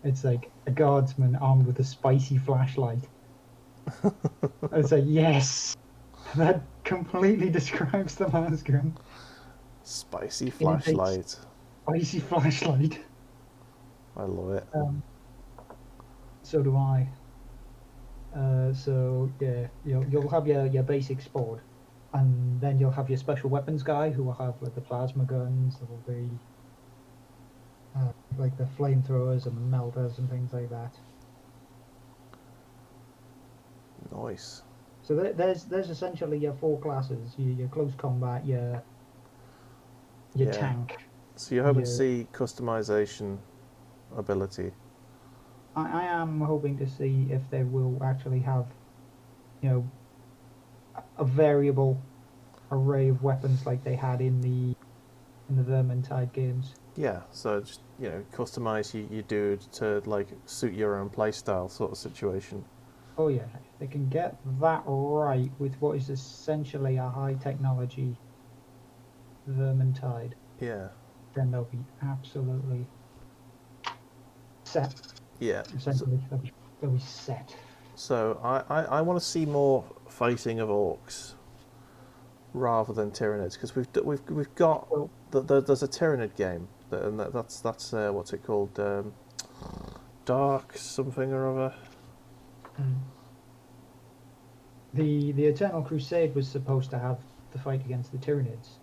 It's like a guardsman armed with a spicy flashlight. I was like, yes, that completely describes the Masgrim. Spicy flashlight. Spicy flashlight. I love it. So do I. So yeah, you'll have your basic board, and then you'll have your special weapons guy who will have like the plasma guns. There will be like the flamethrowers and the melters and things like that. Nice. So there's essentially your four classes: your close combat, your Yeah. tank. So you're hoping to Yeah. see customization ability. I am hoping to see if they will actually have, a variable array of weapons like they had in the Vermintide games. Yeah, so just customize your dude to like suit your own playstyle sort of situation. Oh yeah, if they can get that right with what is essentially a high technology Vermintide, Yeah, then they'll be absolutely set. yeah. Essentially, they'll be set. So I want to see more fighting of orcs rather than Tyranids, because we've got Well, there's a Tyranid game and that's what's it called, Dark something or other. the Eternal Crusade was supposed to have the fight against the Tyranids.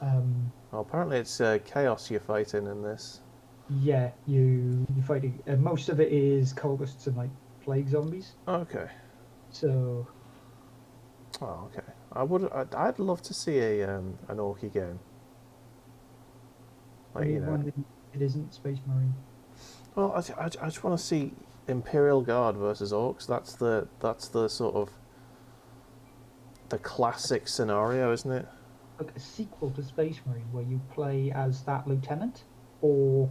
Well, apparently it's chaos you're fighting in this. Yeah, you fight. Most of it is cultists and like plague zombies. Okay. So Oh, okay. I'd love to see an Orky game. Like, it isn't Space Marine. Well, I just want to see Imperial Guard versus Orcs. That's the sort of the classic scenario, isn't it? Like a sequel to Space Marine where you play as that lieutenant or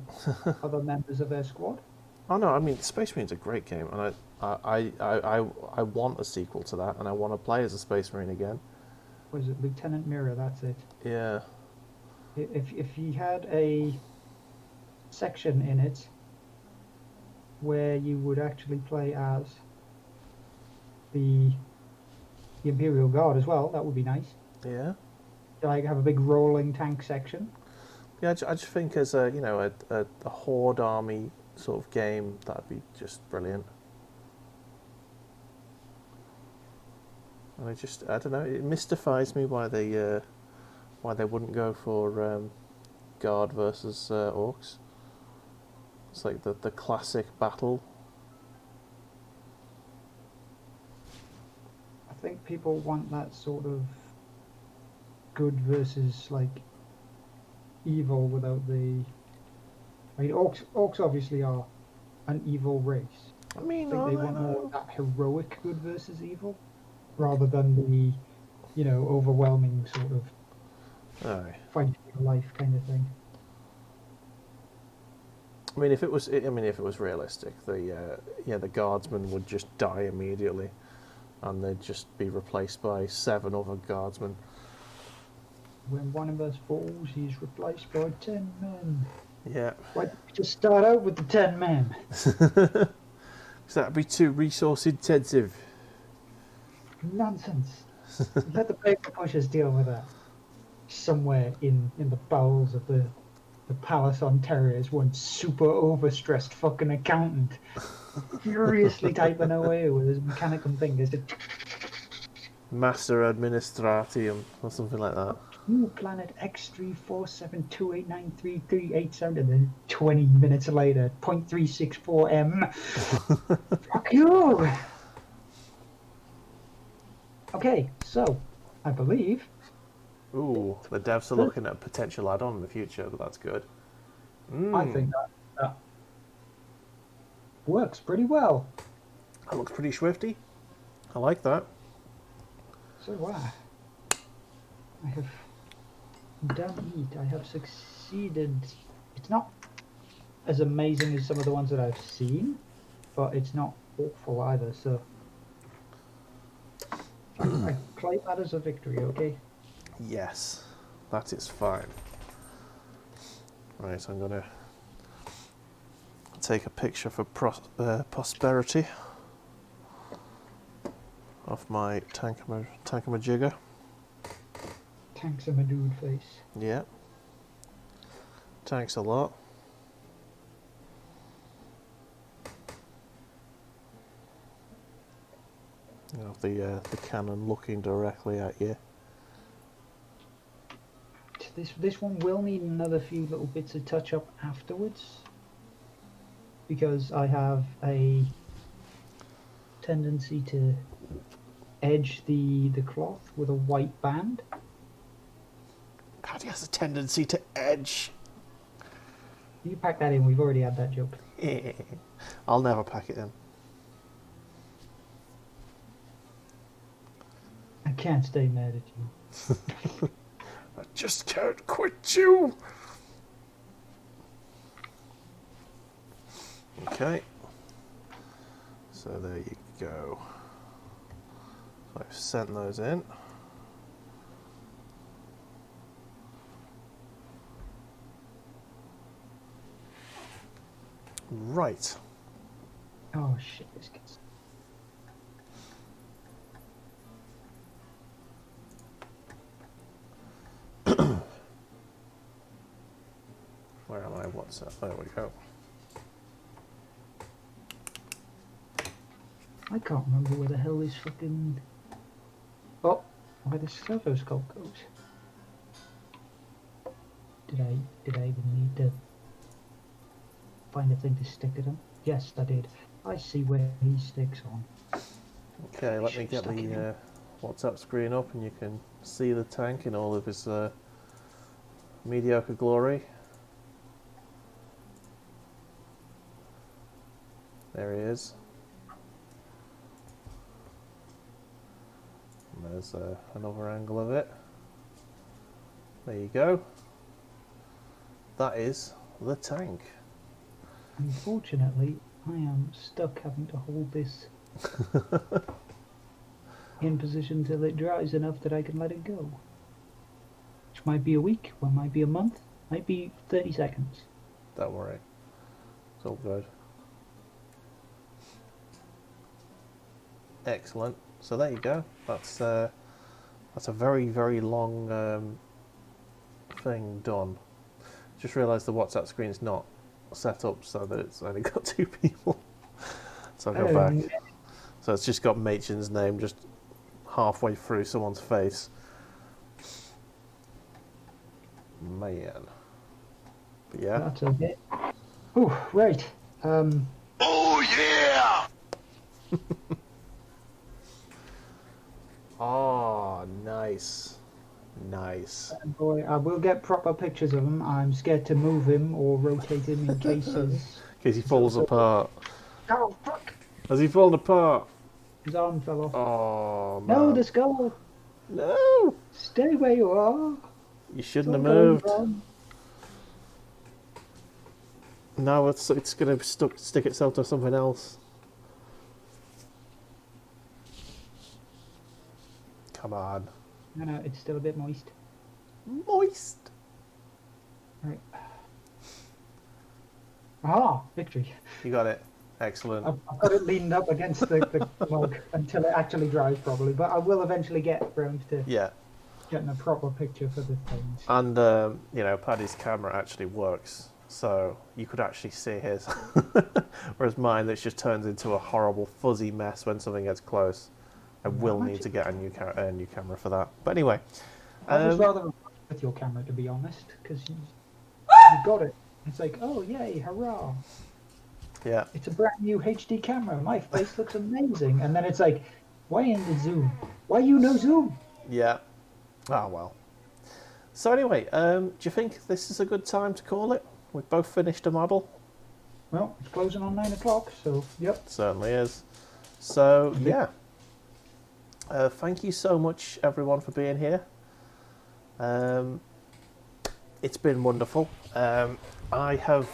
other members of their squad. Oh no, I mean Space Marine's a great game, and I want a sequel to that, and I want to play as a Space Marine again. Was it Lieutenant Mirror? That's it. Yeah. If you had a section in it where you would actually play as the Imperial Guard as well, that would be nice. Yeah. Like have a big rolling tank section. Yeah, I just think as a horde army sort of game, that'd be just brilliant. And I don't know, it mystifies me why they wouldn't go for Guard versus Orcs. It's like the classic battle. I think people want that sort of good versus like evil without the. I mean, orcs obviously are an evil race. I mean, I think they want more of that heroic good versus evil, rather than the, overwhelming sort of Aye. fight for life kind of thing. I mean, if it was realistic, the guardsmen would just die immediately, and they'd just be replaced by 7 other guardsmen. When one of us falls, he's replaced by 10 men. Yeah. Why don't we just start out with the 10 men? Because that'd be too resource intensive. Nonsense. Let the paper pushers deal with that. Somewhere in the bowels of the palace on Terra is one super overstressed fucking accountant furiously typing away with his mechanical fingers. Master Administratium or something like that. New planet X3472893387, and then 20 minutes later, 0.364 M. Fuck you! Okay, so I believe. Ooh, the devs are looking at a potential add-on in the future, but that's good. I think that works pretty well. That looks pretty swifty. I like that. So I have done it. I have succeeded. It's not as amazing as some of the ones that I've seen, but it's not awful either. So I claim that as a victory. Okay. Yes, that is fine. Right, I'm going to take a picture for posterity of my tankamajigger. Tanks of my dude face. Yeah. Thanks a lot. have the cannon looking directly at you. This one will need another few little bits of touch up afterwards, because I have a tendency to edge the cloth with a white band. Paddy has a tendency to edge. You pack that in. We've already had that joke. I'll never pack it in. I can't stay mad at you. I just can't quit you. Okay. So there you go. So I've sent those in. Right. Oh shit! This gets. Where am I? What's up? There we go. I can't remember where the hell this fucking. Oh, where this stethoscope goes. Did I even need to find a thing to stick it on? Yes, I did. I see where he sticks on. Okay, let me get the WhatsApp screen up and you can see the tank in all of his mediocre glory. There he is. And there's another angle of it. There you go. That is the tank. Unfortunately, I am stuck having to hold this in position till it dries enough that I can let it go. Which might be a week, or might be a month, might be 30 seconds. Don't worry. It's all good. Excellent. So there you go. That's a very, very long thing done. Just realised the WhatsApp screen's not set up so that it's only got 2 people. So I'll go back. So it's just got Machin's name just halfway through someone's face. Man. But yeah. That's okay. Oh, right. Oh, yeah! Oh, nice. Nice. Boy, I will get proper pictures of him. I'm scared to move him or rotate him in cases. In case he falls apart. Oh, fuck! Has he fallen apart? His arm fell off. Oh, man. No, the skull! No! Stay where you are! You shouldn't have Don't go moved. wrong. Now it's going to stick itself to something else. Come on. No, it's still a bit moist. Moist. Right. Ah, victory. You got it. Excellent. I've got it leaned up against the mug until it actually dries probably, but I will eventually get round to Yeah. getting a proper picture for the things. And, you know, Paddy's camera actually works, so you could actually see his. Whereas mine, that just turns into a horrible fuzzy mess when something gets close. I will need to get a new camera for that. But anyway. I was rather with your camera, to be honest, because you got it. It's like, oh, yay, hurrah. Yeah. It's a brand new HD camera. My face looks amazing. And then it's like, why in the zoom? Why you no zoom? Yeah. Ah, well. So anyway, do you think this is a good time to call it? We've both finished a model. Well, it's closing on 9 o'clock, so yep. Certainly is. So, yeah. Thank you so much, everyone, for being here. It's been wonderful. I have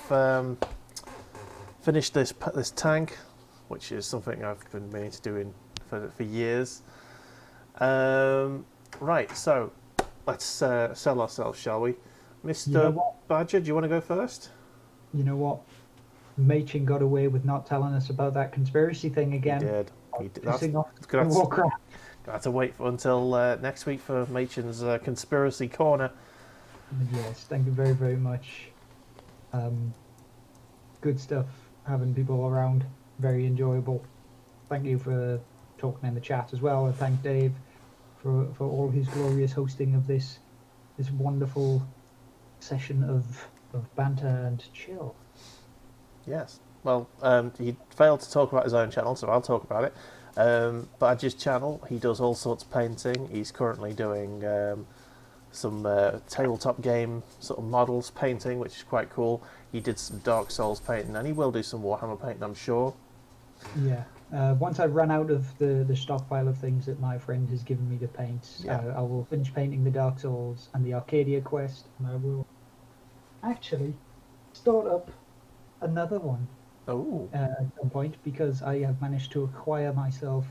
finished this tank, which is something I've been meaning to do for years. Right, so let's sell ourselves, shall we? Mr. You know what? Badger, do you want to go first? You know what? Machin got away with not telling us about that conspiracy thing again. He did. He did. Pissing off That's- Warcraft. Got to have to wait until next week for Machin's conspiracy corner. Yes, thank you very, very much. Good stuff having people around. Very enjoyable. Thank you for talking in the chat as well. I thank Dave for all his glorious hosting of this wonderful session of banter and chill. Yes. Well, he failed to talk about his own channel, so I'll talk about it. Badger's channel, he does all sorts of painting. He's currently doing some tabletop game sort of models painting, which is quite cool. He did some Dark Souls painting, and he will do some Warhammer painting, I'm sure. Yeah. Once I run out of the stockpile of things that my friend has given me to paint, Yeah. I will finish painting the Dark Souls and the Arcadia quest, and I will actually start up another one Oh, at some point, because I have managed to acquire myself,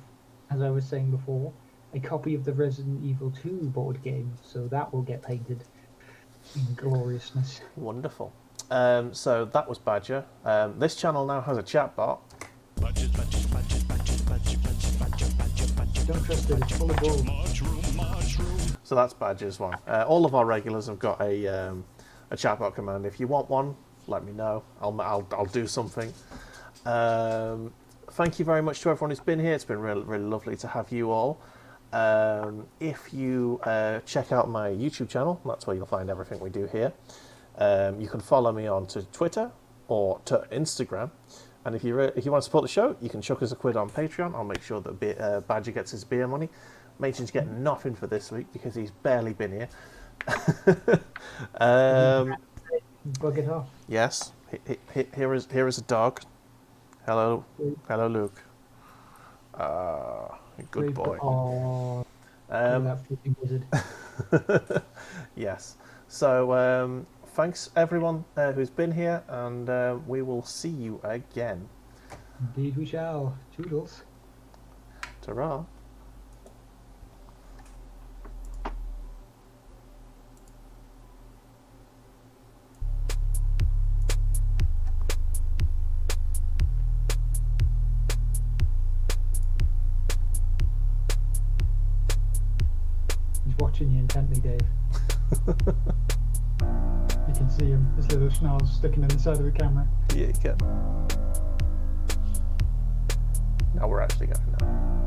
as I was saying before, a copy of the Resident Evil 2 board game, so that will get painted in gloriousness. wonderful. So that was Badger. This channel now has a chat bot. Don't trust it, it's full of bull. So that's Badger's one. All of our regulars have got a chatbot command. If you want one, let me know. I'll do something. Thank you very much to everyone who's been here. It's been really, really lovely to have you all. If you check out my YouTube channel, that's where you'll find everything we do here. You can follow me on to Twitter or to Instagram. And if you want to support the show, you can chuck us a quid on Patreon. I'll make sure that Badger gets his beer money. Machin's getting nothing for this week because he's barely been here. Bug it off. Yes, here is a dog. Hello, Luke. Good boy. Oh, that freaking wizard. Yes. So thanks everyone who's been here, and we will see you again. Indeed we shall. Toodles. Ta-ra. He's watching you intently, Dave. You can see him, his little snarls sticking in the side of the camera. Yeah, you can. Now we're actually going now.